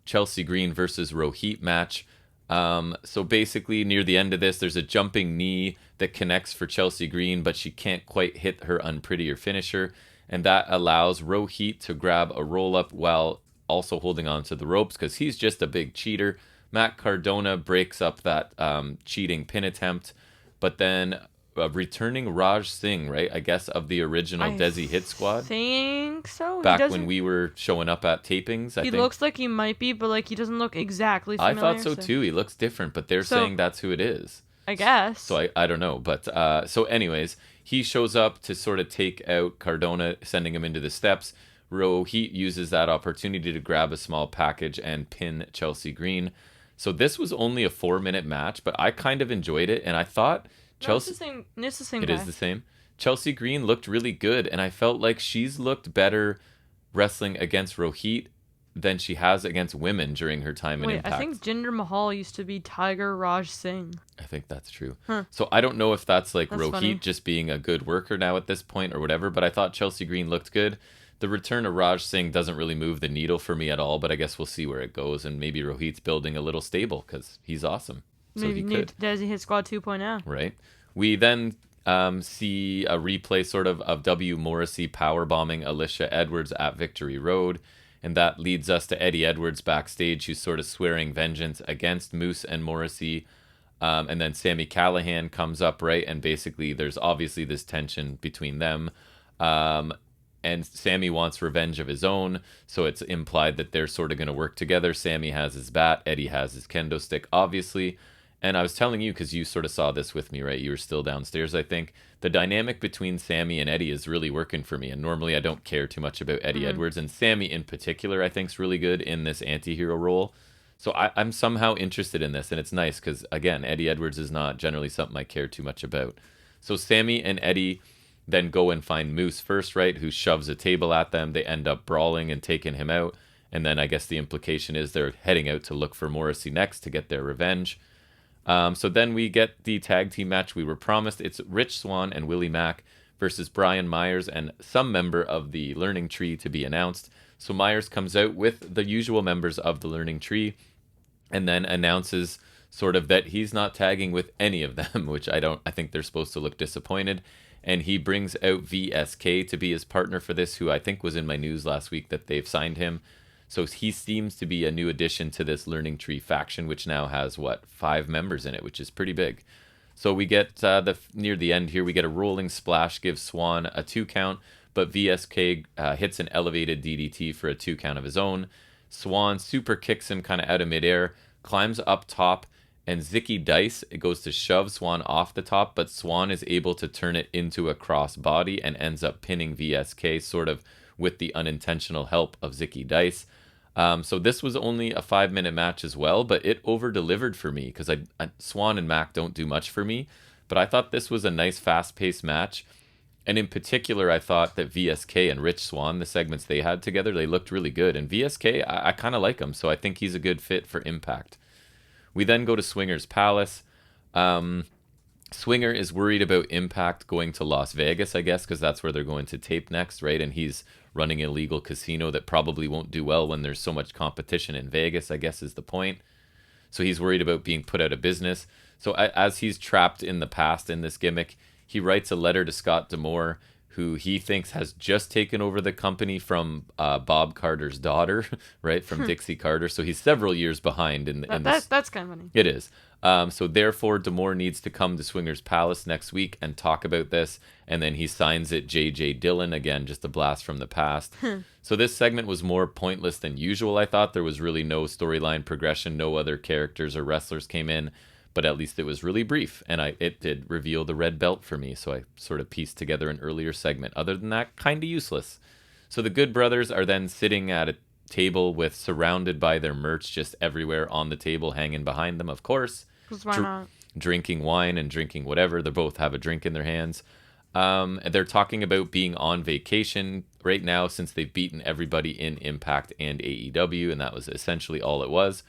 Chelsea Green versus Rohit match. So basically near the end of this, there's a jumping knee that connects for Chelsea Green, but she can't quite hit her unprettier finisher, and that allows Rohit to grab a roll-up while also holding on to the ropes because he's just a big cheater. Matt Cardona breaks up that cheating pin attempt, but then returning Raj Singh, right? I guess of the original Desi Hit Squad. I think so. Back when we were showing up at tapings, I think. He looks like he might be, but like he doesn't look exactly familiar. I thought so too. He looks different, but they're saying that's who it is. I guess. So I don't know. But so anyways, he shows up to sort of take out Cardona, sending him into the steps. Rohit uses that opportunity to grab a small package and pin Chelsea Green. So this was only a 4-minute match, but I kind of enjoyed it, and I thought Chelsea. It's the same. It is the same. Chelsea Green looked really good, and I felt like she's looked better wrestling against Rohit than she has against women during her time in Impact. I think Jinder Mahal used to be Tiger Raj Singh. I think that's true. Huh. So I don't know if that's like That's Rohit funny. just being a good worker now at this point or whatever, but I thought Chelsea Green looked good. The return of Raj Singh doesn't really move the needle for me at all, but I guess we'll see where it goes, and maybe Rohit's building a little stable because he's awesome. So Maybe he could. Does he hit Squad 2.0? Right. We then see a replay sort of W. Morrissey powerbombing Alicia Edwards at Victory Road. And that leads us to Eddie Edwards backstage, who's sort of swearing vengeance against Moose and Morrissey. And then Sami Callihan comes up, right? And basically there's obviously this tension between them. And Sami wants revenge of his own. So it's implied that they're sort of going to work together. Sami has his bat. Eddie has his kendo stick, obviously. And I was telling you, because you sort of saw this with me, right? You were still downstairs, I think. The dynamic between Sami and Eddie is really working for me. And normally I don't care too much about Eddie Edwards. And Sami in particular, I think, is really good in this anti-hero role. So I'm somehow interested in this. And it's nice because, again, Eddie Edwards is not generally something I care too much about. So Sami and Eddie then go and find Moose first, right? Who shoves a table at them. They end up brawling and taking him out. And then I guess the implication is they're heading out to look for Morrissey next to get their revenge. So then we get the tag team match we were promised. It's Rich Swann and Willie Mack versus Brian Myers and some member of the Learning Tree to be announced. So Myers comes out with the usual members of the Learning Tree and then announces sort of that he's not tagging with any of them, which I think they're supposed to look disappointed. And he brings out VSK to be his partner for this, who I think was in my news last week that they've signed him. So he seems to be a new addition to this Learning Tree faction, which now has, 5 members in it, which is pretty big. So we get, near the end here, we get a rolling splash, gives Swann a 2 count, but VSK hits an elevated DDT for a 2 count of his own. Swann super kicks him kind of out of midair, climbs up top, and Zicky Dice goes to shove Swann off the top, but Swann is able to turn it into a cross body and ends up pinning VSK sort of with the unintentional help of Zicky Dice. So this was only a 5-minute match as well, but it over-delivered for me because Swann and Mac don't do much for me. But I thought this was a nice, fast-paced match. And in particular, I thought that VSK and Rich Swann, the segments they had together, they looked really good. And VSK, I kind of like him, so I think he's a good fit for Impact. We then go to Swinger's Palace. Swinger is worried about Impact going to Las Vegas, I guess, because that's where they're going to tape next, right? And he's running an illegal casino that probably won't do well when there's so much competition in Vegas, I guess is the point. So he's worried about being put out of business. So as he's trapped in the past in this gimmick, he writes a letter to Scott D'Amore, who he thinks has just taken over the company from Bob Carter's daughter, right, from Dixie Carter. So he's several years behind in this. That's kind of funny. It is. So therefore, D'Amore needs to come to Swinger's Palace next week and talk about this. And then he signs it J.J. Dillon, again, just a blast from the past. So this segment was more pointless than usual, I thought. There was really no storyline progression. No other characters or wrestlers came in. But at least it was really brief. And it did reveal the red belt for me. So I sort of pieced together an earlier segment. Other than that, kind of useless. So the Good Brothers are then sitting at a table with surrounded by their merch just everywhere on the table, hanging behind them, of course. Because why not? Drinking wine and drinking whatever. They both have a drink in their hands. And they're talking about being on vacation right now since they've beaten everybody in Impact and AEW, and that was essentially all it was.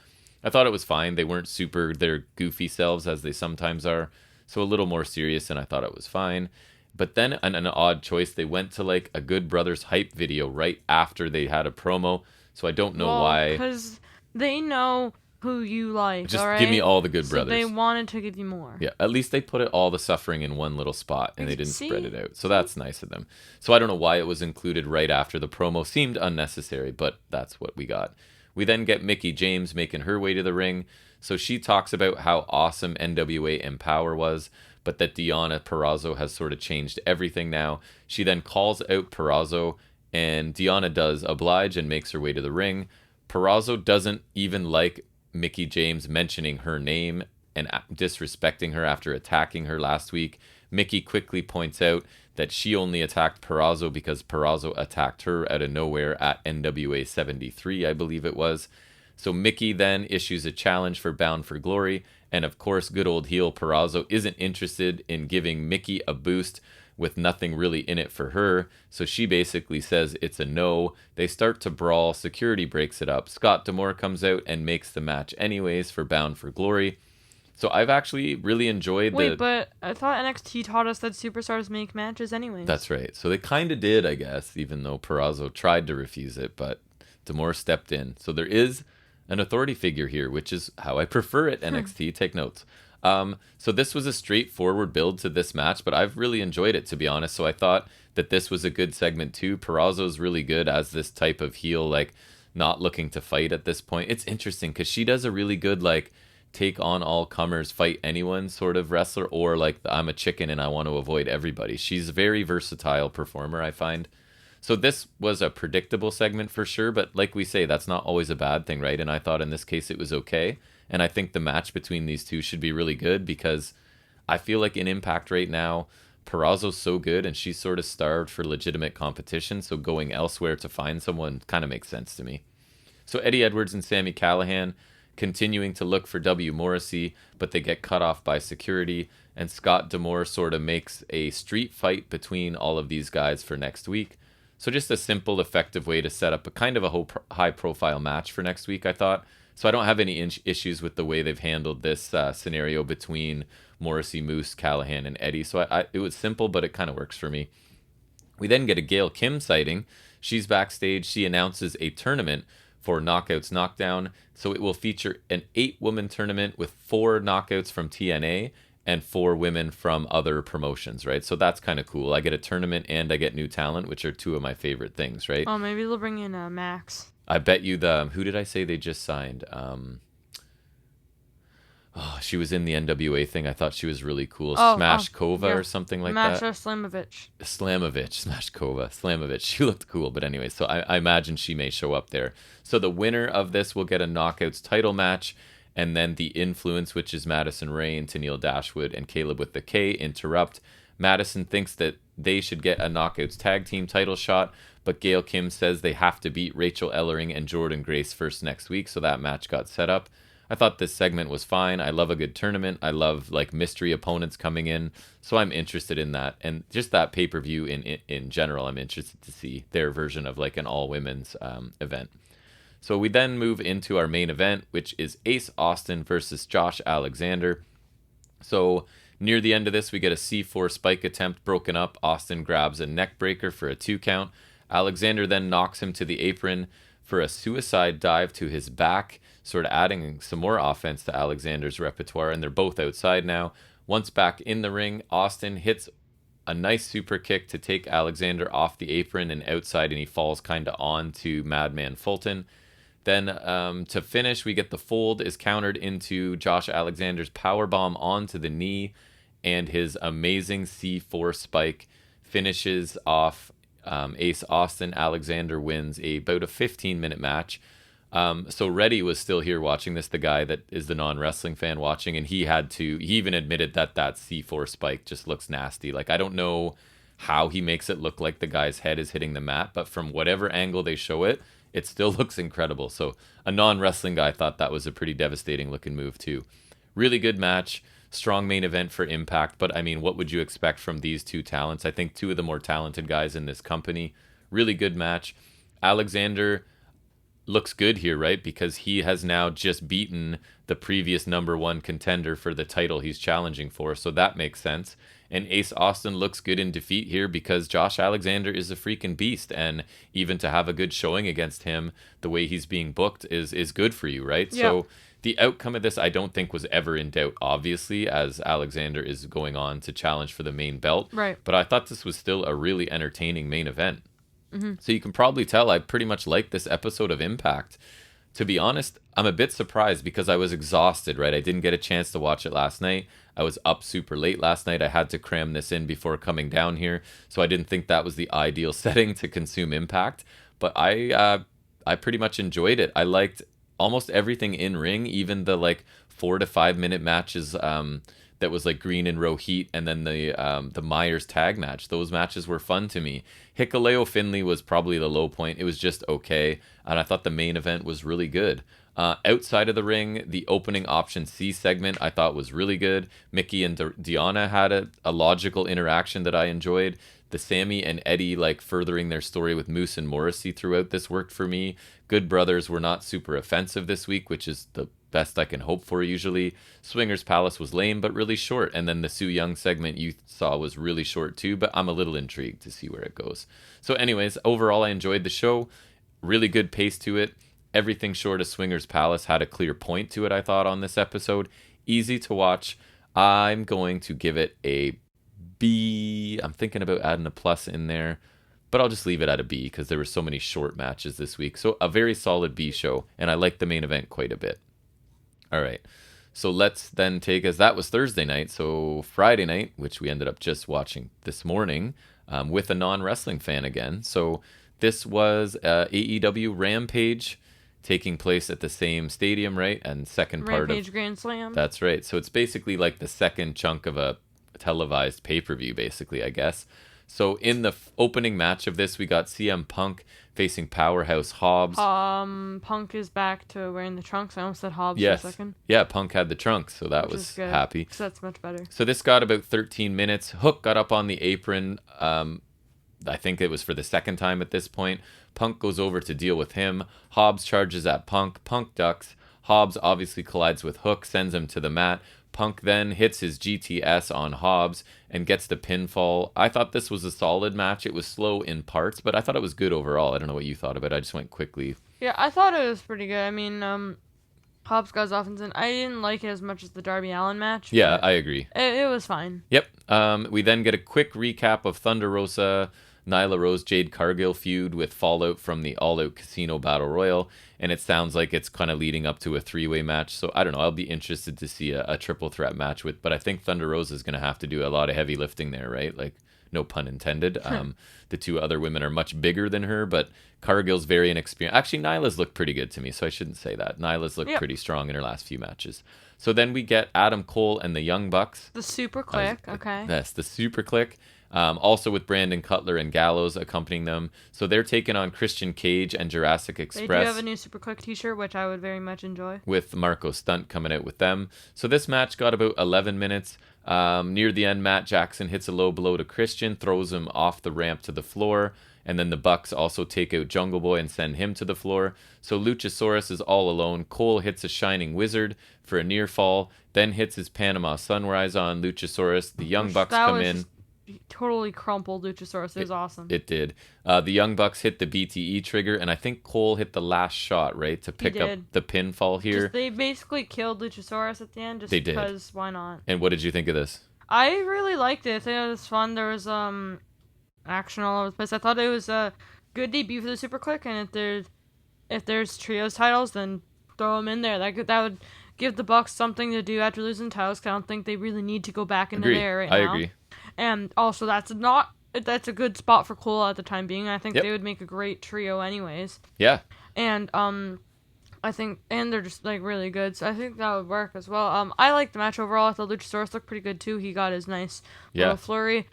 I thought it was fine. They weren't their goofy selves as they sometimes are, so a little more serious, and I thought it was fine. But then an odd choice, they went to like a Good Brothers hype video right after they had a promo, so I don't know why. Because they know who you like, just all right? give me all the Good Brothers. They wanted to give you more. Yeah, at least they put all the suffering in one little spot and they didn't spread it out. So that's nice of them. So I don't know why it was included right after the promo. Seemed unnecessary, but that's what we got. We then get Mickie James making her way to the ring. So she talks about how awesome NWA Empower was, but that Deonna Purrazzo has sort of changed everything now. She then calls out Purrazzo, and Deonna does oblige and makes her way to the ring. Purrazzo doesn't even like Mickie James mentioning her name and disrespecting her after attacking her last week. Mickie quickly points out that she only attacked Purrazzo because Purrazzo attacked her out of nowhere at NWA 73, I believe it was. So Mickie then issues a challenge for Bound for Glory, and of course, good old heel Purrazzo isn't interested in giving Mickie a boost with nothing really in it for her. So she basically says it's a no. They start to brawl. Security breaks it up. Scott D'Amore comes out and makes the match anyways for Bound for Glory. So I've actually really enjoyed Wait, but I thought NXT taught us that superstars make matches anyways. That's right. So they kind of did, I guess, even though Purrazzo tried to refuse it, but D'Amore stepped in. So there is an authority figure here, which is how I prefer it, NXT. Take notes. So this was a straightforward build to this match, but I've really enjoyed it, to be honest. So I thought that this was a good segment too. Purrazzo's really good as this type of heel, like not looking to fight at this point. It's interesting because she does a really good, like, take on all comers, fight anyone sort of wrestler, or like I'm a chicken and I want to avoid everybody. She's a very versatile performer, I find. So this was a predictable segment for sure, but like we say, that's not always a bad thing, right? And I thought in this case it was okay. And I think the match between these two should be really good because I feel like in Impact right now, Purrazzo's so good and she's sort of starved for legitimate competition. So going elsewhere to find someone kind of makes sense to me. So Eddie Edwards and Sami Callihan continuing to look for W. Morrissey, but they get cut off by security. And Scott D'Amore sort of makes a street fight between all of these guys for next week. So just a simple, effective way to set up a kind of a high-profile match for next week, I thought. So I don't have any issues with the way they've handled this scenario between Morrissey, Moose, Callahan, and Eddie. So it was simple, but it kind of works for me. We then get a Gail Kim sighting. She's backstage. She announces a tournament for Knockouts Knockdown. So it will feature an 8-woman tournament with 4 knockouts from TNA and 4 women from other promotions, right? So that's kind of cool. I get a tournament and I get new talent, which are 2 of my favorite things, right? Oh, maybe they'll bring in Max. I bet you who did I say they just signed? She was in the NWA thing. I thought she was really cool. Smash Kova or something like that. Masha Slamovich. Smash Kova. Slamovich. She looked cool, but anyway, so I imagine she may show up there. So the winner of this will get a Knockouts title match, and then the Influence, which is Madison Rayne, Tennille Dashwood, and Caleb with the K, interrupt. Madison thinks that they should get a Knockouts tag team title shot, but Gail Kim says they have to beat Rachel Ellering and Jordan Grace first next week, so that match got set up. I thought this segment was fine. I love a good tournament. I love like mystery opponents coming in, so I'm interested in that. And just that pay-per-view in general, I'm interested to see their version of like an all-women's event. So we then move into our main event, which is Ace Austin versus Josh Alexander. So near the end of this, we get a C4 spike attempt broken up. Austin grabs a neck breaker for a 2 count. Alexander then knocks him to the apron for a suicide dive to his back, sort of adding some more offense to Alexander's repertoire, and they're both outside now. Once back in the ring, Austin hits a nice super kick to take Alexander off the apron and outside, and he falls kind of onto Madman Fulton. Then to finish, we get the fold is countered into Josh Alexander's powerbomb onto the knee, and his amazing C4 spike finishes off Ace Austin. Alexander wins about a 15-minute match. So Reddy was still here watching this, the guy that is the non-wrestling fan watching, and he even admitted that C4 spike just looks nasty. Like, I don't know how he makes it look like the guy's head is hitting the mat, but from whatever angle they show it, it still looks incredible. So a non-wrestling guy thought that was a pretty devastating looking move too. Really good match, strong main event for Impact, but I mean, what would you expect from these two talents? I think 2 of the more talented guys in this company. Really good match. Alexander looks good here, right? Because he has now just beaten the previous #1 contender for the title he's challenging for, so that makes sense. And Ace Austin looks good in defeat here because Josh Alexander is a freaking beast, and even to have a good showing against him, the way he's being booked is good for you, right? Yeah. So the outcome of this, I don't think was ever in doubt, obviously, as Alexander is going on to challenge for the main belt. Right. But I thought this was still a really entertaining main event. Mm-hmm. So you can probably tell I pretty much like this episode of Impact. To be honest, I'm a bit surprised because I was exhausted, right? I didn't get a chance to watch it last night. I was up super late last night. I had to cram this in before coming down here, so I didn't think that was the ideal setting to consume Impact. But I pretty much enjoyed it. I liked almost everything in ring, even the like 4 to 5 minute matches that was like Green and Rohit, and then the Myers tag match. Those matches were fun to me. Hikuleo Finley was probably the low point. It was just okay, and I thought the main event was really good. Outside of the ring, the opening option C segment I thought was really good. Mickey and Deanna had a logical interaction that I enjoyed. The Sammy and Eddie like furthering their story with Moose and Morrissey throughout this worked for me. Good Brothers were not super offensive this week, which is the best I can hope for usually. Swingers Palace was lame but really short, and then the Sue Young segment you saw was really short too, but I'm a little intrigued to see where it goes. So anyways, overall I enjoyed the show. Really good pace to it. Everything short of Swingers Palace had a clear point to it, I thought, on this episode. Easy to watch. I'm going to give it a B. I'm thinking about adding a plus in there, but I'll just leave it at a B because there were so many short matches this week. So a very solid B show, and I like the main event quite a bit. All right, so let's then take, as that was Thursday night, so Friday night, which we ended up just watching this morning with a non-wrestling fan again. So this was AEW Rampage taking place at the same stadium, right? And second part of Rampage Grand Slam. That's right. So it's basically like the second chunk of a televised pay-per-view, basically, I guess. So in the opening match of this, we got CM Punk facing Powerhouse Hobbs. Punk is back to wearing the trunks. I almost said Hobbs Yes. for a second. Yeah, Punk had the trunks, so that Which was is good, happy. So that's much better. So this got about 13 minutes. Hook got up on the apron. I think it was for the second time at this point. Punk goes over to deal with him. Hobbs charges at Punk. Punk ducks. Hobbs obviously collides with Hook, sends him to the mat. Punk then hits his GTS on Hobbs and gets the pinfall. I thought this was a solid match. It was slow in parts, but I thought it was good overall. I don't know what you thought of it. I just went quickly. Yeah, I thought it was pretty good. I mean, Hobbs goes off and I didn't like it as much as the Darby Allin match. Yeah, I agree. It was fine. Yep. We then get a quick recap of Thunder Rosa, Nyla Rose, Jade Cargill feud with fallout from the All Out Casino Battle Royal, and it sounds like it's kind of leading up to a three-way match. So I don't know. I'll be interested to see a triple threat match but I think Thunder Rosa is going to have to do a lot of heavy lifting there, right? Like, no pun intended. The two other women are much bigger than her, but Cargill's very inexperienced. Actually, Nyla's looked pretty good to me, so I shouldn't say that. Nyla's looked pretty strong in her last few matches. So then we get Adam Cole and the Young Bucks. The Super Click, okay. Yes, the Super Click. Also with Brandon Cutler and Gallows accompanying them. So they're taking on Christian Cage and Jurassic Express. They do have a new Super Click t-shirt, which I would very much enjoy. With Marco Stunt coming out with them. So this match got about 11 minutes. Near the end, Matt Jackson hits a low blow to Christian, throws him off the ramp to the floor. And then the Bucks also take out Jungle Boy and send him to the floor. So Luchasaurus is all alone. Cole hits a Shining Wizard for a near fall, then hits his Panama Sunrise on Luchasaurus. The Young Bucks come in. Totally crumpled Luchasaurus. It was awesome. It did. The Young Bucks hit the BTE trigger, and I think Cole hit the last shot, right, to pick up the pinfall here. They basically killed Luchasaurus at the end just because why not? And what did you think of this? I really liked it. I think it was fun. There was action all over the place. I thought it was a good debut for the Super Click, and if there's trios titles, then throw them in there. That would give the Bucks something to do after losing titles. 'Cause I don't think they really need to go back into there right now. I agree. And also, that's a good spot for Cole at the time being. I think they would make a great trio anyways. Yeah. And I think, and they're just like really good, so I think that would work as well. I liked the match overall. I thought Luchasaurus looked pretty good too. He got his nice little flurry.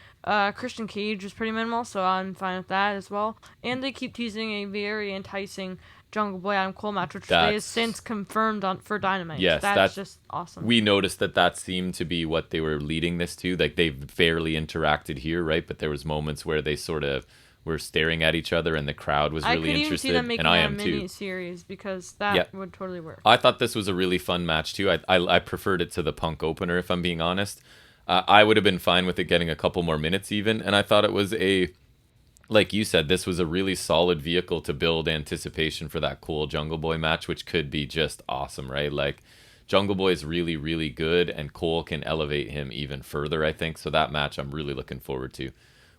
Christian Cage was pretty minimal, so I'm fine with that as well. And they keep teasing a very enticing Jungle Boy Adam Cole match, which they has since confirmed for Dynamite. Yes, that's just awesome. We noticed that seemed to be what they were leading this to. Like, they fairly interacted here, right? But there was moments where they sort of were staring at each other, and the crowd was really interested. I could even see them making a mini series because that would totally work. I thought this was a really fun match too. I preferred it to the Punk opener, if I'm being honest. I would have been fine with it getting a couple more minutes even, and I thought it was like you said, this was a really solid vehicle to build anticipation for that cool Jungle Boy match, which could be just awesome, right? Like, Jungle Boy is really, really good, and Cole can elevate him even further, I think. So that match I'm really looking forward to.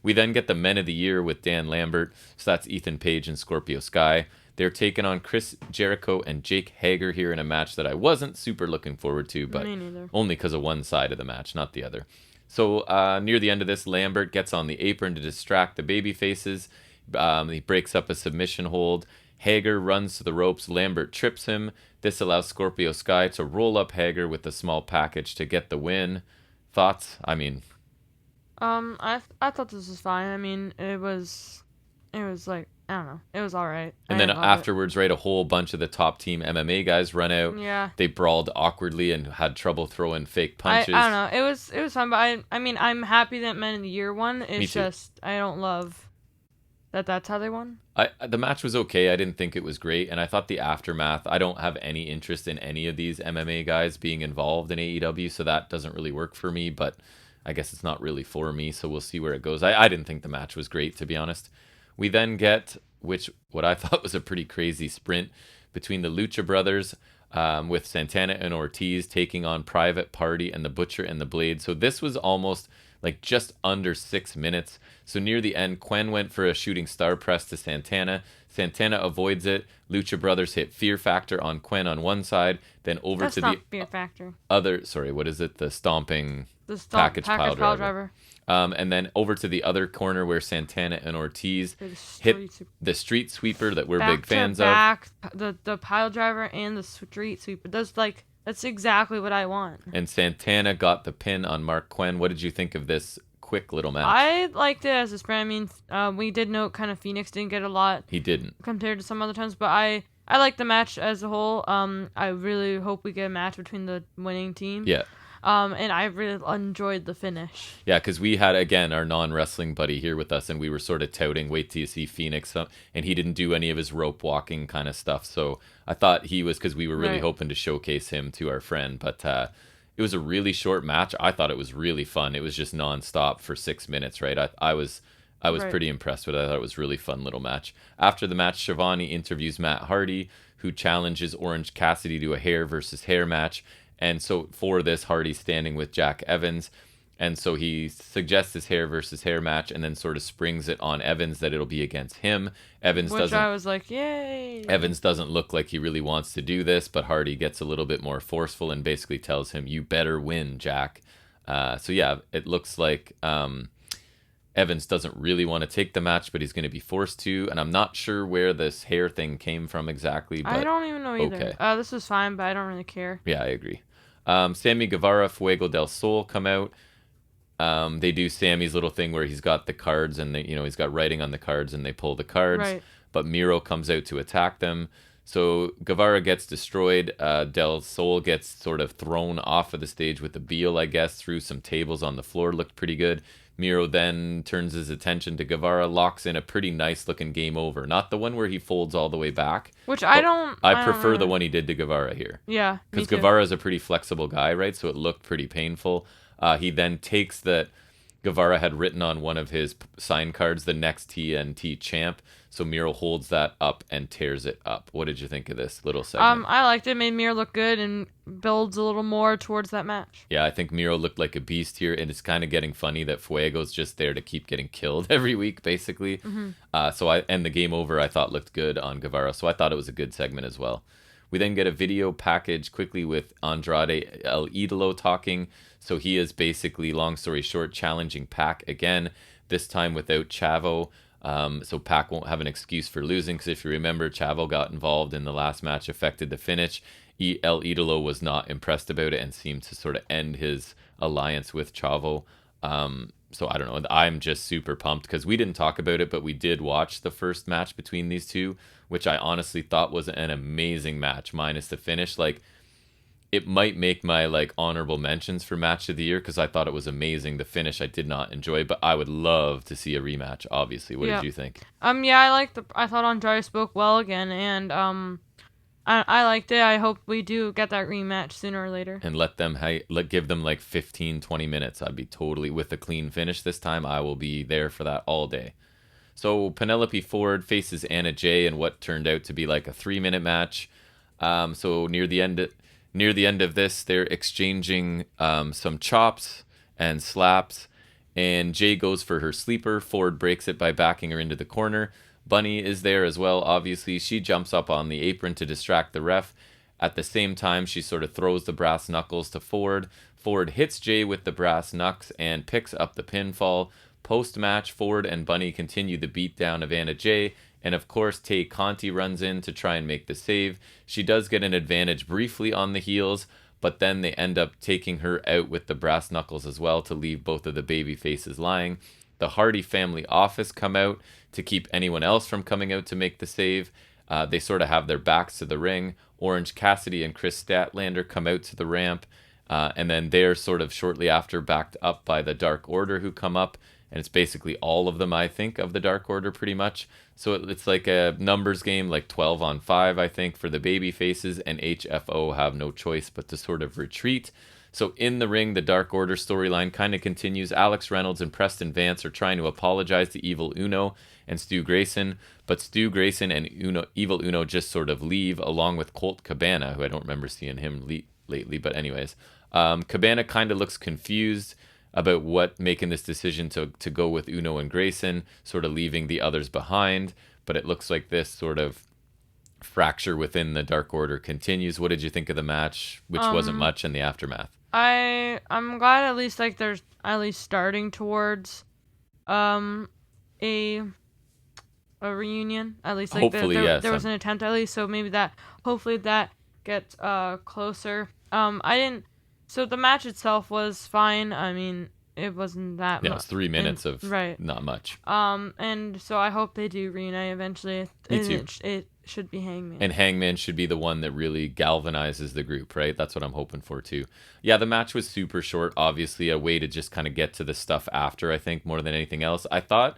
We then get the Men of the Year with Dan Lambert. So that's Ethan Page and Scorpio Sky. They're taking on Chris Jericho and Jake Hager here in a match that I wasn't super looking forward to, but only because of one side of the match, not the other. So near the end of this, Lambert gets on the apron to distract the baby faces. He breaks up a submission hold. Hager runs to the ropes. Lambert trips him. This allows Scorpio Sky to roll up Hager with a small package to get the win. Thoughts? I mean... I thought this was fine. I mean, it was like don't know. It was all right. And then afterwards, right, a whole bunch of the top team MMA guys run out. Yeah. They brawled awkwardly and had trouble throwing fake punches. I don't know. It was fun, but I mean, I'm happy that Men of the Year won. It's just I don't love that's how they won. The match was okay. I didn't think it was great, and I thought the aftermath. I don't have any interest in any of these MMA guys being involved in AEW, so that doesn't really work for me. But I guess it's not really for me, so we'll see where it goes. I didn't think the match was great, to be honest. We then get what I thought was a pretty crazy sprint between the Lucha Brothers with Santana and Ortiz taking on Private Party and the Butcher and the Blade. So this was almost like just under 6 minutes. So near the end, Quen went for a shooting star press to Santana. Santana avoids it. Lucha Brothers hit Fear Factor on Quen on one side, then over to the Fear Factor. other. Sorry, what is it? The stomping package pile driver. And then over to the other corner where Santana and Ortiz hit the street sweeper that we're big fans of. The pile driver and the street sweeper. That's exactly what I want. And Santana got the pin on Mark Quen. What did you think of this quick little match? I liked it as a sprint. I mean, we did note kind of Phoenix didn't get a lot. He didn't. Compared to some other times, but I like the match as a whole. I really hope we get a match between the winning team. Yeah. And I really enjoyed the finish. Yeah, because we had, again, our non-wrestling buddy here with us, and we were sort of touting, wait till you see Phoenix, and he didn't do any of his rope walking kind of stuff. So I thought he was, because we were really hoping to showcase him to our friend. But it was a really short match. I thought it was really fun. It was just nonstop for 6 minutes, right? I was pretty impressed with it. I thought it was a really fun little match. After the match, Shivani interviews Matt Hardy, who challenges Orange Cassidy to a hair versus hair match. And so for this, Hardy's standing with Jack Evans. And so he suggests this hair versus hair match and then sort of springs it on Evans that it'll be against him. I was like, yay. Evans doesn't look like he really wants to do this, but Hardy gets a little bit more forceful and basically tells him, you better win, Jack. So yeah, it looks like Evans doesn't really want to take the match, but he's going to be forced to. And I'm not sure where this hair thing came from exactly. But I don't even know either. Okay. This was fine, but I don't really care. Yeah, I agree. Sammy Guevara, Fuego del Sol come out. They do Sammy's little thing where he's got the cards and he's got writing on the cards and they pull the cards. Right. But Miro comes out to attack them. So Guevara gets destroyed. Del Sol gets sort of thrown off of the stage with a Beal, I guess, through some tables on the floor. Looked pretty good. Miro then turns his attention to Guevara, locks in a pretty nice looking game over. Not the one where he folds all the way back. Which I prefer the one he did to Guevara here. Yeah, because Guevara is a pretty flexible guy, right? So it looked pretty painful. He then takes that Guevara had written on one of his sign cards, the next TNT champ. So Miro holds that up and tears it up. What did you think of this little segment? I liked it. Made Miro look good and builds a little more towards that match. Yeah, I think Miro looked like a beast here, and it's kind of getting funny that Fuego's just there to keep getting killed every week, basically. Mm-hmm. And the game over I thought looked good on Guevara, so I thought it was a good segment as well. We then get a video package quickly with Andrade El Idolo talking. So he is basically, long story short, challenging Pac again, this time without Chavo. So Pac won't have an excuse for losing, because if you remember, Chavo got involved in the last match, affected the finish. El Idolo was not impressed about it and seemed to sort of end his alliance with Chavo. So I don't know. I'm just super pumped because we didn't talk about it, but we did watch the first match between these two, which I honestly thought was an amazing match, minus the finish. Like, it might make my honorable mentions for match of the year because I thought it was amazing. The finish I did not enjoy, but I would love to see a rematch. Obviously, what did you think? Yeah, I thought Andrade spoke well again, and I liked it. I hope we do get that rematch sooner or later. And give them 15, 20 minutes. I'd be totally with a clean finish this time. I will be there for that all day. So Penelope Ford faces Anna Jay in what turned out to be a 3-minute match. So near the end of this, they're exchanging some chops and slaps, and Jay goes for her sleeper. Ford breaks it by backing her into the corner. Bunny is there as well, obviously. She jumps up on the apron to distract the ref. At the same time, she sort of throws the brass knuckles to Ford. Ford hits Jay with the brass knucks and picks up the pinfall. Post-match, Ford and Bunny continue the beatdown of Anna Jay, and of course, Tay Conti runs in to try and make the save. She does get an advantage briefly on the heels, but then they end up taking her out with the brass knuckles as well to leave both of the baby faces lying. The Hardy family office come out to keep anyone else from coming out to make the save. They sort of have their backs to the ring. Orange Cassidy and Chris Statlander come out to the ramp. And then they're sort of shortly after backed up by the Dark Order who come up. And it's basically all of them, I think, of the Dark Order pretty much. So it's like a numbers game, like 12 on 5, I think, for the baby faces. And HFO have no choice but to sort of retreat. So in the ring, the Dark Order storyline kind of continues. Alex Reynolds and Preston Vance are trying to apologize to Evil Uno and Stu Grayson. But Stu Grayson and Evil Uno just sort of leave, along with Colt Cabana, who I don't remember seeing him lately. But anyways, Cabana kind of looks confused about what making this decision to go with Uno and Grayson, sort of leaving the others behind. But it looks like this sort of fracture within the Dark Order continues. What did you think of the match, which wasn't much, in the aftermath? I'm glad at least like there's at least starting towards a reunion. At least like hopefully, yes. There was an attempt at least, so maybe hopefully that gets closer. So the match itself was fine. I mean, it wasn't that much. Yeah, it was 3 minutes of not much. And so I hope they do reunite eventually. Me too. It should be Hangman. And Hangman should be the one that really galvanizes the group, right? That's what I'm hoping for too. Yeah, the match was super short. Obviously, a way to just kind of get to the stuff after, I think, more than anything else. I thought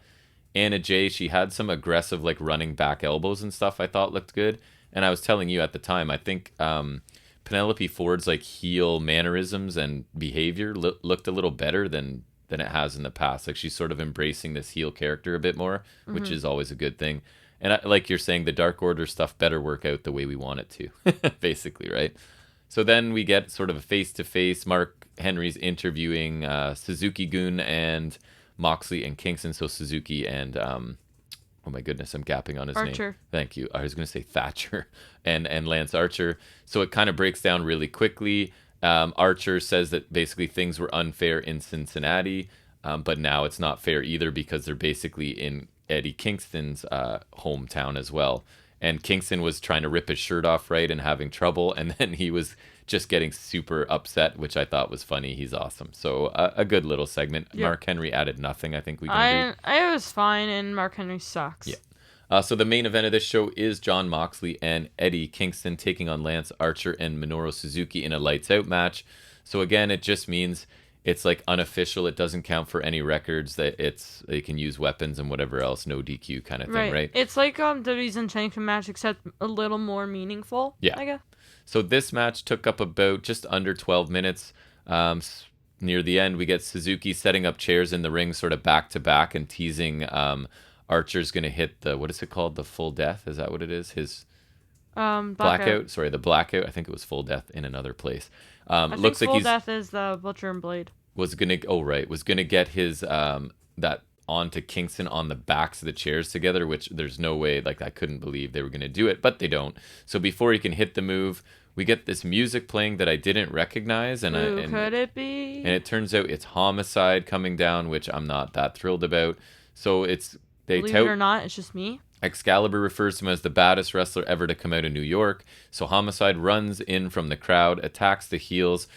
Anna Jay, she had some aggressive like running back elbows and stuff I thought looked good. And I was telling you at the time, I think Penelope Ford's like heel mannerisms and behavior looked a little better than it has in the past. Like she's sort of embracing this heel character a bit more, which is always a good thing. And like you're saying, the Dark Order stuff better work out the way we want it to, basically, right? So then we get sort of a face-to-face. Mark Henry's interviewing Suzuki-gun and Moxley and Kingston. So Suzuki and oh my goodness, I'm gapping on his Archer. name. Thank you. I was going to say Thatcher and Lance Archer. So it kind of breaks down really quickly. Archer says that basically things were unfair in Cincinnati, but now it's not fair either because they're basically in Eddie Kingston's hometown as well. And Kingston was trying to rip his shirt off, right, and having trouble. And then he was just getting super upset, which I thought was funny. He's awesome. So a good little segment. Yep. Mark Henry added nothing, I think we can agree. I was fine, and Mark Henry sucks. Yeah. So the main event of this show is Jon Moxley and Eddie Kingston taking on Lance Archer and Minoru Suzuki in a lights out match. So again, it just means it's like unofficial. It doesn't count for any records. That they can use weapons and whatever else, no DQ kind of thing, right? It's like WWE's Unchained match, except a little more meaningful. Yeah. I guess. So this match took up about just under 12 minutes. Near the end, we get Suzuki setting up chairs in the ring, sort of back to back, and teasing Archer's going to hit the, what is it called? The full death? Is that what it is? His blackout. Sorry, the blackout. I think it was full death in another place. Looks like full death is the Butcher and Blade. Was gonna get his that onto Kingston on the backs of the chairs together, which there's no way, like I couldn't believe they were gonna do it, but they don't. So before he can hit the move, we get this music playing that I didn't recognize, and could it be? And it turns out it's Homicide coming down, which I'm not that thrilled about. So believe it or not, it's just me. Excalibur refers to him as the baddest wrestler ever to come out of New York. So Homicide runs in from the crowd, attacks the heels,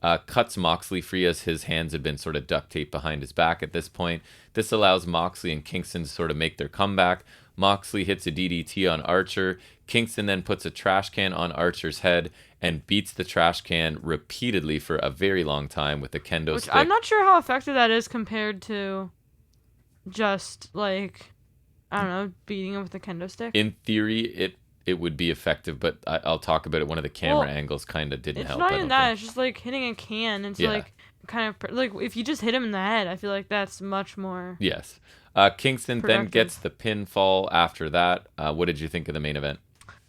cuts Moxley free as his hands had been sort of duct taped behind his back at this point. This allows Moxley and Kingston to sort of make their comeback. Moxley hits a DDT on Archer. Kingston then puts a trash can on Archer's head and beats the trash can repeatedly for a very long time with a kendo stick. I'm not sure how effective that is compared to just like, I don't know, beating him with a kendo stick. In theory, it would be effective, but I'll talk about it. One of the camera angles kind of didn't help. It's not even that. It's just like hitting a can. It's like kind of like if you just hit him in the head, I feel like that's much more. Yes. Kingston then gets the pinfall after that. What did you think of the main event?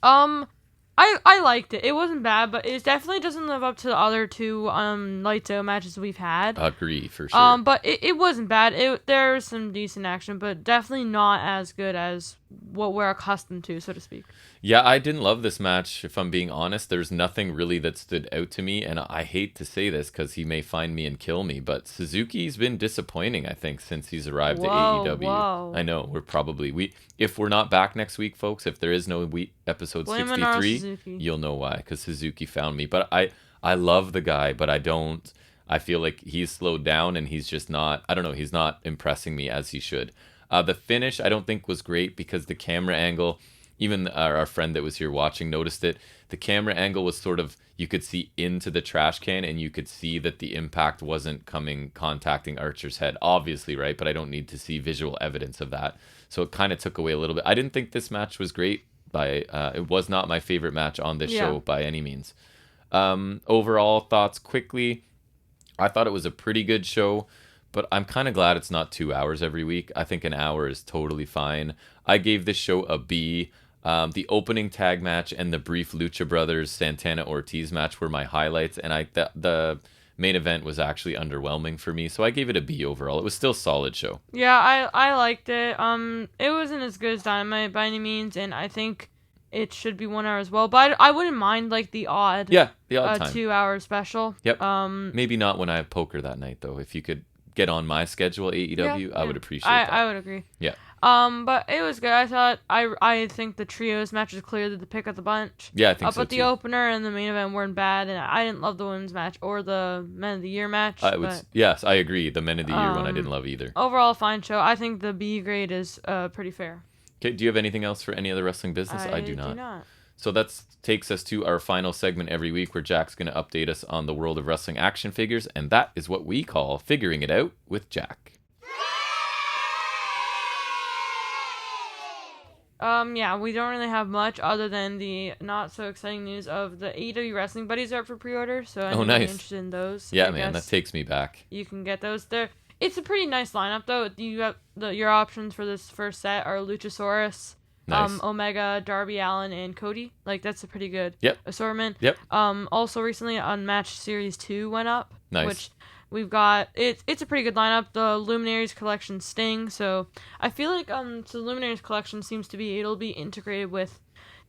I liked it. It wasn't bad, but it definitely doesn't live up to the other two lights out matches we've had. Agree, for sure. But it wasn't bad. There was some decent action, but definitely not as good as what we're accustomed to, so to speak. Yeah, I didn't love this match, if I'm being honest. There's nothing really that stood out to me, and I hate to say this because he may find me and kill me, but Suzuki's been disappointing, I think, since he's arrived at AEW. Whoa. I know, if we're not back next week, folks, if there is no episode 63, you'll know why, because Suzuki found me. But I love the guy, but I don't I feel like he's slowed down and he's just not, I don't know, he's not impressing me as he should. The finish I don't think was great because the camera angle, even our friend that was here watching noticed it. The camera angle was sort of, you could see into the trash can and you could see that the impact wasn't contacting Archer's head, obviously, right? But I don't need to see visual evidence of that. So it kind of took away a little bit. I didn't think this match was great. It was not my favorite match on this show by any means. Overall thoughts quickly. I thought it was a pretty good show, but I'm kind of glad it's not 2 hours every week. I think an hour is totally fine. I gave this show a B. The opening tag match and the brief Lucha Brothers Santana Ortiz match were my highlights, and the main event was actually underwhelming for me, so I gave it a B overall. It was still a solid show. Yeah, I liked it. It wasn't as good as Dynamite by any means, and I think it should be 1 hour as well. But I wouldn't mind like the odd time 2 hour special. Yep. Maybe not when I have poker that night though. If you could get on my schedule, AEW, I would appreciate that. I would agree. Yeah. But it was good. I thought I think the trios match is clearly the pick of the bunch. Yeah, I think so But the opener and the main event weren't bad, and I didn't love the women's match or the Men of the Year match. Yes, I agree. The Men of the Year one I didn't love either. Overall, fine show. I think the B grade is pretty fair. Okay, do you have anything else for any other wrestling business? I do not. So that takes us to our final segment every week where Jack's going to update us on the world of wrestling action figures, and that is what we call Figuring It Out with Jack. Yeah, we don't really have much other than the not so exciting news of the AEW Wrestling Buddies are up for pre-order, so I'm really interested in those. Yeah, man, that takes me back. You can get those there. It's a pretty nice lineup, though. You have your options for this first set are Luchasaurus, Omega, Darby Allin, and Cody. Like, that's a pretty good assortment. Yep. Also, recently, Unmatched Series 2 went up. Nice. Which we've got... It's a pretty good lineup. The Luminaries Collection Sting. So, I feel like the Luminaries Collection seems to be... It'll be integrated with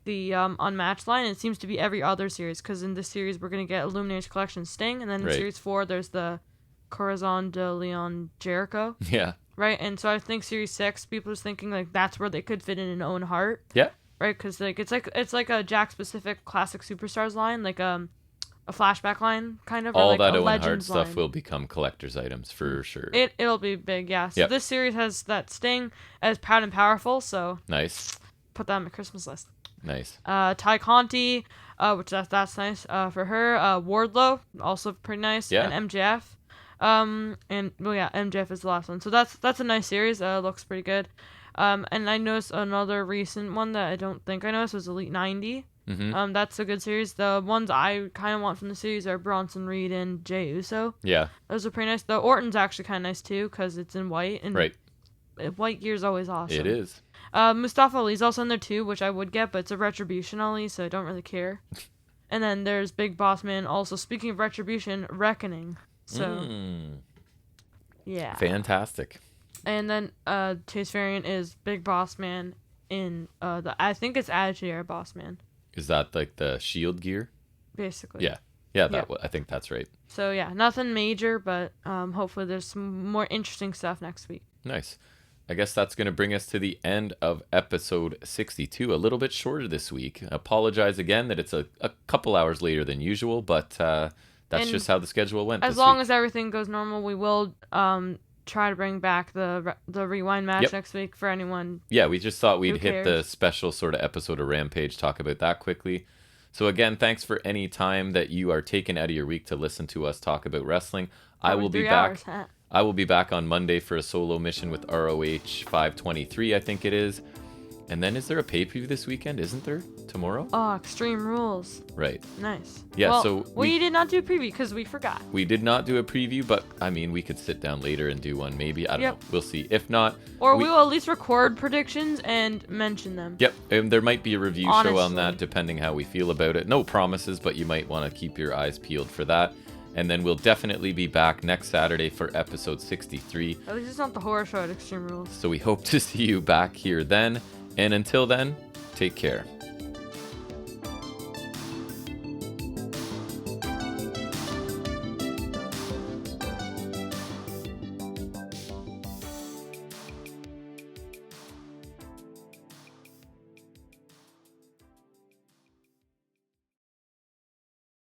the Unmatched line. It seems to be every other series. Because in this series, we're going to get a Luminaries Collection Sting. And then in Series 4, there's the Corazon de Leon Jericho. Yeah. Right, and so I think Series 6, people are thinking like that's where they could fit in an Owen Hart. Yeah. Right, because it's like a Jack specific classic superstars line, like a flashback line kind of. All or like that a Owen Hart Legends stuff line. will become collector's items for sure. It'll be big, yeah. So this series has that Sting as Proud and Powerful. So nice. Put that on my Christmas list. Nice. Ty Conti, which that's nice for her. Wardlow, also pretty nice. Yeah. And MJF. MJF is the last one. So that's a nice series. Looks pretty good. And I noticed another recent one that I don't think I noticed was Elite 90. Mm-hmm. That's a good series. The ones I kind of want from the series are Bronson Reed and Jey Uso. Yeah. Those are pretty nice. The Orton's actually kind of nice too because it's in white. And right. White gear is always awesome. It is. Mustafa Ali's also in there too, which I would get, but it's a Retribution Ali, so I don't really care. And then there's Big Boss Man. Also, speaking of Retribution, Reckoning. So, yeah. Fantastic. And then Chase variant is Big Boss Man in I think it's Attitude Era Boss Man. Is that like the Shield gear? Basically. Yeah. I think that's right. So yeah, nothing major, but hopefully there's some more interesting stuff next week. Nice. I guess that's going to bring us to the end of episode 62. A little bit shorter this week. Apologize again that it's a couple hours later than usual, but that's just how the schedule went. As long as everything goes normal, we will try to bring back the rewind match next week for anyone. Yeah, we just thought we'd hit the special sort of episode of Rampage, talk about that quickly. So again, thanks for any time that you are taking out of your week to listen to us talk about wrestling. I will be back. I will be back on Monday for a solo mission with ROH 523, I think it is. And then is there a pay-per-view this weekend? Isn't there? Tomorrow? Oh, Extreme Rules. Right. Nice. Yeah, well, so... we did not do a preview because we forgot. We did not do a preview, but, I mean, we could sit down later and do one, maybe. I don't know. We'll see. If not... Or we will at least record predictions and mention them. Yep. And there might be a review show on that, depending how we feel about it. No promises, but you might want to keep your eyes peeled for that. And then we'll definitely be back next Saturday for episode 63. At least it's not the horror show at Extreme Rules. So we hope to see you back here then. And until then, take care.